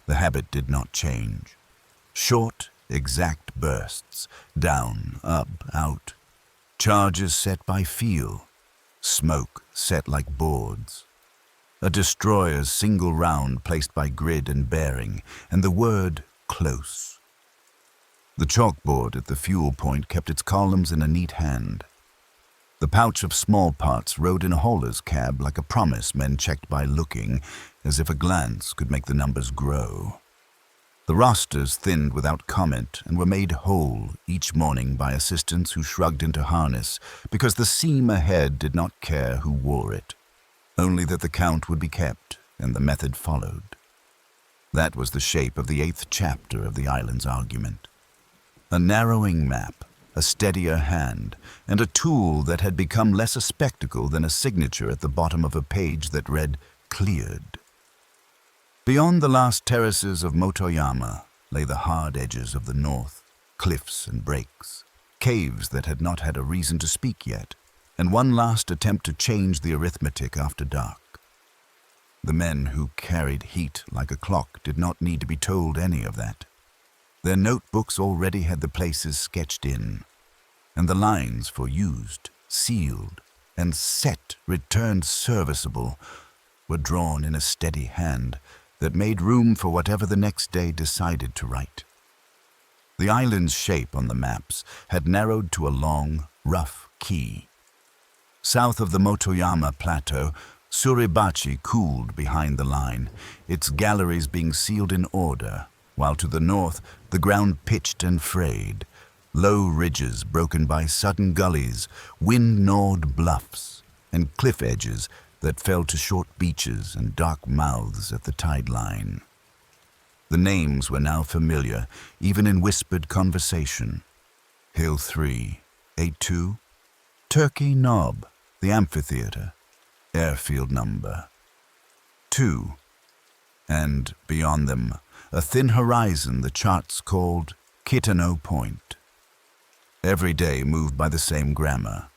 The habit did not change. Short, exact bursts, down, up, out. Charges set by feel, smoke set like boards. A destroyer's single round placed by grid and bearing, and the word close. The chalkboard at the fuel point kept its columns in a neat hand. The pouch of small parts rode in a hauler's cab like a promise men checked by looking, as if a glance could make the numbers grow. The rosters thinned without comment and were made whole each morning by assistants who shrugged into harness because the seam ahead did not care who wore it, only that the count would be kept and the method followed. That was the shape of the 8th chapter of the island's argument. A narrowing map, a steadier hand, and a tool that had become less a spectacle than a signature at the bottom of a page that read, "Cleared." Beyond the last terraces of Motoyama lay the hard edges of the north, cliffs and breaks, caves that had not had a reason to speak yet, and one last attempt to change the arithmetic after dark. The men who carried heat like a clock did not need to be told any of that. Their notebooks already had the places sketched in, and the lines for used, sealed, and set returned serviceable were drawn in a steady hand that made room for whatever the next day decided to write. The island's shape on the maps had narrowed to a long, rough key. South of the Motoyama Plateau, Suribachi cooled behind the line, its galleries being sealed in order, while to the north the ground pitched and frayed, low ridges broken by sudden gullies, wind-gnawed bluffs, and cliff edges that fell to short beaches and dark mouths at the tide line. The names were now familiar, even in whispered conversation. Hill 3, A2, Turkey Knob, the amphitheater, airfield number 2, and beyond them, a thin horizon the charts called Kitano Point. Every day moved by the same grammar.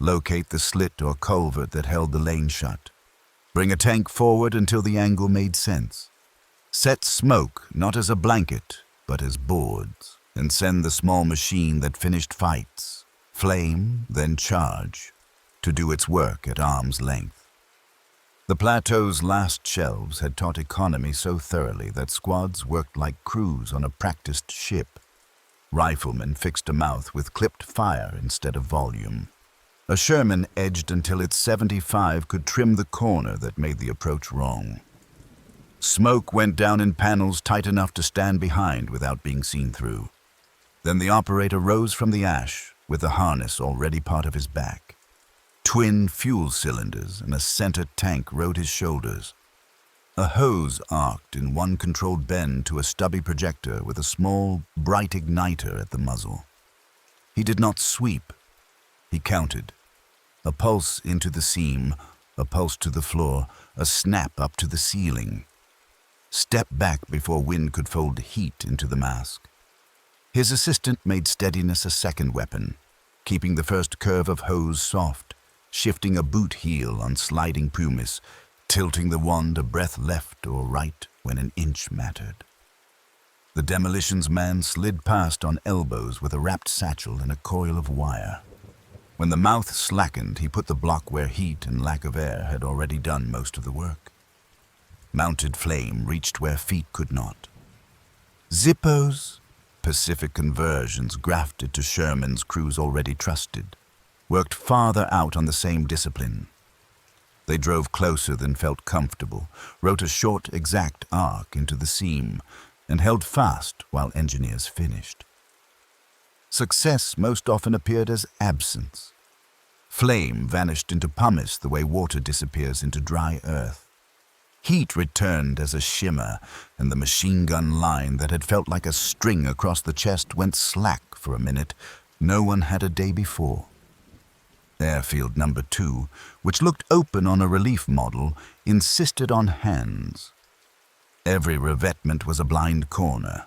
Locate the slit or culvert that held the lane shut. Bring a tank forward until the angle made sense. Set smoke not as a blanket, but as boards, and send the small machine that finished fights, flame, then charge, to do its work at arm's length. The plateau's last shelves had taught economy so thoroughly that squads worked like crews on a practiced ship. Riflemen fixed a mouth with clipped fire instead of volume. A Sherman edged until its 75 could trim the corner that made the approach wrong. Smoke went down in panels tight enough to stand behind without being seen through. Then the operator rose from the ash with the harness already part of his back. Twin fuel cylinders and a center tank rode his shoulders. A hose arced in one controlled bend to a stubby projector with a small, bright igniter at the muzzle. He did not sweep. He counted. A pulse into the seam, a pulse to the floor, a snap up to the ceiling. Step back before wind could fold heat into the mask. His assistant made steadiness a second weapon, keeping the first curve of hose soft, shifting a boot heel on sliding pumice, tilting the wand a breath left or right when an inch mattered. The demolitions man slid past on elbows with a wrapped satchel and a coil of wire. When the mouth slackened, he put the block where heat and lack of air had already done most of the work. Mounted flame reached where feet could not. Zippos, Pacific conversions grafted to Sherman's crews already trusted, worked farther out on the same discipline. They drove closer than felt comfortable, wrote a short, exact arc into the seam, and held fast while engineers finished. Success most often appeared as absence. Flame vanished into pumice the way water disappears into dry earth. Heat returned as a shimmer, and the machine gun line that had felt like a string across the chest went slack for a minute no one had a day before. Airfield number 2, which looked open on a relief model, insisted on hands. Every revetment was a blind corner.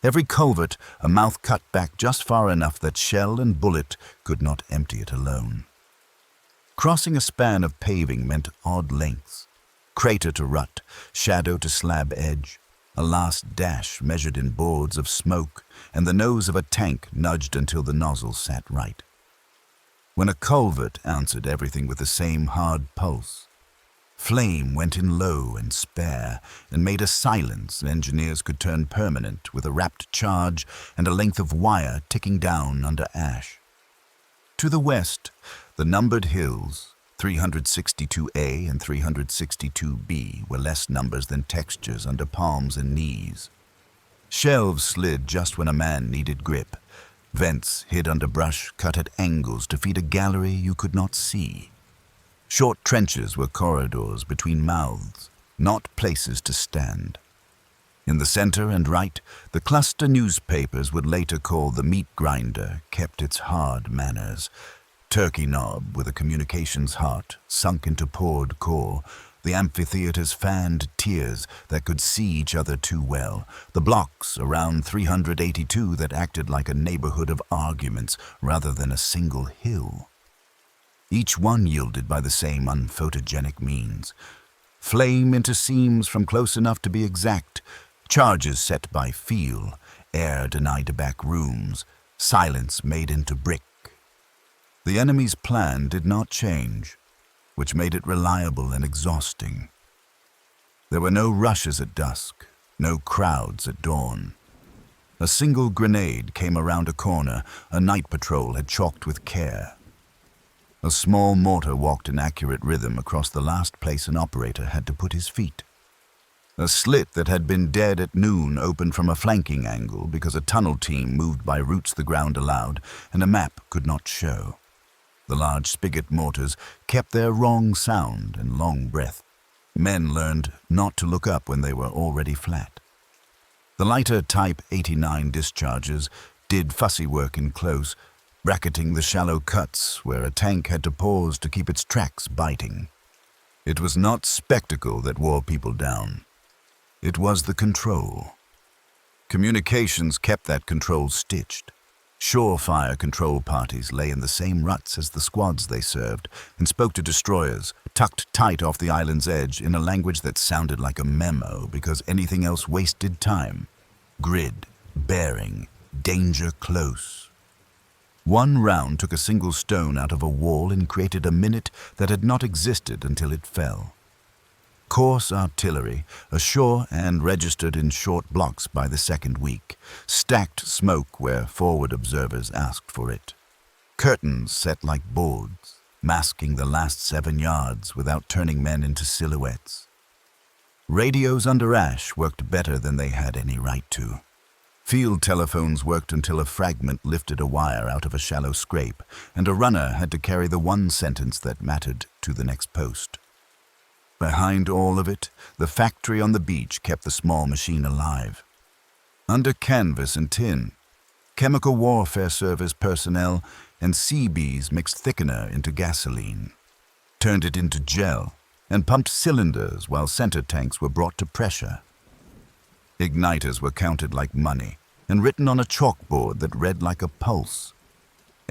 Every culvert, a mouth cut back just far enough that shell and bullet could not empty it alone. Crossing a span of paving meant odd lengths. Crater to rut, shadow to slab edge, a last dash measured in boards of smoke, and the nose of a tank nudged until the nozzle sat right. When a culvert answered everything with the same hard pulse, flame went in low and spare and made a silence engineers could turn permanent with a wrapped charge and a length of wire ticking down under ash. To the west, The numbered hills, 362A and 362B, were less numbers than textures under palms and knees. Shelves slid just when a man needed grip. Vents hid under brush cut at angles to feed a gallery you could not see. Short trenches were corridors between mouths, not places to stand. In the center and right, the cluster newspapers would later call the meat grinder kept its hard manners. Turkey knob with a communications heart sunk into poured core, the amphitheater's fanned tiers that could see each other too well, the blocks around 382 that acted like a neighborhood of arguments rather than a single hill. Each one yielded by the same unphotogenic means. Flame into seams from close enough to be exact, charges set by feel, air denied to back rooms, silence made into brick. The enemy's plan did not change, which made it reliable and exhausting. There were no rushes at dusk, no crowds at dawn. A single grenade came around a corner a night patrol had chalked with care. A small mortar walked in accurate rhythm across the last place an operator had to put his feet. A slit that had been dead at noon opened from a flanking angle because a tunnel team moved by routes the ground allowed and a map could not show. The large spigot mortars kept their wrong sound and long breath. Men learned not to look up when they were already flat. The lighter Type 89 discharges did fussy work in close, bracketing the shallow cuts where a tank had to pause to keep its tracks biting. It was not spectacle that wore people down. It was the control. Communications kept that control stitched. Surefire control parties lay in the same ruts as the squads they served and spoke to destroyers, tucked tight off the island's edge in a language that sounded like a memo because anything else wasted time. Grid, bearing, danger close. One round took a single stone out of a wall and created a minute that had not existed until it fell. Coarse artillery, ashore and registered in short blocks by the second week, stacked smoke where forward observers asked for it. Curtains set like boards, masking the last 7 yards without turning men into silhouettes. Radios under ash worked better than they had any right to. Field telephones worked until a fragment lifted a wire out of a shallow scrape, and a runner had to carry the one sentence that mattered to the next post. Behind all of it, the factory on the beach kept the small machine alive. Under canvas and tin, chemical warfare service personnel and CBs mixed thickener into gasoline, turned it into gel, and pumped cylinders while center tanks were brought to pressure. Igniters were counted like money and written on a chalkboard that read like a pulse.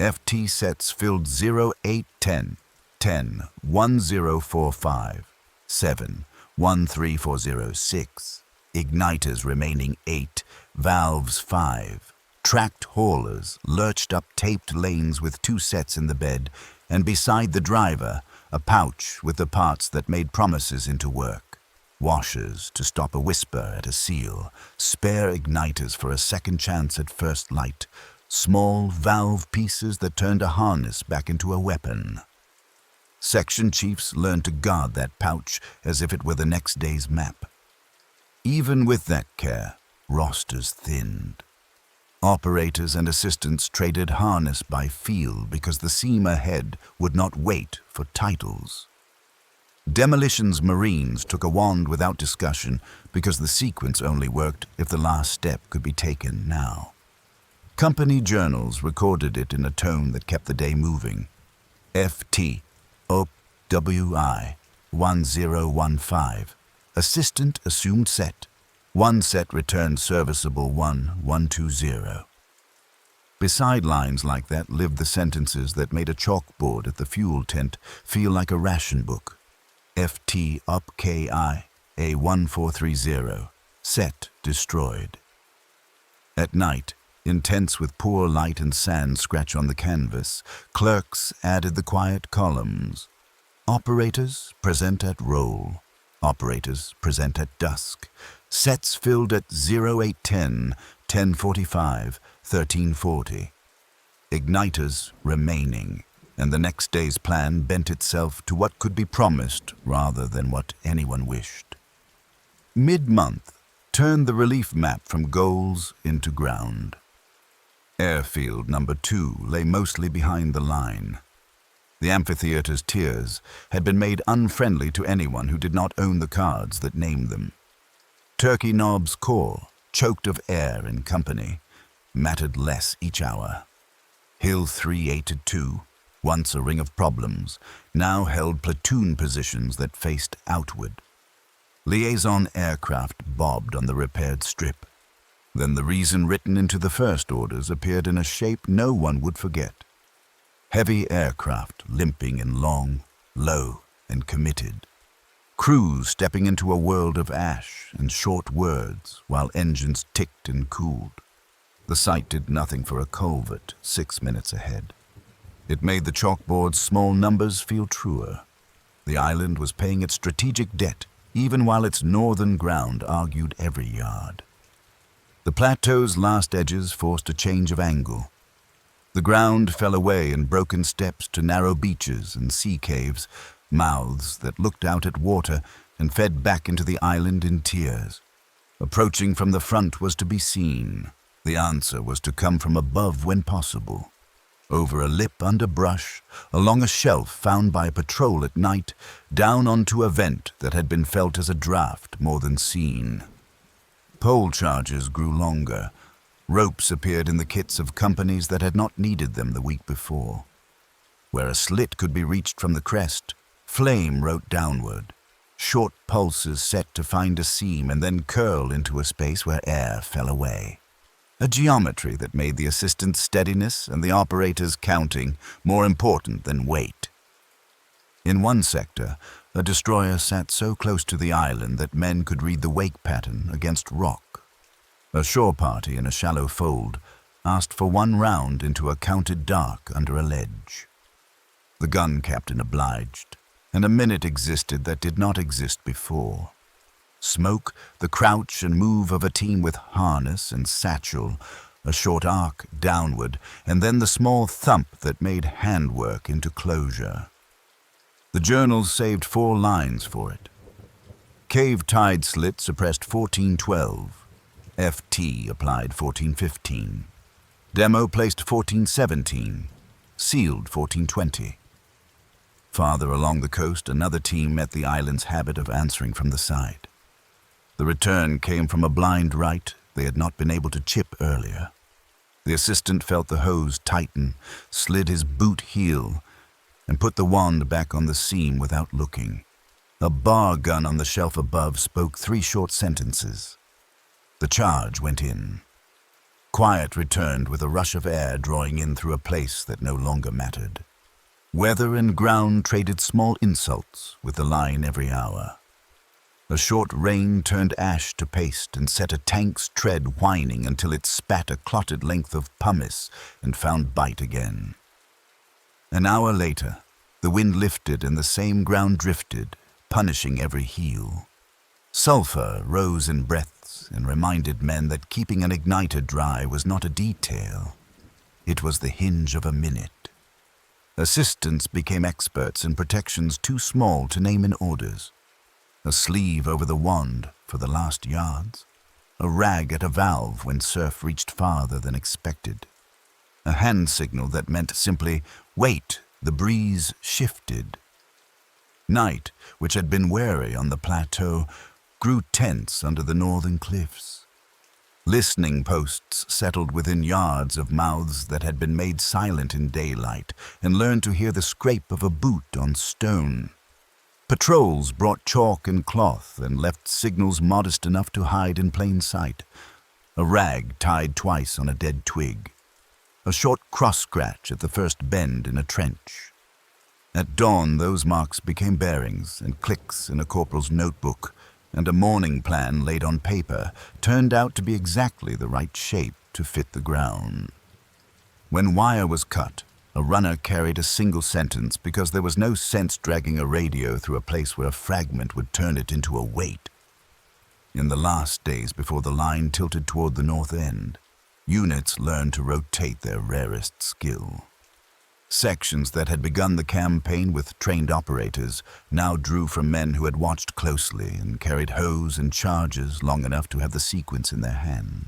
FT sets filled 0810, 10, 1045. 7, 13406, igniters remaining 8, valves 5, tracked haulers lurched up taped lanes with 2 sets in the bed, and beside the driver, a pouch with the parts that made promises into work. Washers to stop a whisper at a seal, spare igniters for a second chance at first light, small valve pieces that turned a harness back into a weapon. Section chiefs learned to guard that pouch as if it were the next day's map. Even with that care, rosters thinned. Operators and assistants traded harness by feel because the seam ahead would not wait for titles. Demolitions Marines took a wand without discussion because the sequence only worked if the last step could be taken now. Company journals recorded it in a tone that kept the day moving. FT. WWII 1015. Assistant assumed set. 1 set returned serviceable 1120. Beside lines like that lived the sentences that made a chalkboard at the fuel tent feel like a ration book. FT up KI A1430. Set destroyed. At night, intense with poor light and sand scratch on the canvas, clerks added the quiet columns. Operators present at roll. Operators present at dusk. Sets filled at 0810, 1045, 1340. Igniters remaining, and the next day's plan bent itself to what could be promised rather than what anyone wished. Mid-month turned the relief map from goals into ground. Airfield number 2 lay mostly behind the line. The amphitheater's tiers had been made unfriendly to anyone who did not own the cards that named them. Turkey Knob's core, choked of air and company, mattered less each hour. Hill 382, once a ring of problems, now held platoon positions that faced outward. Liaison aircraft bobbed on the repaired strip. Then the reason written into the first orders appeared in a shape no one would forget. Heavy aircraft limping in long, low, and committed. Crews stepping into a world of ash and short words while engines ticked and cooled. The sight did nothing for a culvert 6 minutes ahead. It made the chalkboard's small numbers feel truer. The island was paying its strategic debt, even while its northern ground argued every yard. The plateau's last edges forced a change of angle. The ground fell away in broken steps to narrow beaches and sea caves, mouths that looked out at water and fed back into the island in tiers. Approaching from the front was to be seen. The answer was to come from above when possible. Over a lip under brush, along a shelf found by a patrol at night, down onto a vent that had been felt as a draft more than seen. Pole charges grew longer. Ropes appeared in the kits of companies that had not needed them the week before. Where a slit could be reached from the crest, flame wrote downward. Short pulses set to find a seam and then curl into a space where air fell away. A geometry that made the assistant's steadiness and the operator's counting more important than weight. In one sector, a destroyer sat so close to the island that men could read the wake pattern against rock. A shore party in a shallow fold asked for 1 round into a counted dark under a ledge. The gun captain obliged, and a minute existed that did not exist before. Smoke, the crouch and move of a team with harness and satchel, a short arc downward, and then the small thump that made handwork into closure. The journals saved 4 lines for it. Cave tide slit suppressed 1412. FT applied 1415. Demo placed 1417. Sealed 1420. Farther along the coast, another team met the island's habit of answering from the side. The return came from a blind right they had not been able to chip earlier. The assistant felt the hose tighten, slid his boot heel, and put the wand back on the seam without looking. A bar gun on the shelf above spoke 3 short sentences. The charge went in. Quiet returned with a rush of air drawing in through a place that no longer mattered. Weather and ground traded small insults with the line every hour. A short rain turned ash to paste and set a tank's tread whining until it spat a clotted length of pumice and found bite again. An hour later, the wind lifted and the same ground drifted, punishing every heel. Sulfur rose in breaths and reminded men that keeping an igniter dry was not a detail. It was the hinge of a minute. Assistants became experts in protections too small to name in orders. A sleeve over the wand for the last yards. A rag at a valve when surf reached farther than expected. A hand signal that meant simply, wait, the breeze shifted. Night, which had been wary on the plateau, grew tense under the northern cliffs. Listening posts settled within yards of mouths that had been made silent in daylight and learned to hear the scrape of a boot on stone. Patrols brought chalk and cloth and left signals modest enough to hide in plain sight. A rag tied twice on a dead twig. A short cross-scratch at the first bend in a trench. At dawn, those marks became bearings and clicks in a corporal's notebook, and a morning plan laid on paper turned out to be exactly the right shape to fit the ground. When wire was cut, a runner carried a single sentence because there was no sense dragging a radio through a place where a fragment would turn it into a weight. In the last days before the line tilted toward the north end, units learned to rotate their rarest skill. Sections that had begun the campaign with trained operators now drew from men who had watched closely and carried hose and charges long enough to have the sequence in their hands.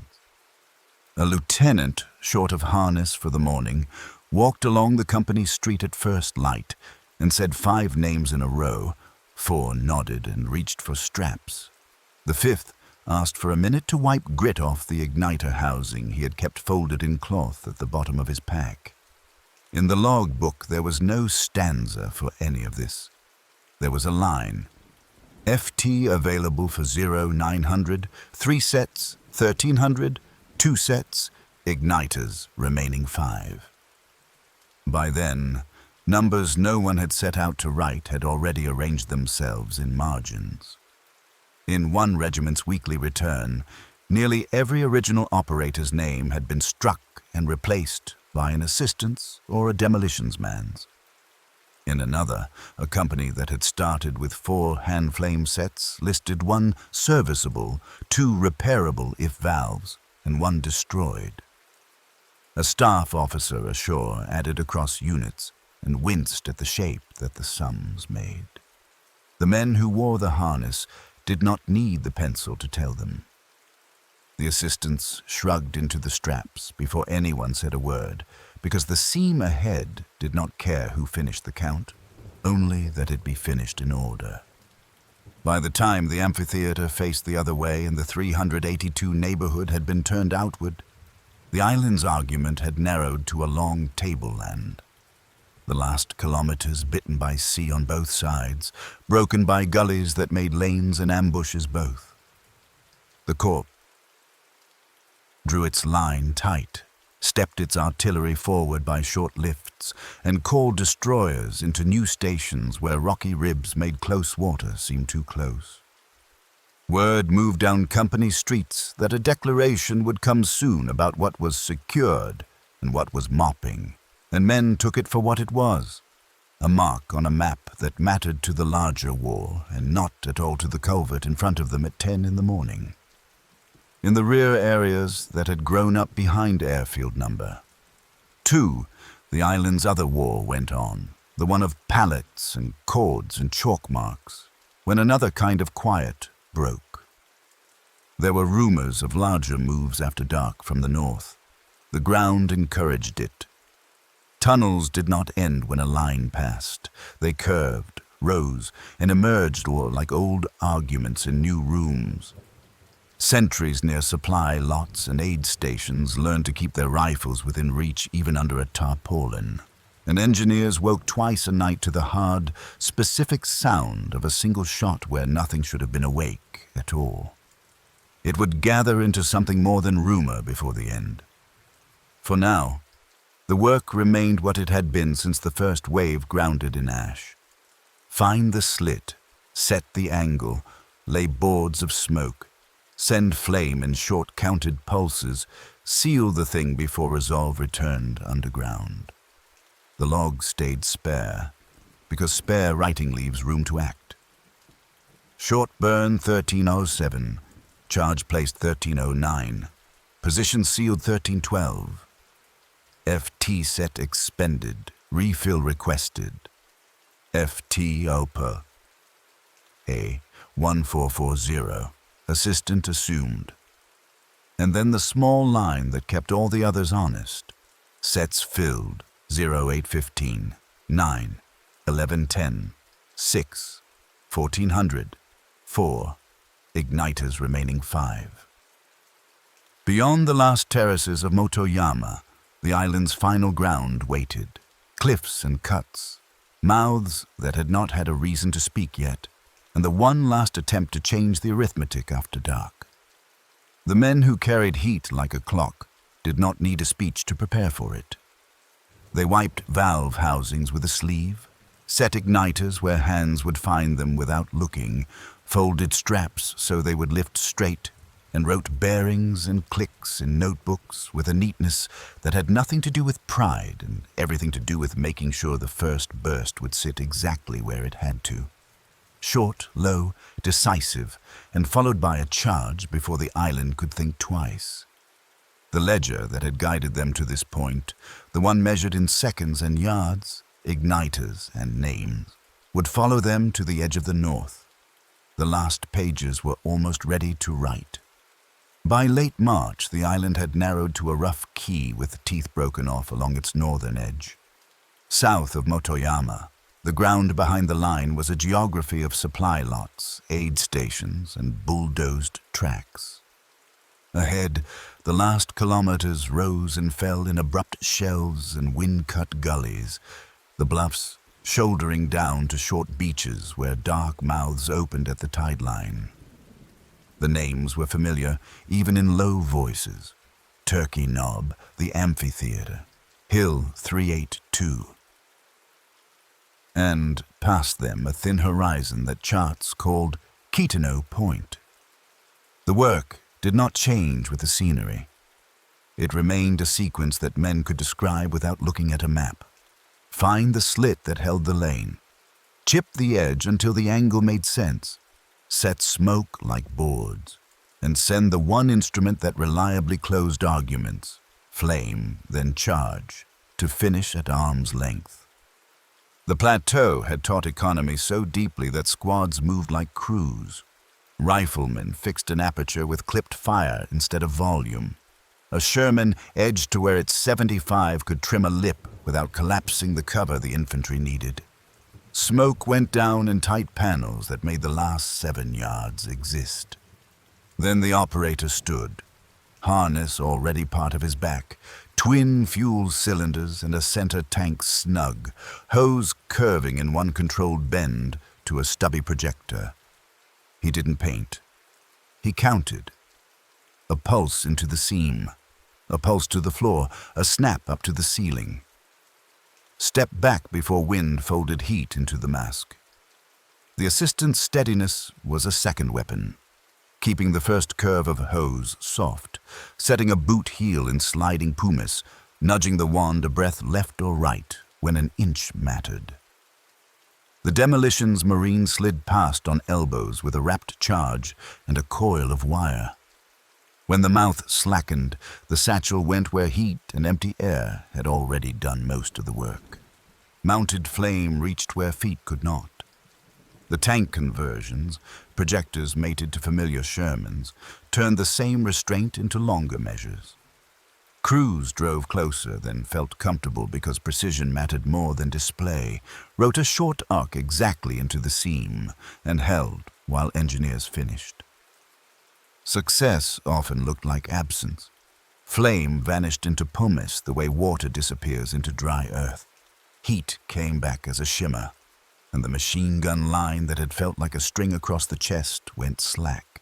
A lieutenant, short of harness for the morning, walked along the company street at first light and said 5 names in a row. 4 nodded and reached for straps. The 5th asked for a minute to wipe grit off the igniter housing he had kept folded in cloth at the bottom of his pack. In the log book there was no stanza for any of this. There was a line. FT available for 0900, 3 sets, 1300, 2 sets, igniters remaining 5. By then, numbers no one had set out to write had already arranged themselves in margins. In one regiment's weekly return, nearly every original operator's name had been struck and replaced by an assistant's or a demolitions man's. In another, a company that had started with 4 hand flame sets listed 1 serviceable, 2 repairable if valves, and 1 destroyed. A staff officer ashore added across units and winced at the shape that the sums made. The men who wore the harness did not need the pencil to tell them. The assistants shrugged into the straps before anyone said a word, because the seam ahead did not care who finished the count, only that it be finished in order. By the time the amphitheater faced the other way and the 382 neighborhood had been turned outward, the island's argument had narrowed to a long tableland. The last kilometers bitten by sea on both sides, broken by gullies that made lanes and ambushes both. The corps drew its line tight, stepped its artillery forward by short lifts, and called destroyers into new stations where rocky ribs made close water seem too close. Word moved down company streets that a declaration would come soon about what was secured and what was mopping, and men took it for what it was, a mark on a map that mattered to the larger war and not at all to the culvert in front of them at 10 in the morning. In the rear areas that had grown up behind Airfield Number 2, the island's other war went on, the one of pallets and cords and chalk marks, when another kind of quiet broke. There were rumors of larger moves after dark from the north. The ground encouraged it. Tunnels did not end when a line passed. They curved, rose, and emerged like old arguments in new rooms. Sentries near supply lots and aid stations learned to keep their rifles within reach even under a tarpaulin, and engineers woke twice a night to the hard, specific sound of a single shot where nothing should have been awake at all. It would gather into something more than rumor before the end. For now, the work remained what it had been since the first wave grounded in ash. Find the slit, set the angle, lay boards of smoke, send flame in short counted pulses, seal the thing before resolve returned underground. The log stayed spare, because spare writing leaves room to act. Short burn 1307, charge placed 1309, position sealed 1312. FT set expended, refill requested. FT OPA. A 1440. Assistant assumed. And then the small line that kept all the others honest. Sets filled, 0815, 9, 1110, 6, 1400, 4, igniters remaining 5. Beyond the last terraces of Motoyama, the island's final ground waited. Cliffs and cuts, mouths that had not had a reason to speak yet, and the one last attempt to change the arithmetic after dark. The men who carried heat like a clock did not need a speech to prepare for it. They wiped valve housings with a sleeve, set igniters where hands would find them without looking, folded straps so they would lift straight, and wrote bearings and clicks in notebooks with a neatness that had nothing to do with pride and everything to do with making sure the first burst would sit exactly where it had to. Short, low, decisive, and followed by a charge before the island could think twice. The ledger that had guided them to this point, the one measured in seconds and yards, igniters and names, would follow them to the edge of the north. The last pages were almost ready to write. By late March, the island had narrowed to a rough key with teeth broken off along its northern edge. South of Motoyama, the ground behind the line was a geography of supply lots, aid stations, and bulldozed tracks. Ahead, the last kilometers rose and fell in abrupt shelves and wind-cut gullies, the bluffs shouldering down to short beaches where dark mouths opened at the tide line. The names were familiar, even in low voices. Turkey Knob, the amphitheater, Hill 382. And past them a thin horizon that charts called Kitano Point. The work did not change with the scenery. It remained a sequence that men could describe without looking at a map. Find the slit that held the lane. Chip the edge until the angle made sense. Set smoke like boards. And send the one instrument that reliably closed arguments, flame, then charge, to finish at arm's length. The plateau had taught economy so deeply that squads moved like crews. Riflemen fixed an aperture with clipped fire instead of volume. A Sherman edged to where its 75 could trim a lip without collapsing the cover the infantry needed. Smoke went down in tight panels that made the last 7 yards exist. Then the operator stood, harness already part of his back, twin fuel cylinders and a center tank snug, hose curving in one controlled bend to a stubby projector. He didn't paint. He counted. A pulse into the seam, a pulse to the floor, a snap up to the ceiling. Step back before wind folded heat into the mask. The assistant's steadiness was a second weapon, keeping the first curve of hose soft, setting a boot heel in sliding pumice, nudging the wand a breath left or right when an inch mattered. The demolition's marine slid past on elbows with a wrapped charge and a coil of wire. When the mouth slackened, the satchel went where heat and empty air had already done most of the work. Mounted flame reached where feet could not. The tank conversions, projectors mated to familiar Shermans, turned the same restraint into longer measures. Crews drove closer, then felt comfortable because precision mattered more than display, wrote a short arc exactly into the seam, and held while engineers finished. Success often looked like absence. Flame vanished into pumice the way water disappears into dry earth. Heat came back as a shimmer, and the machine gun line that had felt like a string across the chest went slack.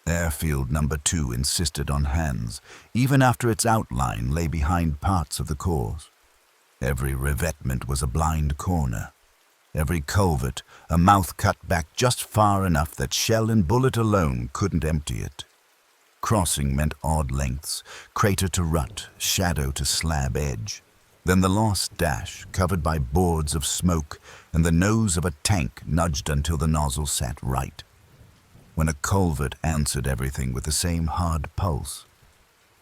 Airfield number 2 insisted on hands, even after its outline lay behind parts of the cores. Every revetment was a blind corner. Every culvert, a mouth cut back just far enough that shell and bullet alone couldn't empty it. Crossing meant odd lengths, crater to rut, shadow to slab edge. Then the lost dash, covered by boards of smoke, and the nose of a tank nudged until the nozzle sat right. When a culvert answered everything with the same hard pulse.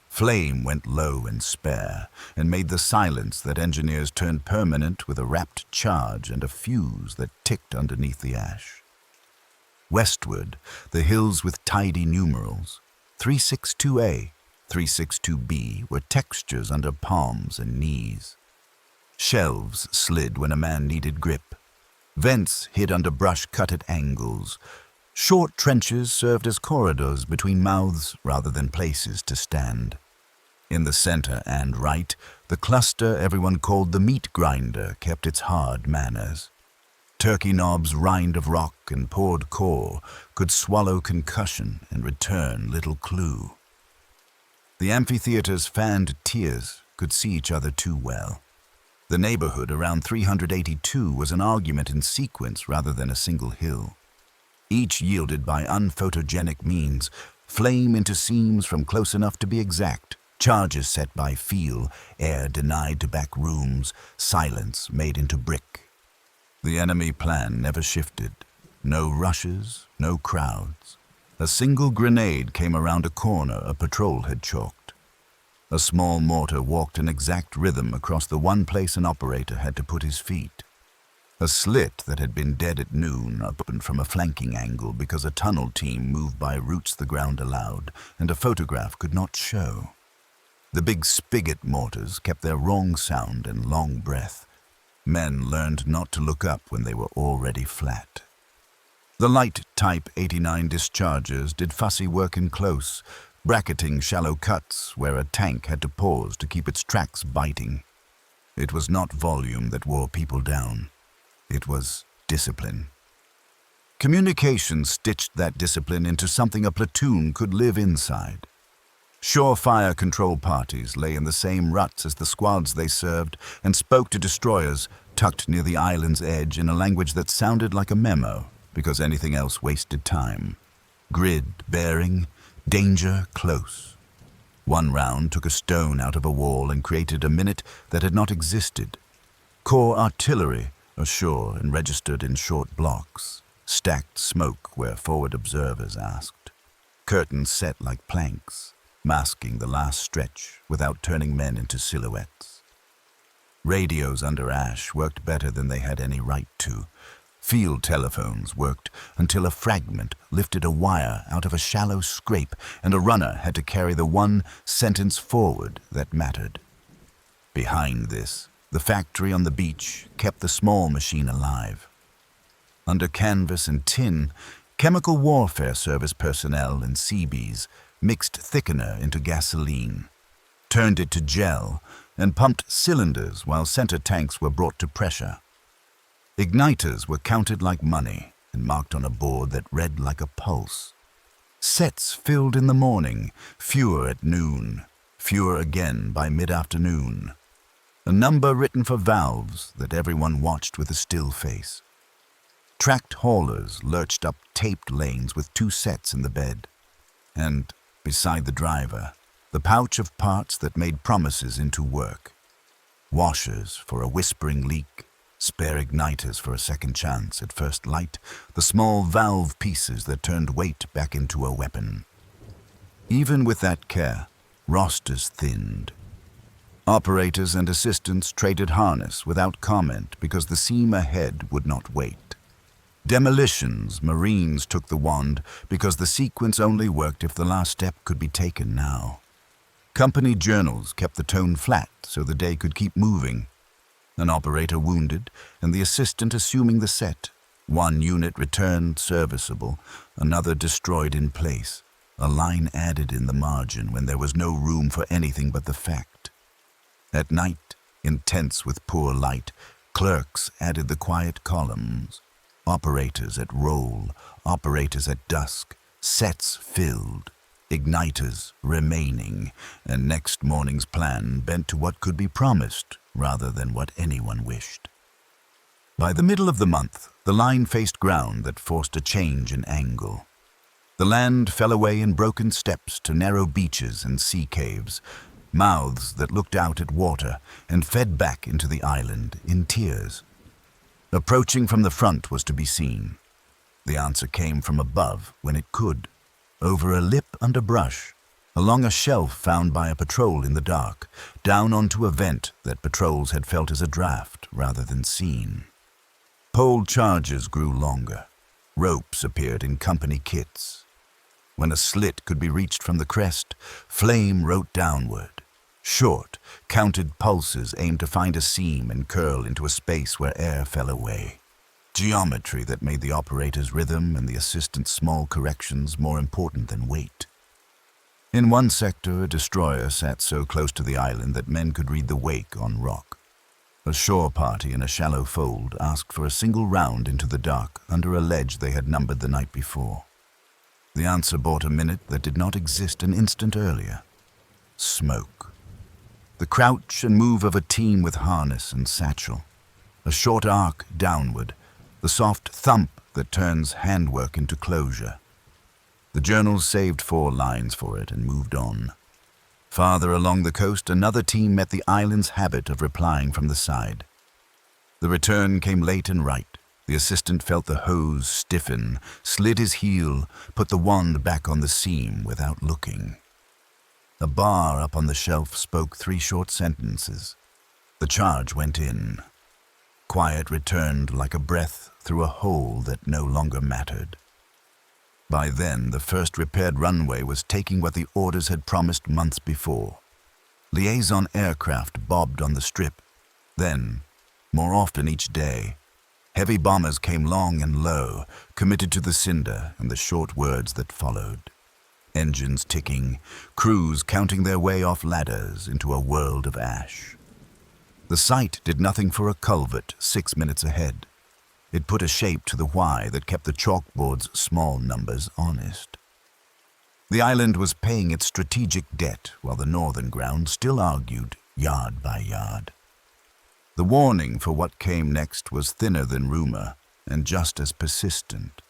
Flame went low and spare, and made the silence that engineers turned permanent with a wrapped charge and a fuse that ticked underneath the ash. Westward, the hills with tidy numerals, 362A, 362B, were textures under palms and knees. Shelves slid when a man needed grip. Vents hid under brush cut at angles. Short trenches served as corridors between mouths rather than places to stand. In the center and right, the cluster everyone called the meat grinder kept its hard manners. Turkey Knob's rind of rock and poured core could swallow concussion and return little clue. The amphitheater's fanned tiers could see each other too well. The neighborhood around 382 was an argument in sequence rather than a single hill. Each yielded by unphotogenic means, flame into seams from close enough to be exact, charges set by feel, air denied to back rooms, silence made into brick. The enemy plan never shifted. No rushes, no crowds. A single grenade came around a corner a patrol had chalked. A small mortar walked in exact rhythm across the one place an operator had to put his feet. A slit that had been dead at noon opened from a flanking angle because a tunnel team moved by routes the ground allowed, and a photograph could not show. The big spigot mortars kept their wrong sound and long breath. Men learned not to look up when they were already flat. The light Type 89 dischargers did fussy work in close, bracketing shallow cuts where a tank had to pause to keep its tracks biting. It was not volume that wore people down. It was discipline. Communication stitched that discipline into something a platoon could live inside. Surefire control parties lay in the same ruts as the squads they served and spoke to destroyers tucked near the island's edge in a language that sounded like a memo because anything else wasted time. Grid, bearing, danger, close. One round took a stone out of a wall and created a minute that had not existed. Corps artillery ashore and registered in short blocks. Stacked smoke where forward observers asked. Curtains set like planks, masking the last stretch without turning men into silhouettes. Radios under ash worked better than they had any right to. Field telephones worked until a fragment lifted a wire out of a shallow scrape and a runner had to carry the one sentence forward that mattered. Behind this, the factory on the beach kept the small machine alive. Under canvas and tin, chemical warfare service personnel and Seabees mixed thickener into gasoline, turned it to gel, and pumped cylinders while center tanks were brought to pressure. Igniters were counted like money and marked on a board that read like a pulse. Sets filled in the morning, fewer at noon, fewer again by mid-afternoon. A number written for valves that everyone watched with a still face. Tracked haulers lurched up taped lanes with 2 sets in the bed. And, beside the driver, the pouch of parts that made promises into work. Washers for a whispering leak, spare igniters for a second chance at first light, the small valve pieces that turned weight back into a weapon. Even with that care, rosters thinned. Operators and assistants traded harness without comment because the seam ahead would not wait. Demolitions, Marines took the wand because the sequence only worked if the last step could be taken now. Company journals kept the tone flat so the day could keep moving. An operator wounded and the assistant assuming the set. One unit returned serviceable, another destroyed in place. A line added in the margin when there was no room for anything but the fact. At night, intense with poor light, clerks added the quiet columns. Operators at roll, operators at dusk, sets filled, igniters remaining, and next morning's plan bent to what could be promised rather than what anyone wished. By the middle of the month, the line faced ground that forced a change in angle. The land fell away in broken steps to narrow beaches and sea caves, mouths that looked out at water and fed back into the island in tiers. Approaching from the front was to be seen. The answer came from above when it could, over a lip under brush, along a shelf found by a patrol in the dark, down onto a vent that patrols had felt as a draft rather than seen. Pole charges grew longer. Ropes appeared in company kits. When a slit could be reached from the crest, flame wrote downward. Short, counted pulses aimed to find a seam and curl into a space where air fell away. Geometry that made the operator's rhythm and the assistant's small corrections more important than weight. In one sector, a destroyer sat so close to the island that men could read the wake on rock. A shore party in a shallow fold asked for a single round into the dark under a ledge they had numbered the night before. The answer brought a minute that did not exist an instant earlier. Smoke. The crouch and move of a team with harness and satchel. A short arc downward, the soft thump that turns handwork into closure. The journals saved 4 lines for it and moved on. Farther along the coast, another team met the island's habit of replying from the side. The return came late and right. The assistant felt the hose stiffen, slid his heel, put the wand back on the seam without looking. A bar up on the shelf spoke 3 short sentences. The charge went in. Quiet returned like a breath through a hole that no longer mattered. By then, the first repaired runway was taking what the orders had promised months before. Liaison aircraft bobbed on the strip. Then, more often each day, heavy bombers came long and low, committed to the cinder and the short words that followed. Engines ticking, crews counting their way off ladders into a world of ash. The sight did nothing for a culvert 6 minutes ahead. It put a shape to the why that kept the chalkboard's small numbers honest. The island was paying its strategic debt while the northern ground still argued yard by yard. The warning for what came next was thinner than rumor and just as persistent.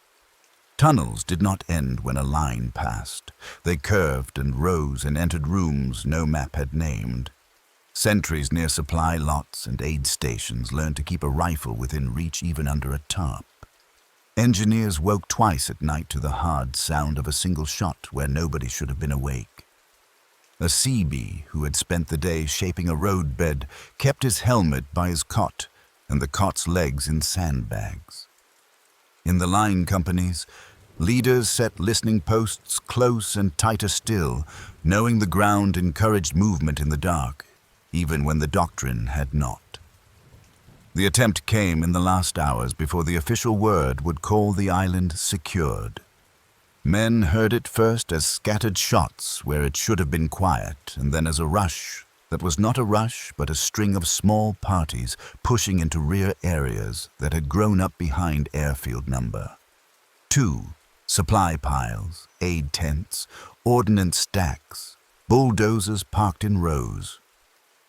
Tunnels did not end when a line passed. They curved and rose and entered rooms no map had named. Sentries near supply lots and aid stations learned to keep a rifle within reach even under a tarp. Engineers woke twice at night to the hard sound of a single shot where nobody should have been awake. A Seabee who had spent the day shaping a roadbed kept his helmet by his cot and the cot's legs in sandbags. In the line companies, leaders set listening posts close and tighter still, knowing the ground encouraged movement in the dark, even when the doctrine had not. The attempt came in the last hours before the official word would call the island secured. Men heard it first as scattered shots where it should have been quiet, and then as a rush that was not a rush but a string of small parties pushing into rear areas that had grown up behind airfield number 2. Supply piles, aid tents, ordnance stacks, bulldozers parked in rows.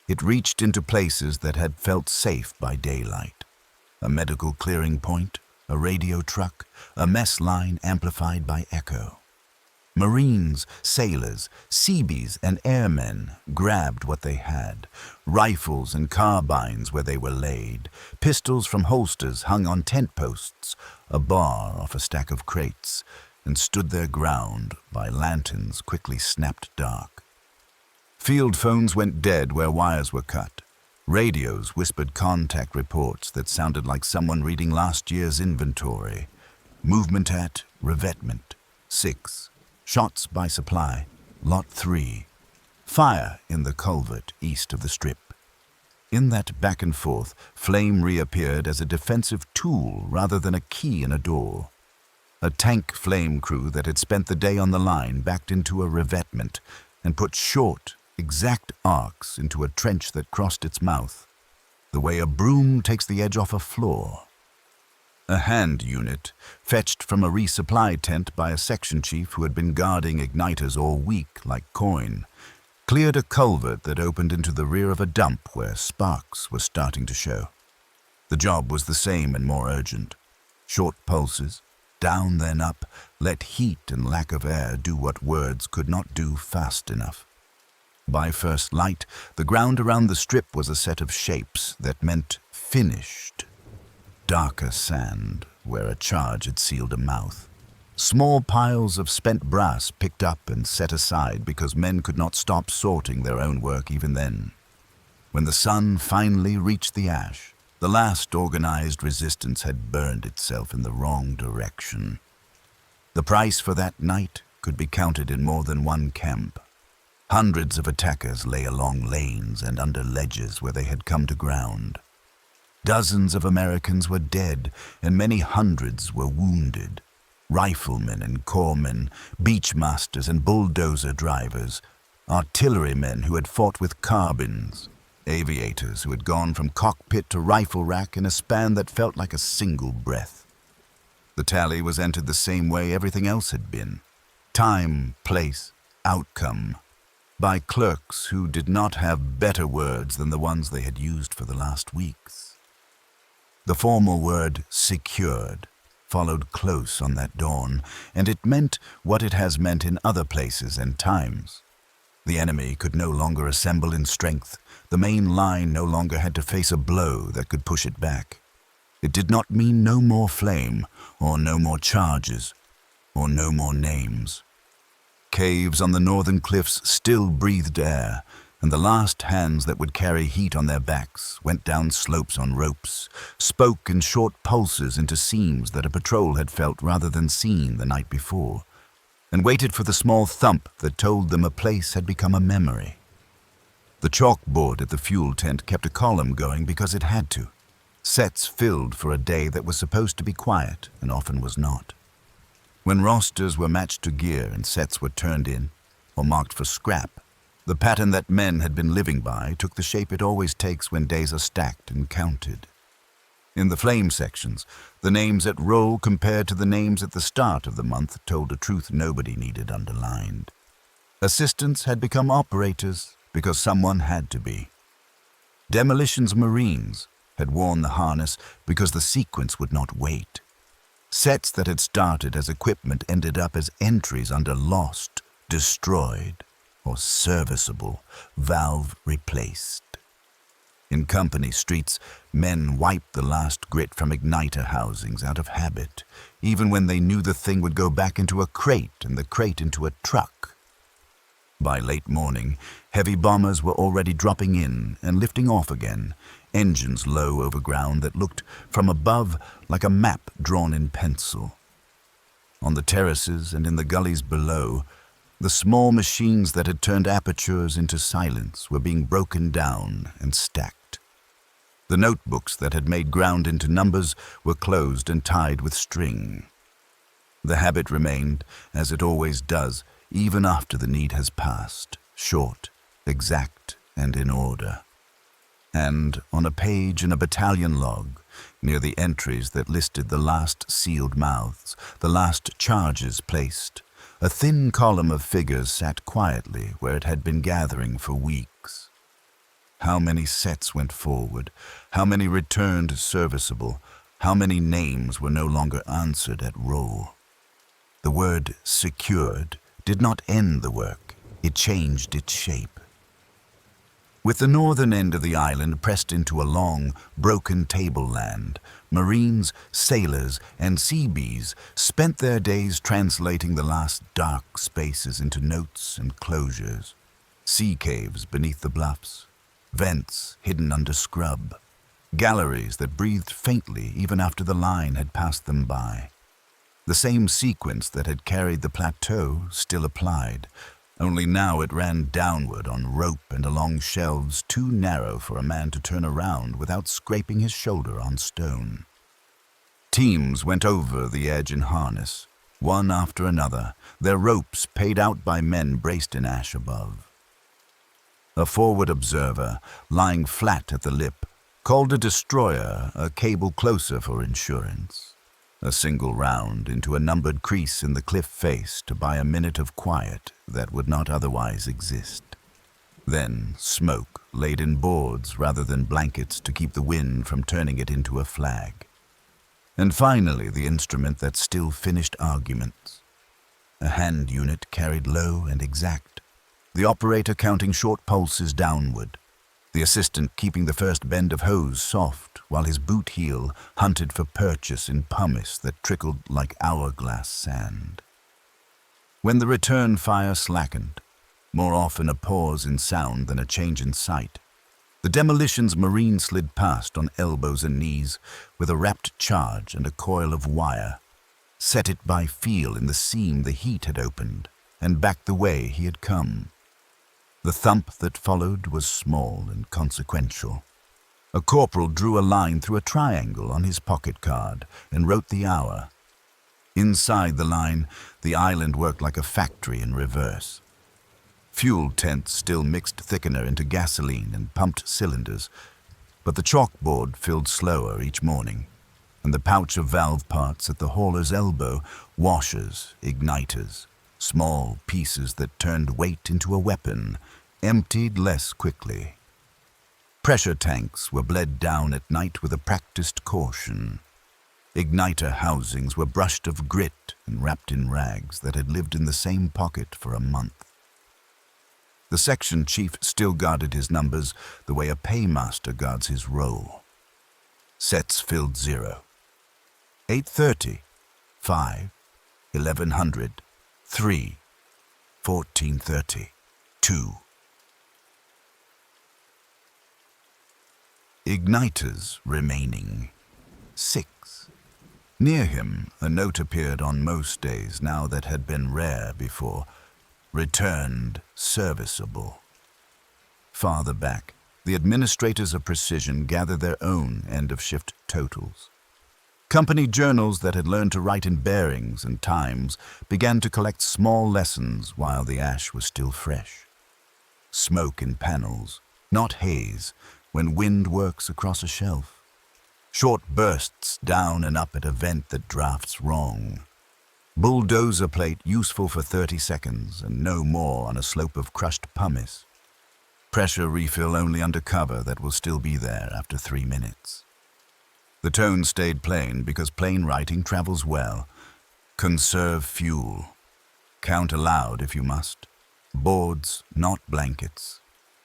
It reached into places that had felt safe by daylight. A medical clearing point, a radio truck, a mess line amplified by echo. Marines, sailors, Seabees, and airmen grabbed what they had. Rifles and carbines where they were laid, pistols from holsters hung on tent posts, a bar off a stack of crates, and stood their ground by lanterns quickly snapped dark. Field phones went dead where wires were cut. Radios whispered contact reports that sounded like someone reading last year's inventory. Movement at revetment 6. Shots by supply, lot 3. Fire in the culvert east of the strip. In that back and forth, flame reappeared as a defensive tool rather than a key in a door. A tank flame crew that had spent the day on the line backed into a revetment and put short, exact arcs into a trench that crossed its mouth, the way a broom takes the edge off a floor. A hand unit, fetched from a resupply tent by a section chief who had been guarding igniters all week like coin, cleared a culvert that opened into the rear of a dump where sparks were starting to show. The job was the same and more urgent. Short pulses, down then up, let heat and lack of air do what words could not do fast enough. By first light, the ground around the strip was a set of shapes that meant finished. Darker sand, where a charge had sealed a mouth. Small piles of spent brass picked up and set aside because men could not stop sorting their own work even then. When the sun finally reached the ash, the last organized resistance had burned itself in the wrong direction. The price for that night could be counted in more than one camp. Hundreds of attackers lay along lanes and under ledges where they had come to ground. Dozens of Americans were dead, and many hundreds were wounded. Riflemen and corpsmen, beachmasters and bulldozer drivers, artillerymen who had fought with carbines, aviators who had gone from cockpit to rifle rack in a span that felt like a single breath. The tally was entered the same way everything else had been. Time, place, outcome. By clerks who did not have better words than the ones they had used for the last weeks. The formal word secured followed close on that dawn, and it meant what it has meant in other places and times. The enemy could no longer assemble in strength. The main line no longer had to face a blow that could push it back. It did not mean no more flame, or no more charges, or no more names. Caves on the northern cliffs still breathed air, and the last hands that would carry heat on their backs went down slopes on ropes, spoke in short pulses into seams that a patrol had felt rather than seen the night before, and waited for the small thump that told them a place had become a memory. The chalkboard at the fuel tent kept a column going because it had to. Sets filled for a day that was supposed to be quiet and often was not. When rosters were matched to gear and sets were turned in, or marked for scrap, the pattern that men had been living by took the shape it always takes when days are stacked and counted. In the flame sections, the names at roll compared to the names at the start of the month told a truth nobody needed underlined. Assistants had become operators because someone had to be. Demolitions Marines had worn the harness because the sequence would not wait. Sets that had started as equipment ended up as entries under lost, destroyed, or serviceable, valve replaced. In company streets, men wiped the last grit from igniter housings out of habit, even when they knew the thing would go back into a crate and the crate into a truck. By late morning, heavy bombers were already dropping in and lifting off again, engines low over ground that looked from above like a map drawn in pencil. On the terraces and in the gullies below, the small machines that had turned apertures into silence were being broken down and stacked. The notebooks that had made ground into numbers were closed and tied with string. The habit remained, as it always does, even after the need has passed, short, exact, and in order. And on a page in a battalion log, near the entries that listed the last sealed mouths, the last charges placed, a thin column of figures sat quietly where it had been gathering for weeks. How many sets went forward? How many returned serviceable? How many names were no longer answered at roll? The word secured did not end the work. It changed its shape. With the northern end of the island pressed into a long, broken tableland, Marines, sailors, and sea bees spent their days translating the last dark spaces into notes and closures. Sea caves beneath the bluffs, vents hidden under scrub, galleries that breathed faintly even after the line had passed them by. The same sequence that had carried the plateau still applied, only now it ran downward on rope and along shelves too narrow for a man to turn around without scraping his shoulder on stone. Teams went over the edge in harness, one after another, their ropes paid out by men braced in ash above. A forward observer, lying flat at the lip, called a destroyer a cable closer for insurance. A single round into a numbered crease in the cliff face to buy a minute of quiet that would not otherwise exist. Then smoke laid in boards rather than blankets to keep the wind from turning it into a flag. And finally the instrument that still finished arguments. A hand unit carried low and exact, the operator counting short pulses downward, the assistant keeping the first bend of hose soft while his boot heel hunted for purchase in pumice that trickled like hourglass sand. When the return fire slackened, more often a pause in sound than a change in sight, the demolitions Marine slid past on elbows and knees with a wrapped charge and a coil of wire, set it by feel in the seam the heat had opened, and back the way he had come. The thump that followed was small and consequential. A corporal drew a line through a triangle on his pocket card and wrote the hour. Inside the line, the island worked like a factory in reverse. Fuel tents still mixed thickener into gasoline and pumped cylinders, but the chalkboard filled slower each morning, and the pouch of valve parts at the hauler's elbow, washers, igniters, small pieces that turned weight into a weapon, emptied less quickly. Pressure tanks were bled down at night with a practiced caution. Igniter housings were brushed of grit and wrapped in rags that had lived in the same pocket for a month. The section chief still guarded his numbers the way a paymaster guards his roll. Sets filled 0. 8:30, 5, 1100, 3. 14:30. 2. Igniters remaining. 6. Near him, a note appeared on most days now that had been rare before. Returned serviceable. Farther back, the administrators of Precision gathered their own end-of-shift totals. Company journals that had learned to write in bearings and times began to collect small lessons while the ash was still fresh. Smoke in panels, not haze, when wind works across a shelf. Short bursts down and up at a vent that drafts wrong. Bulldozer plate useful for 30 seconds and no more on a slope of crushed pumice. Pressure refill only under cover that will still be there after 3 minutes. The tone stayed plain because plain writing travels well. Conserve fuel. Count aloud if you must. Boards, not blankets.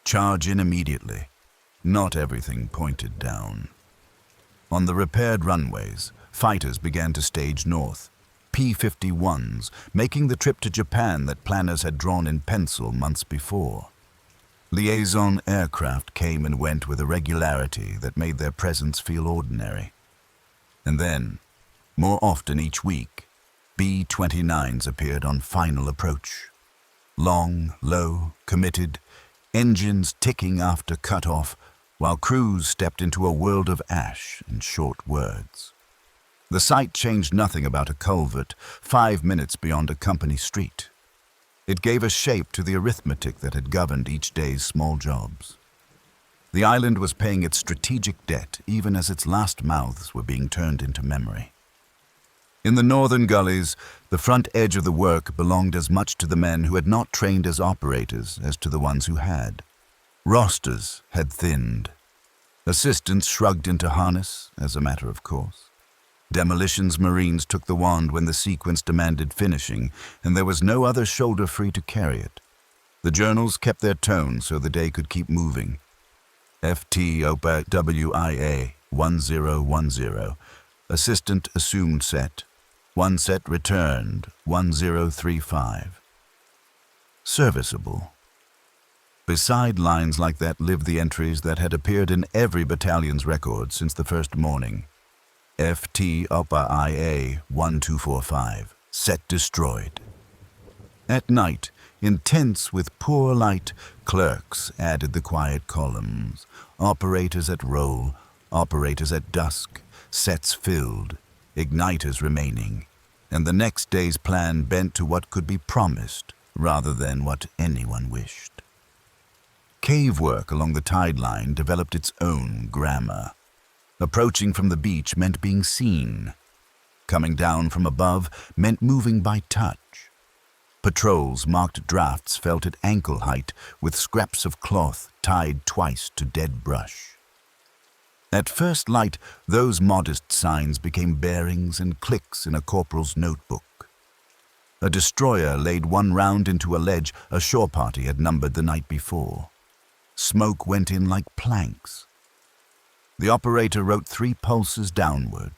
Charge in immediately. Not everything pointed down. On the repaired runways, fighters began to stage north. P-51s, making the trip to Japan that planners had drawn in pencil months before. Liaison aircraft came and went with a regularity that made their presence feel ordinary. And then, more often each week, B-29s appeared on final approach. Long, low, committed, engines ticking after cut-off, while crews stepped into a world of ash and short words. The sight changed nothing about a culvert 5 minutes beyond a company street. It gave a shape to the arithmetic that had governed each day's small jobs. The island was paying its strategic debt even as its last mouths were being turned into memory. In the northern gullies, the front edge of the work belonged as much to the men who had not trained as operators as to the ones who had. Rosters had thinned. Assistants shrugged into harness, as a matter of course. Demolitions Marines took the wand when the sequence demanded finishing, and there was no other shoulder free to carry it. The journals kept their tone so the day could keep moving. FT WWII 1010. Assistant assumed set. 1 set returned 1035. Serviceable. Beside lines like that lived the entries that had appeared in every battalion's record since the first morning. FT IA 1245. Set destroyed. At night, intense with poor light, clerks added the quiet columns. Operators at roll, operators at dusk, sets filled, igniters remaining, and the next day's plan bent to what could be promised rather than what anyone wished. Cave work along the tide line developed its own grammar. Approaching from the beach meant being seen. Coming down from above meant moving by touch. Patrols marked drafts felt at ankle height with scraps of cloth tied twice to dead brush. At first light, those modest signs became bearings and clicks in a corporal's notebook. A destroyer laid one round into a ledge a shore party had numbered the night before. Smoke went in like planks. The operator wrote 3 pulses downward,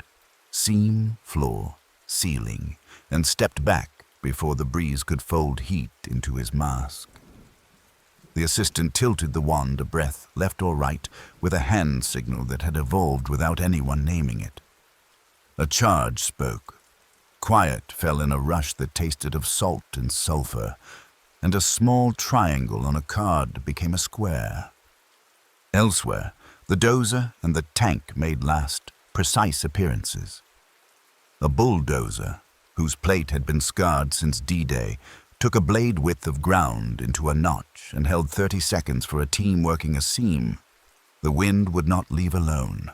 seam, floor, ceiling, and stepped back before the breeze could fold heat into his mask. The assistant tilted the wand a breath, left or right, with a hand signal that had evolved without anyone naming it. A charge spoke. Quiet fell in a rush that tasted of salt and sulfur, and a small triangle on a card became a square. Elsewhere, the dozer and the tank made last, precise appearances. A bulldozer, whose plate had been scarred since D-Day, took a blade width of ground into a notch and held 30 seconds for a team working a seam. The wind would not leave alone.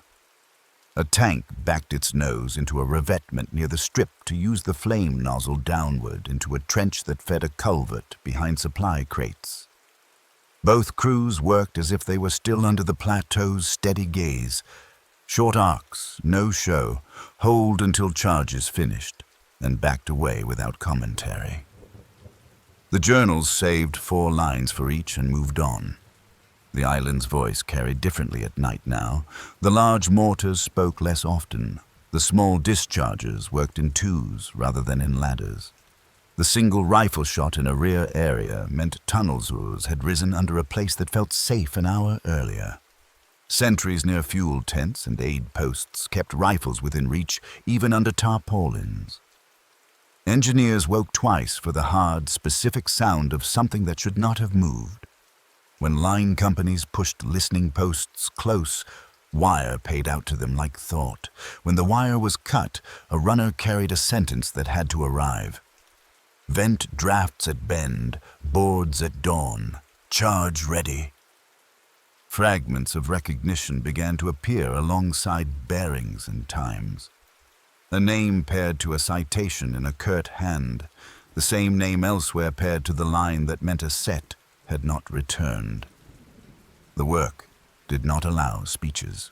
A tank backed its nose into a revetment near the strip to use the flame nozzle downward into a trench that fed a culvert behind supply crates. Both crews worked as if they were still under the plateau's steady gaze. Short arcs, no show, hold until charges finished, and backed away without commentary. The journals saved 4 lines for each and moved on. The island's voice carried differently at night now. The large mortars spoke less often. The small dischargers worked in twos rather than in ladders. The single rifle shot in a rear area meant tunnels had risen under a place that felt safe an hour earlier. Sentries near fuel tents and aid posts kept rifles within reach, even under tarpaulins. Engineers woke twice for the hard, specific sound of something that should not have moved. When line companies pushed listening posts close, wire paid out to them like thought. When the wire was cut, a runner carried a sentence that had to arrive. Vent drafts at bend, boards at dawn, charge ready. Fragments of recognition began to appear alongside bearings and times. A name paired to a citation in a curt hand, the same name elsewhere paired to the line that meant a set had not returned. The work did not allow speeches.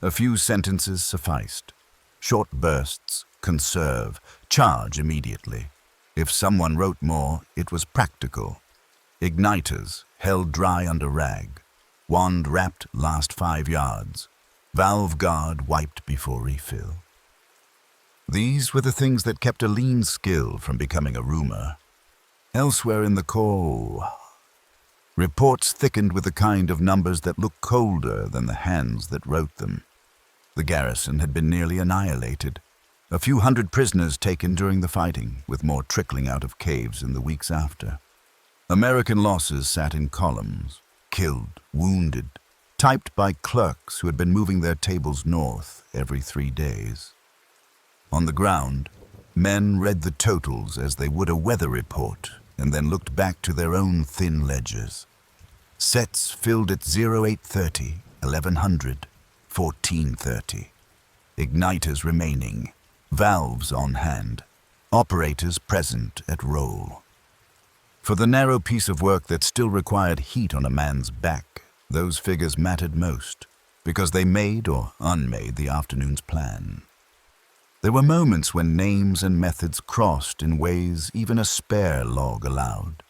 A few sentences sufficed. Short bursts, conserve, charge immediately. If someone wrote more, it was practical. Igniters held dry under rag. Wand wrapped last 5 yards. Valve guard wiped before refill. These were the things that kept a lean skill from becoming a rumor. Elsewhere in the Corps, reports thickened with the kind of numbers that looked colder than the hands that wrote them. The garrison had been nearly annihilated. A few hundred prisoners taken during the fighting, with more trickling out of caves in the weeks after. American losses sat in columns, killed, wounded, typed by clerks who had been moving their tables north every 3 days. On the ground, men read the totals as they would a weather report and then looked back to their own thin ledgers. Sets filled at 0830, 1100, 1430. Igniters remaining, valves on hand, operators present at roll. For the narrow piece of work that still required heat on a man's back, those figures mattered most, because they made or unmade the afternoon's plan. There were moments when names and methods crossed in ways even a spare log allowed.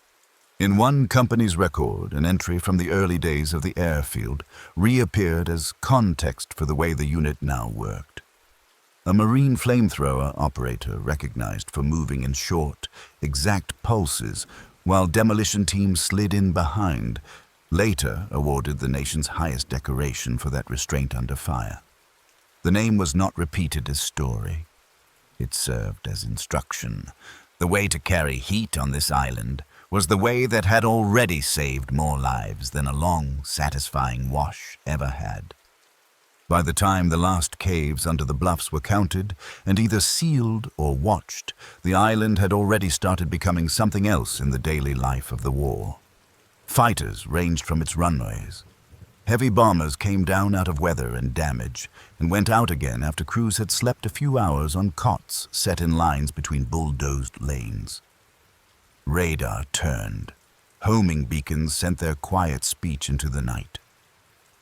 In one company's record, an entry from the early days of the airfield reappeared as context for the way the unit now worked. A marine flamethrower operator recognized for moving in short, exact pulses while demolition teams slid in behind, later awarded the nation's highest decoration for that restraint under fire. The name was not repeated as story. It served as instruction. The way to carry heat on this island was the way that had already saved more lives than a long, satisfying wash ever had. By the time the last caves under the bluffs were counted and either sealed or watched, the island had already started becoming something else in the daily life of the war. Fighters ranged from its runways. Heavy bombers came down out of weather and damage and went out again after crews had slept a few hours on cots set in lines between bulldozed lanes. Radar turned. Homing beacons sent their quiet speech into the night.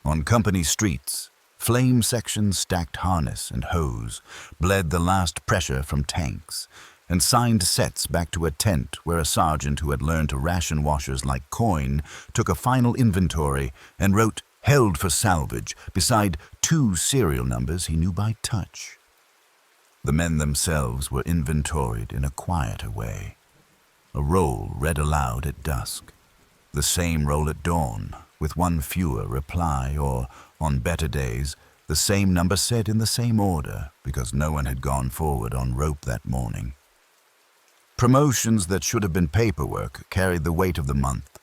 On company streets, flame sections stacked harness and hose, bled the last pressure from tanks, and signed sets back to a tent where a sergeant who had learned to ration washers like coin took a final inventory and wrote "held for salvage" beside 2 serial numbers he knew by touch. The men themselves were inventoried in a quieter way. A roll read aloud at dusk. The same roll at dawn, with 1 fewer reply, or, on better days, the same number said in the same order because no one had gone forward on rope that morning. Promotions that should have been paperwork carried the weight of the month.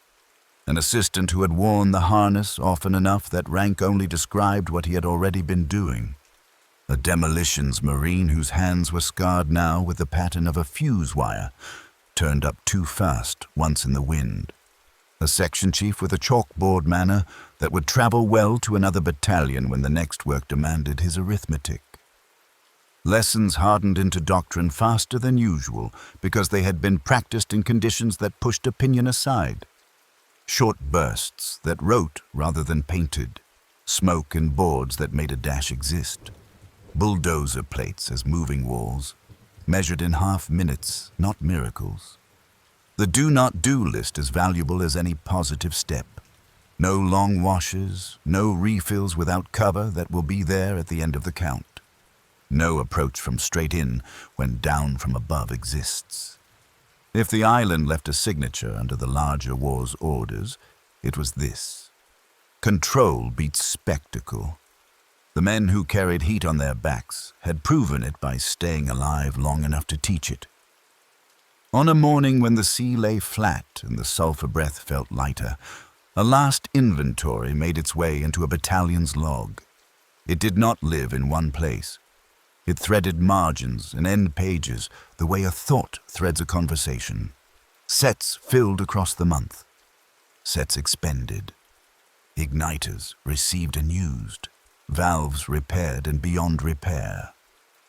An assistant who had worn the harness often enough that rank only described what he had already been doing. A demolitions marine whose hands were scarred now with the pattern of a fuse wire, turned up too fast once in the wind. A section chief with a chalkboard manner that would travel well to another battalion when the next work demanded his arithmetic. Lessons hardened into doctrine faster than usual because they had been practiced in conditions that pushed opinion aside. Short bursts that wrote rather than painted. Smoke and boards that made a dash exist. Bulldozer plates as moving walls, measured in half minutes, not miracles. The do-not-do list as valuable as any positive step. No long washes, no refills without cover that will be there at the end of the count. No approach from straight in when down from above exists. If the island left a signature under the larger war's orders, it was this: control beats spectacle. The men who carried heat on their backs had proven it by staying alive long enough to teach it. On a morning when the sea lay flat and the sulfur breath felt lighter, a last inventory made its way into a battalion's log. It did not live in one place. It threaded margins and end pages the way a thought threads a conversation. Sets filled across the month. Sets expended. Igniters received and used. Valves repaired and beyond repair.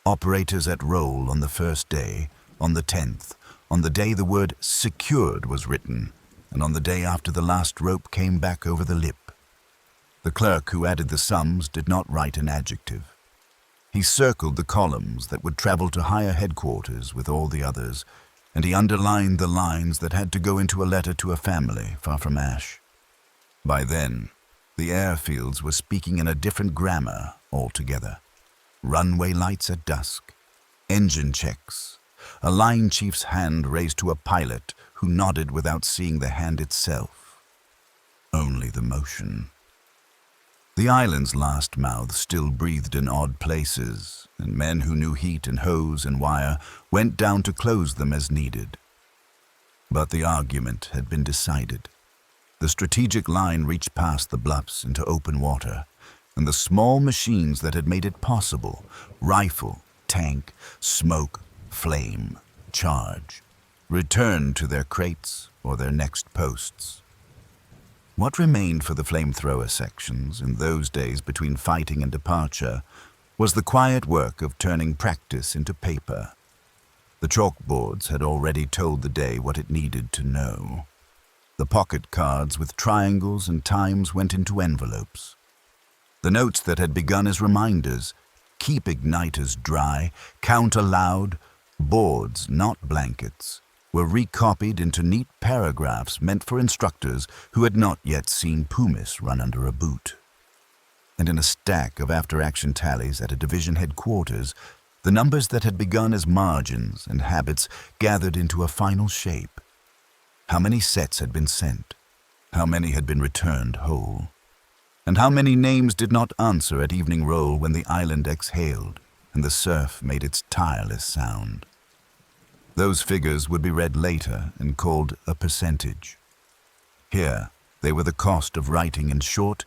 Operators at roll on the first day, on the 10th, on the day the word secured was written, and on the day after the last rope came back over the lip. The clerk who added the sums did not write an adjective. He circled the columns that would travel to higher headquarters with all the others, and he underlined the lines that had to go into a letter to a family far from Ash. By then, the airfields were speaking in a different grammar altogether. Runway lights at dusk, engine checks, a line chief's hand raised to a pilot who nodded without seeing the hand itself. Only the motion. The island's last mouth still breathed in odd places, and men who knew heat and hose and wire went down to close them as needed. But the argument had been decided. The strategic line reached past the bluffs into open water, and the small machines that had made it possible, rifle, tank, smoke, flame, charge, returned to their crates or their next posts. What remained for the flamethrower sections in those days between fighting and departure was the quiet work of turning practice into paper. The chalkboards had already told the day what it needed to know. The pocket cards with triangles and times went into envelopes. The notes that had begun as reminders, keep igniters dry, count aloud, boards, not blankets, were recopied into neat paragraphs meant for instructors who had not yet seen pumice run under a boot. And in a stack of after-action tallies at a division headquarters, the numbers that had begun as margins and habits gathered into a final shape. How many sets had been sent? How many had been returned whole? And how many names did not answer at evening roll when the island exhaled and the surf made its tireless sound? Those figures would be read later and called a percentage. Here, they were the cost of writing in short,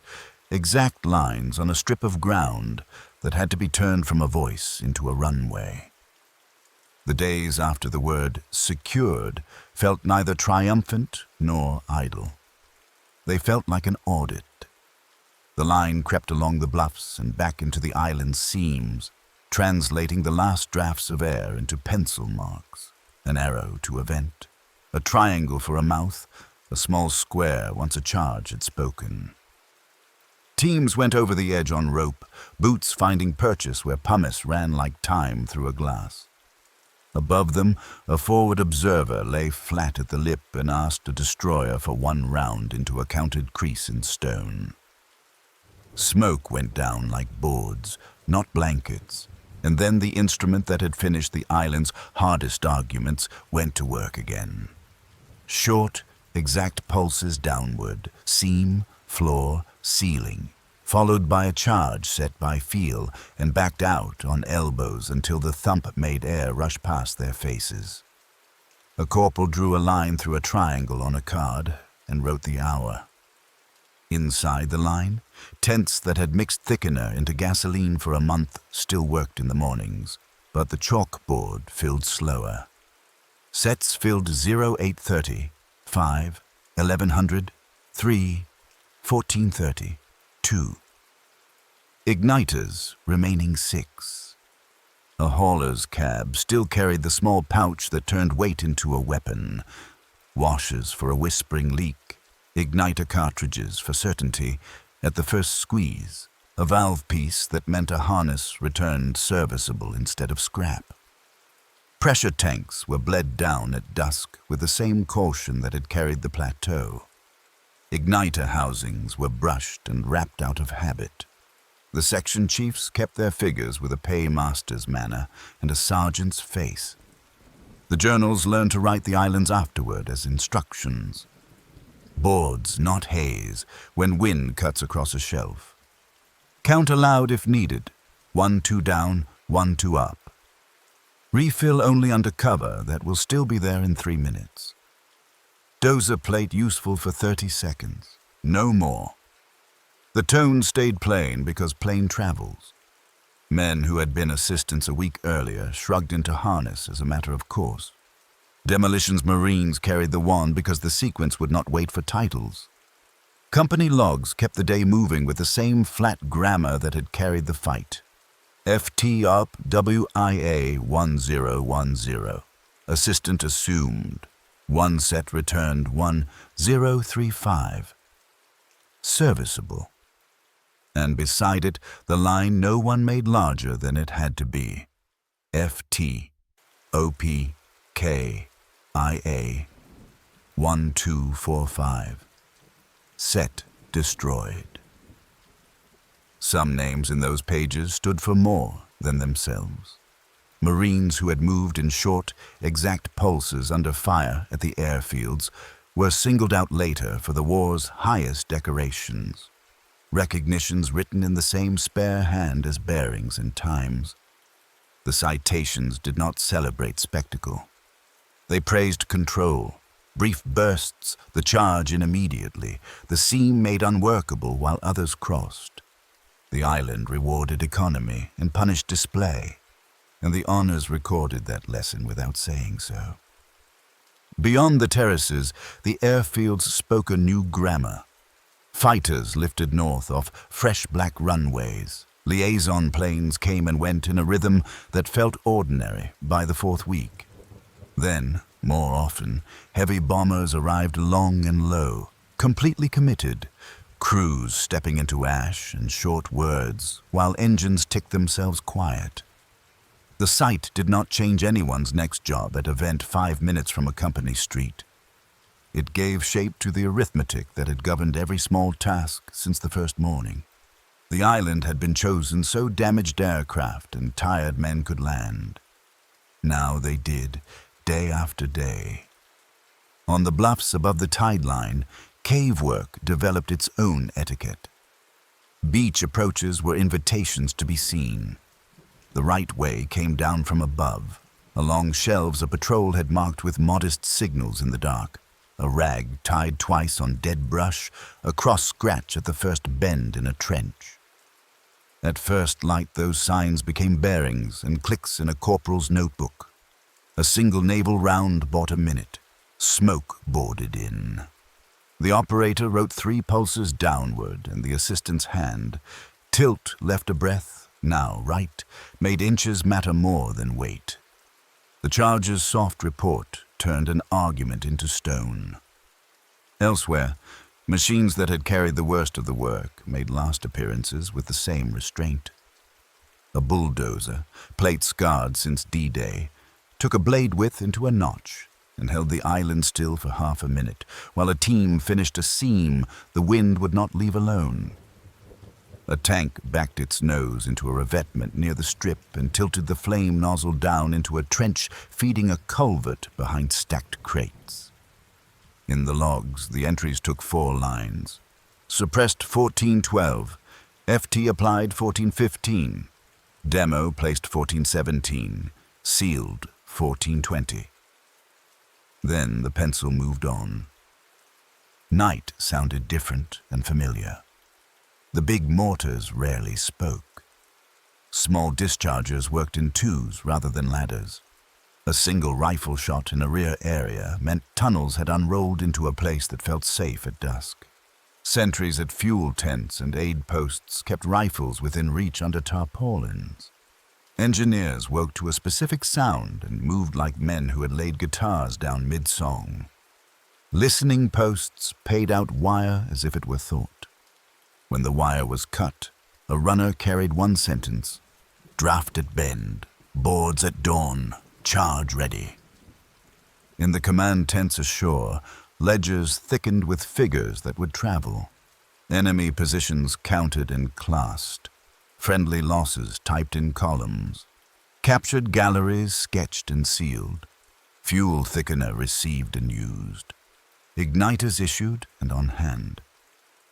exact lines on a strip of ground that had to be turned from a voice into a runway. The days after the word secured felt neither triumphant nor idle. They felt like an audit. The line crept along the bluffs and back into the island's seams, translating the last drafts of air into pencil marks, an arrow to a vent, a triangle for a mouth, a small square once a charge had spoken. Teams went over the edge on rope, boots finding purchase where pumice ran like time through a glass. Above them, a forward observer lay flat at the lip and asked a destroyer for one round into a counted crease in stone. Smoke went down like boards, not blankets, and then the instrument that had finished the island's hardest arguments went to work again. Short, exact pulses downward, seam, floor, ceiling, followed by a charge set by feel and backed out on elbows until the thump made air rush past their faces. A corporal drew a line through a triangle on a card and wrote the hour. Inside the line, tents that had mixed thickener into gasoline for a month still worked in the mornings, but the chalkboard filled slower. Sets filled 0830, 5, 1100, 3, 1430, 2. Igniters remaining 6. A hauler's cab still carried the small pouch that turned weight into a weapon. Washers for a whispering leak. Igniter cartridges for certainty at the first squeeze. A valve piece that meant a harness returned serviceable instead of scrap. Pressure tanks were bled down at dusk with the same caution that had carried the plateau. Igniter housings were brushed and wrapped out of habit. The section chiefs kept their figures with a paymaster's manner and a sergeant's face. The journals learned to write the islands afterward as instructions. Boards, not haze, when wind cuts across a shelf. Count aloud if needed, 1 2 down, 1 2 up. Refill only under cover that will still be there in 3 minutes. Dozer plate useful for 30 seconds, no more. The tone stayed plain because plain travels. Men who had been assistants a week earlier shrugged into harness as a matter of course. Demolition's Marines carried the wand because the sequence would not wait for titles. Company logs kept the day moving with the same flat grammar that had carried the fight. FT up WIA 1010. Assistant assumed. 1 set returned 1035. Serviceable. And beside it, the line no one made larger than it had to be. FT OP K IA 1245. Set destroyed. Some names in those pages stood for more than themselves. Marines who had moved in short, exact pulses under fire at the airfields were singled out later for the war's highest decorations. Recognitions written in the same spare hand as bearings and times. The citations did not celebrate spectacle. They praised control, brief bursts, the charge in immediately, the seam made unworkable while others crossed. The island rewarded economy and punished display, and the honors recorded that lesson without saying so. Beyond the terraces, the airfields spoke a new grammar. Fighters lifted north off fresh black runways. Liaison planes came and went in a rhythm that felt ordinary by the 4th week. Then, more often, heavy bombers arrived long and low, completely committed, crews stepping into ash and short words while engines ticked themselves quiet. The sight did not change anyone's next job at a vent 5 minutes from a company street. It gave shape to the arithmetic that had governed every small task since the first morning. The island had been chosen so damaged aircraft and tired men could land. Now they did, day after day. On the bluffs above the tide line, cave work developed its own etiquette. Beach approaches were invitations to be seen. The right way came down from above. Along shelves a patrol had marked with modest signals in the dark. A rag tied twice on dead brush, a cross scratch at the first bend in a trench. At first light those signs became bearings and clicks in a corporal's notebook. A single naval round bought a minute. Smoke boarded in. The operator wrote 3 pulses downward and the assistant's hand. Tilt left a breath, now right, made inches matter more than weight. The charge's soft report turned an argument into stone. Elsewhere, machines that had carried the worst of the work made last appearances with the same restraint. A bulldozer, plate scarred since D-Day, took a blade width into a notch and held the island still for half a minute, while a team finished a seam the wind would not leave alone. A tank backed its nose into a revetment near the strip and tilted the flame nozzle down into a trench feeding a culvert behind stacked crates. In the logs, the entries took 4 lines. Suppressed 1412, FT applied 1415, demo placed 1417, sealed 1420. Then the pencil moved on. Night sounded different and familiar. The big mortars rarely spoke. Small dischargers worked in twos rather than ladders. A single rifle shot in a rear area meant tunnels had unrolled into a place that felt safe at dusk. Sentries at fuel tents and aid posts kept rifles within reach under tarpaulins. Engineers woke to a specific sound and moved like men who had laid guitars down mid-song. Listening posts paid out wire as if it were thought. When the wire was cut, a runner carried 1 sentence: draft at bend, boards at dawn, charge ready. In the command tents ashore, ledgers thickened with figures that would travel. Enemy positions counted and classed. Friendly losses typed in columns. Captured galleries sketched and sealed. Fuel thickener received and used. Igniters issued and on hand.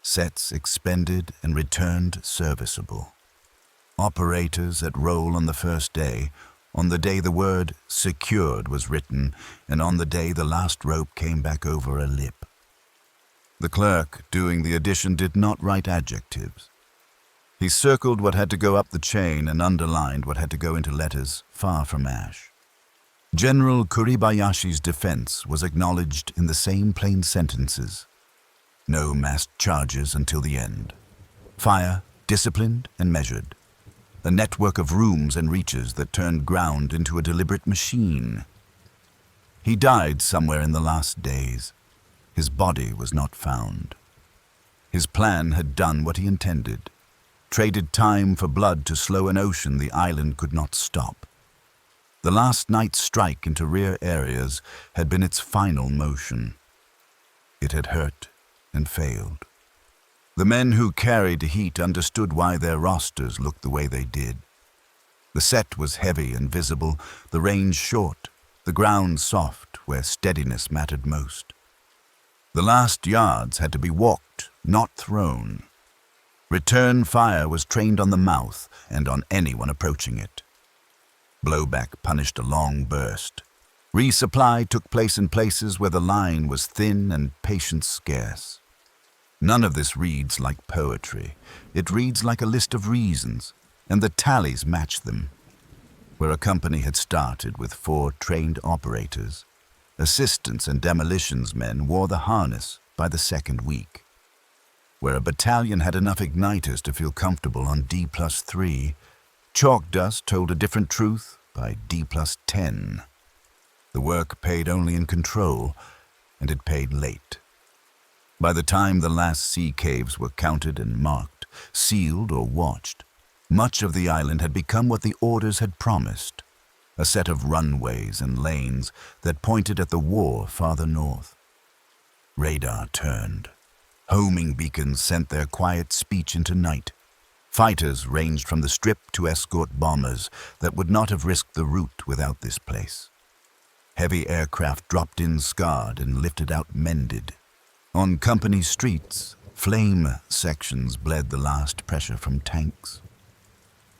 Sets expended and returned serviceable. Operators at roll on the first day, on the day the word secured was written, and on the day the last rope came back over a lip. The clerk doing the addition did not write adjectives. He circled what had to go up the chain and underlined what had to go into letters far from ash. General Kuribayashi's defense was acknowledged in the same plain sentences. No massed charges until the end. Fire, disciplined and measured. A network of rooms and reaches that turned ground into a deliberate machine. He died somewhere in the last days. His body was not found. His plan had done what he intended. Traded time for blood to slow an ocean the island could not stop. The last night's strike into rear areas had been its final motion. It had hurt and failed. The men who carried heat understood why their rosters looked the way they did. The set was heavy and visible, the range short, the ground soft where steadiness mattered most. The last yards had to be walked, not thrown. Return fire was trained on the mouth and on anyone approaching it. Blowback punished a long burst. Resupply took place in places where the line was thin and patience scarce. None of this reads like poetry. It reads like a list of reasons, and the tallies match them. Where a company had started with 4 trained operators, assistants and demolitions men wore the harness by the second week. Where a battalion had enough igniters to feel comfortable on D+3, chalk dust told a different truth by D+10. The work paid only in control, and it paid late. By the time the last sea caves were counted and marked, sealed or watched, much of the island had become what the orders had promised, a set of runways and lanes that pointed at the war farther north. Radar turned. Homing beacons sent their quiet speech into night. Fighters ranged from the strip to escort bombers that would not have risked the route without this place. Heavy aircraft dropped in scarred and lifted out mended. On company streets, flame sections bled the last pressure from tanks.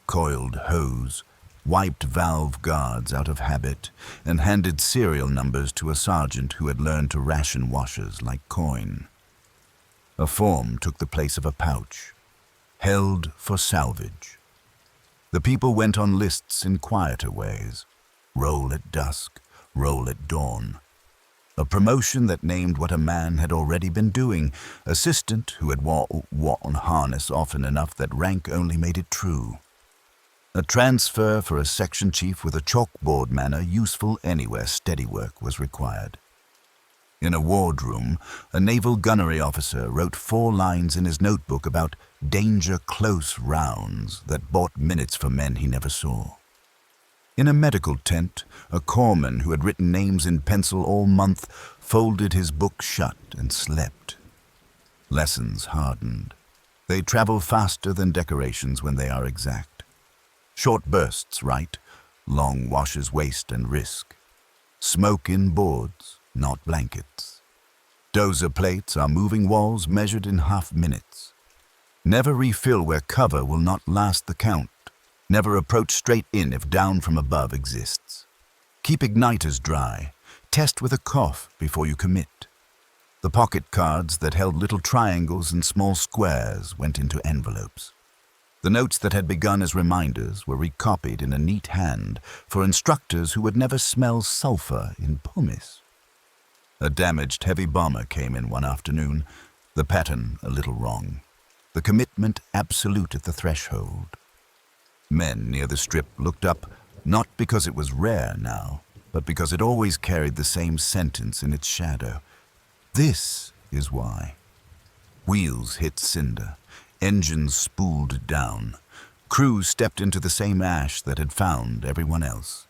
Coiled hose wiped valve guards out of habit and handed serial numbers to a sergeant who had learned to ration washers like coin. A form took the place of a pouch, held for salvage. The people went on lists in quieter ways. Roll at dusk, roll at dawn. A promotion that named what a man had already been doing, assistant who had worn harness often enough that rank only made it true. A transfer for a section chief with a chalkboard manner useful anywhere steady work was required. In a wardroom, a naval gunnery officer wrote 4 lines in his notebook about danger close rounds that bought minutes for men he never saw. In a medical tent, a corpsman who had written names in pencil all month folded his book shut and slept. Lessons hardened. They travel faster than decorations when they are exact. Short bursts right, long washes waste and risk. Smoke in boards, not blankets. Dozer plates are moving walls measured in half minutes. Never refill where cover will not last the count. Never approach straight in if down from above exists. Keep igniters dry. Test with a cough before you commit. The pocket cards that held little triangles and small squares went into envelopes. The notes that had begun as reminders were recopied in a neat hand for instructors who would never smell sulfur in pumice. A damaged heavy bomber came in one afternoon, the pattern a little wrong, the commitment absolute at the threshold. Men near the strip looked up, not because it was rare now, but because it always carried the same sentence in its shadow. This is why. Wheels hit cinder, engines spooled down. Crew stepped into the same ash that had found everyone else.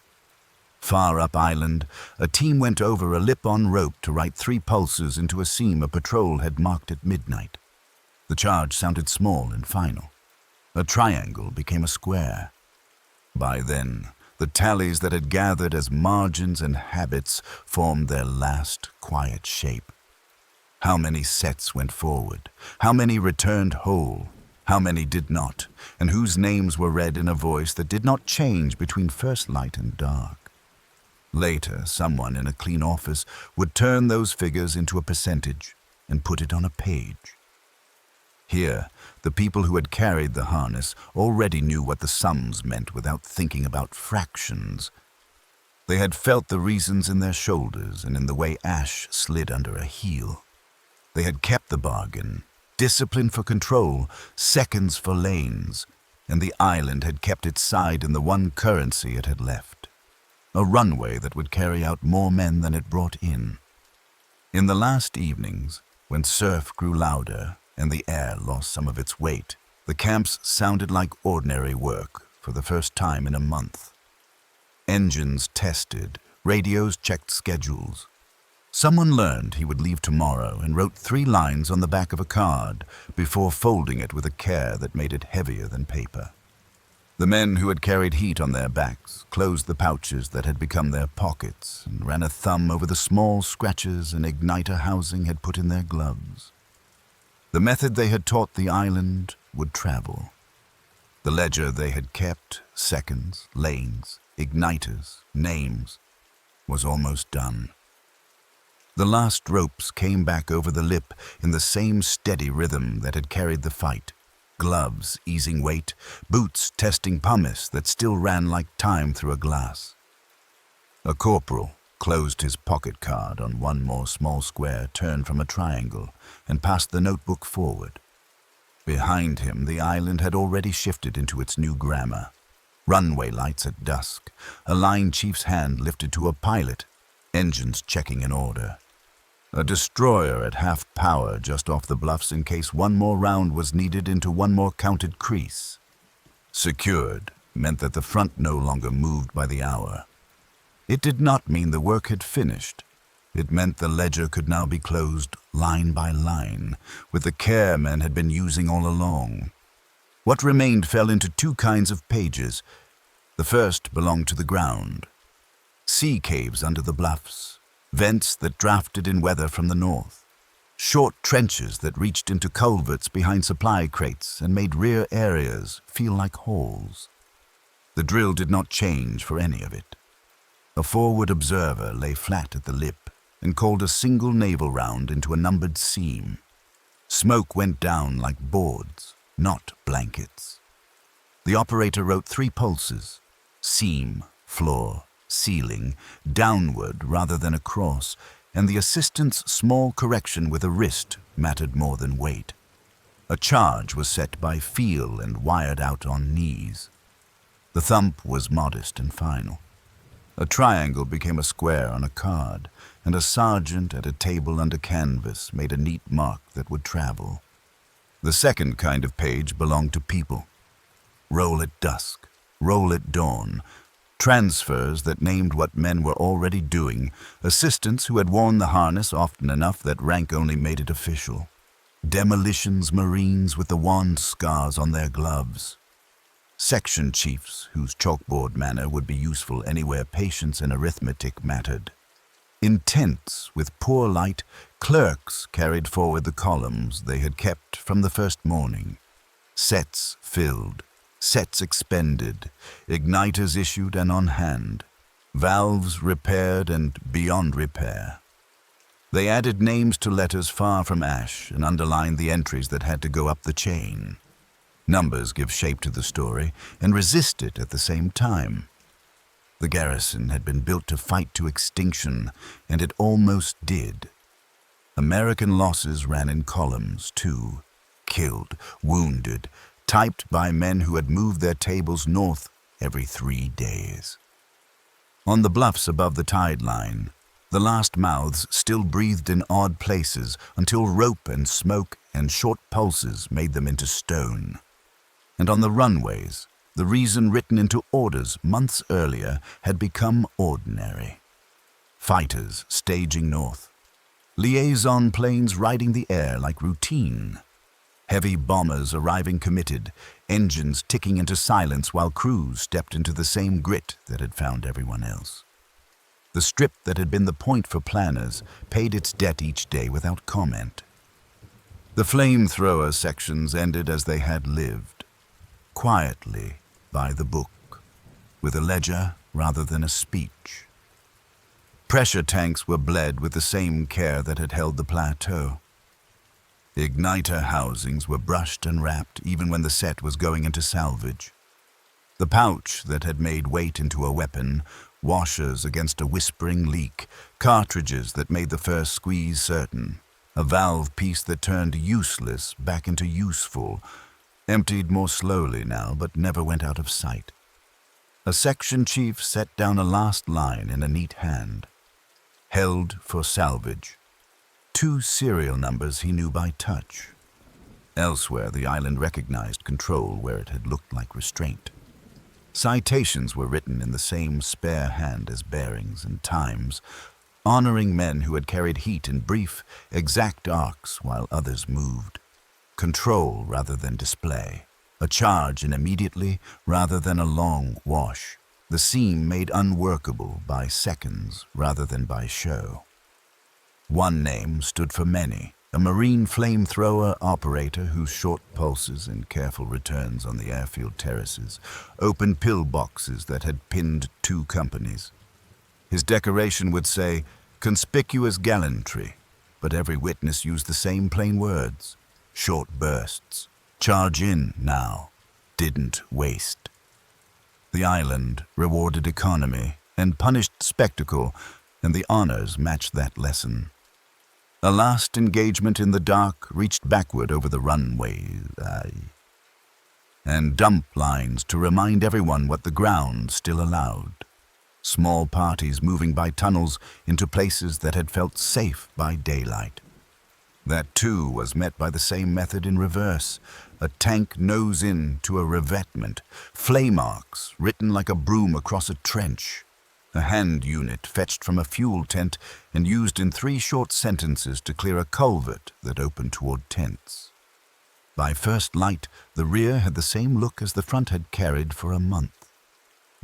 Far up island, a team went over a lip-on rope to write 3 pulses into a seam a patrol had marked at midnight. The charge sounded small and final. A triangle became a square. By then, The tallies that had gathered as margins and habits formed their last quiet shape. How many sets went forward? How many returned whole? How many did not, and whose names were read in a voice that did not change between first light and dark? Later, someone in a clean office would turn those figures into a percentage and put it on a page. Here, the people who had carried the harness already knew what the sums meant without thinking about fractions. They had felt the reasons in their shoulders and in the way ash slid under a heel. They had kept the bargain, discipline for control, seconds for lanes, and the island had kept its side in the one currency it had left. A runway that would carry out more men than it brought in. In the last evenings, when surf grew louder and the air lost some of its weight, the camps sounded like ordinary work for the first time in a month. Engines tested, radios checked schedules. Someone learned he would leave tomorrow and wrote 3 lines on the back of a card before folding it with a care that made it heavier than paper. The men who had carried heat on their backs closed the pouches that had become their pockets and ran a thumb over the small scratches an igniter housing had put in their gloves. The method they had taught the island would travel. The ledger they had kept, seconds, lanes, igniters, names, was almost done. The last ropes came back over the lip in the same steady rhythm that had carried the fight. Gloves easing weight, boots testing pumice that still ran like time through a glass. A corporal closed his pocket card on one more small square turned from a triangle and passed the notebook forward. Behind him, the island had already shifted into its new grammar. Runway lights at dusk, a line chief's hand lifted to a pilot, engines checking in order. A destroyer at half power just off the bluffs in case one more round was needed into one more counted crease. Secured meant that the front no longer moved by the hour. It did not mean the work had finished. It meant the ledger could now be closed line by line, with the care men had been using all along. What remained fell into 2 kinds of pages. The first belonged to the ground. Sea caves under the bluffs, vents that drafted in weather from the north, short trenches that reached into culverts behind supply crates and made rear areas feel like holes. The drill did not change for any of it. A forward observer lay flat at the lip and called a single naval round into a numbered seam. Smoke went down like boards, not blankets. The operator wrote 3 pulses: seam, floor, ceiling, downward rather than across, and the assistant's small correction with a wrist mattered more than weight. A charge was set by feel and wired out on knees. The thump was modest and final. A triangle became a square on a card, and a sergeant at a table under canvas made a neat mark that would travel. The second kind of page belonged to people. Roll at dusk, roll at dawn, transfers that named what men were already doing, assistants who had worn the harness often enough that rank only made it official, demolitions marines with the wand scars on their gloves, section chiefs whose chalkboard manner would be useful anywhere patience and arithmetic mattered. In tents with poor light, clerks carried forward the columns they had kept from the first morning. Sets filled, sets expended, igniters issued and on hand, valves repaired and beyond repair. They added names to letters far from ash and underlined the entries that had to go up the chain. Numbers give shape to the story and resist it at the same time. The garrison had been built to fight to extinction, and it almost did. American losses ran in columns, too. Killed, wounded, typed by men who had moved their tables north every 3 days. On the bluffs above the tide line, the last mouths still breathed in odd places until rope and smoke and short pulses made them into stone. And on the runways, the reason written into orders months earlier had become ordinary. Fighters staging north. Liaison planes riding the air like routine. Heavy bombers arriving committed, engines ticking into silence while crews stepped into the same grit that had found everyone else. The strip that had been the point for planners paid its debt each day without comment. The flamethrower sections ended as they had lived, quietly, by the book, with a ledger rather than a speech. Pressure tanks were bled with the same care that had held the plateau. Igniter housings were brushed and wrapped even when the set was going into salvage. The pouch that had made weight into a weapon, washers against a whispering leak, cartridges that made the first squeeze certain, a valve piece that turned useless back into useful, emptied more slowly now but never went out of sight. A section chief set down a last line in a neat hand. Held for salvage. 2 serial numbers he knew by touch. Elsewhere, the island recognized control where it had looked like restraint. Citations were written in the same spare hand as bearings and times, honoring men who had carried heat in brief, exact arcs while others moved. Control rather than display. A charge in immediately rather than a long wash. The seam made unworkable by seconds rather than by show. One name stood for many, a marine flamethrower operator whose short pulses and careful returns on the airfield terraces opened pillboxes that had pinned 2 companies. His decoration would say, "Conspicuous gallantry," but every witness used the same plain words. Short bursts. Charge in now. Didn't waste. The island rewarded economy and punished spectacle, and the honors matched that lesson. A last engagement in the dark reached backward over the runways, and dump lines to remind everyone what the ground still allowed. Small parties moving by tunnels into places that had felt safe by daylight. That too was met by the same method in reverse. A tank nose in to a revetment, flame arcs written like a broom across a trench. A hand unit fetched from a fuel tent and used in 3 short sentences to clear a culvert that opened toward tents. By first light, the rear had the same look as the front had carried for a month.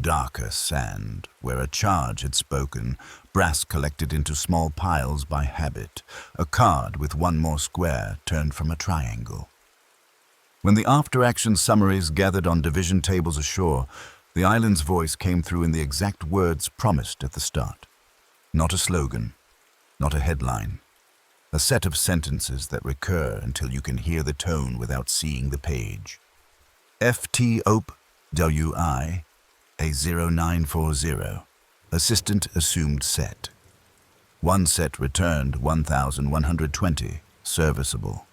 Darker sand, where a charge had spoken, brass collected into small piles by habit, a card with 1 more square turned from a triangle. When the after-action summaries gathered on division tables ashore, the island's voice came through in the exact words promised at the start. Not a slogan, not a headline. A set of sentences that recur until you can hear the tone without seeing the page. FT OP WI A0940. Assistant assumed set. 1 set returned 1,120. Serviceable.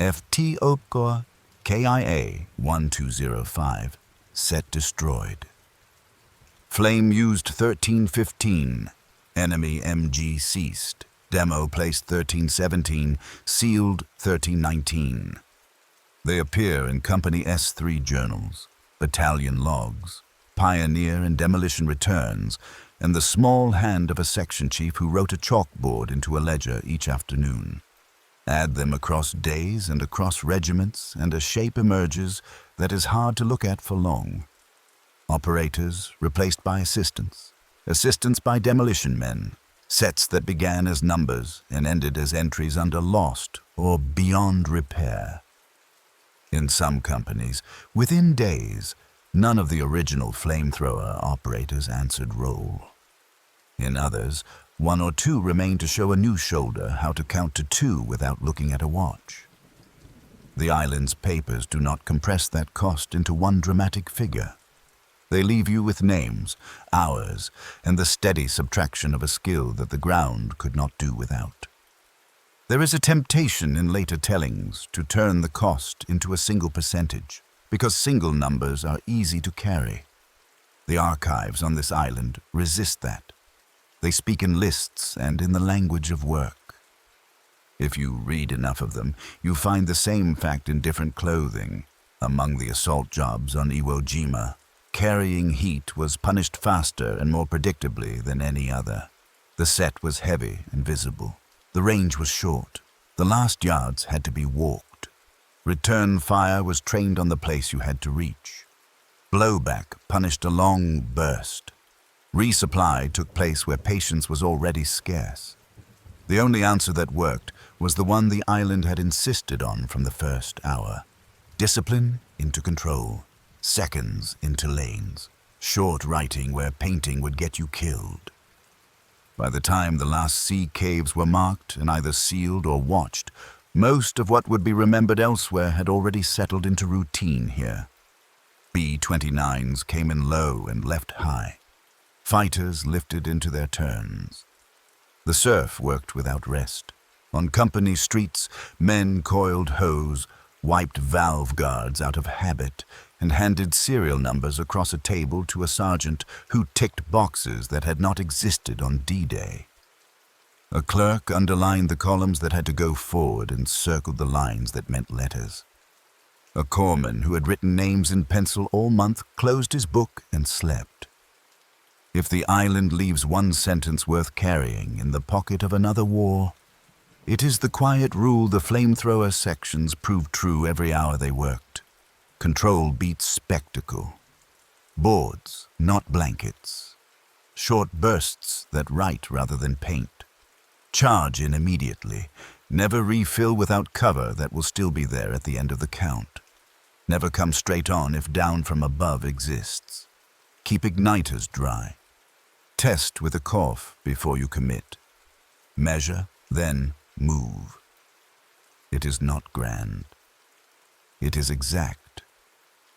FT OP KIA 1205. Set destroyed. Flame used 1315. Enemy MG ceased. Demo placed 1317. Sealed 1319. They appear in Company S3 journals, battalion logs, pioneer and demolition returns, and the small hand of a section chief who wrote a chalkboard into a ledger each afternoon. Add them across days and across regiments, and a shape emerges that is hard to look at for long. Operators replaced by assistants, assistants by demolition men, sets that began as numbers and ended as entries under lost or beyond repair. In some companies, within days, none of the original flamethrower operators answered roll. In others, 1 or 2 remained to show a new shoulder how to count to 2 without looking at a watch. The island's papers do not compress that cost into 1 dramatic figure. They leave you with names, hours, and the steady subtraction of a skill that the ground could not do without. There is a temptation in later tellings to turn the cost into a single percentage, because single numbers are easy to carry. The archives on this island resist that. They speak in lists and in the language of work. If you read enough of them, you find the same fact in different clothing. Among the assault jobs on Jima, carrying heat was punished faster and more predictably than any other. The set was heavy and visible. The range was short. The last yards had to be walked. Return fire was trained on the place you had to reach. Blowback punished a long burst. Resupply took place where patience was already scarce. The only answer that worked was the one the island had insisted on from the first hour. Discipline into control, seconds into lanes, short writing where painting would get you killed. By the time the last sea caves were marked and either sealed or watched, most of what would be remembered elsewhere had already settled into routine here. B-29s came in low and left high. Fighters lifted into their turns. The surf worked without rest. On company streets, men coiled hose, wiped valve guards out of habit, and handed serial numbers across a table to a sergeant who ticked boxes that had not existed on D-Day. A clerk underlined the columns that had to go forward and circled the lines that meant letters. A corpsman who had written names in pencil all month closed his book and slept. If the island leaves one sentence worth carrying in the pocket of another war, it is the quiet rule the Flamethrower sections proved true every hour they worked. Control beats spectacle. Boards, not blankets. Short bursts that write rather than paint. Charge in immediately. Never refill without cover that will still be there at the end of the count. Never come straight on if down from above exists. Keep igniters dry. Test with a cough before you commit. Measure, then move. It is not grand. It is exact.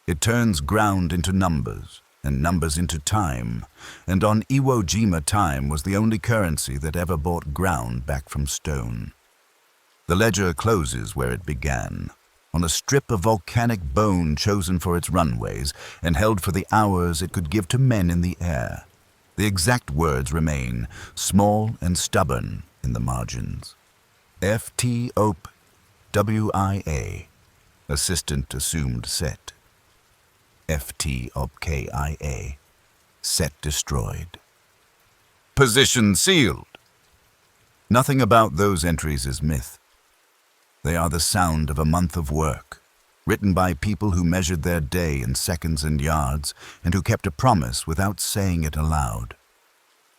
It turns ground into numbers, and numbers into time, and on Iwo Jima time was the only currency that ever bought ground back from stone. The ledger closes where it began, on a strip of volcanic bone chosen for its runways and held for the hours it could give to men in the air. The exact words remain, small and stubborn, in the margins. F.T. Op. WII. Assistant assumed set. F.T. Op. KIA. Set destroyed. Position sealed. Nothing about those entries is myth. They are the sound of a month of work, written by people who measured their day in seconds and yards, and who kept a promise without saying it aloud.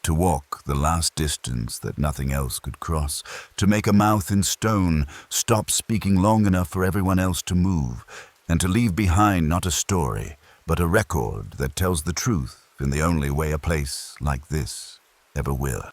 To walk the last distance that nothing else could cross, to make a mouth in stone, stop speaking long enough for everyone else to move, and to leave behind not a story, but a record that tells the truth in the only way a place like this ever will.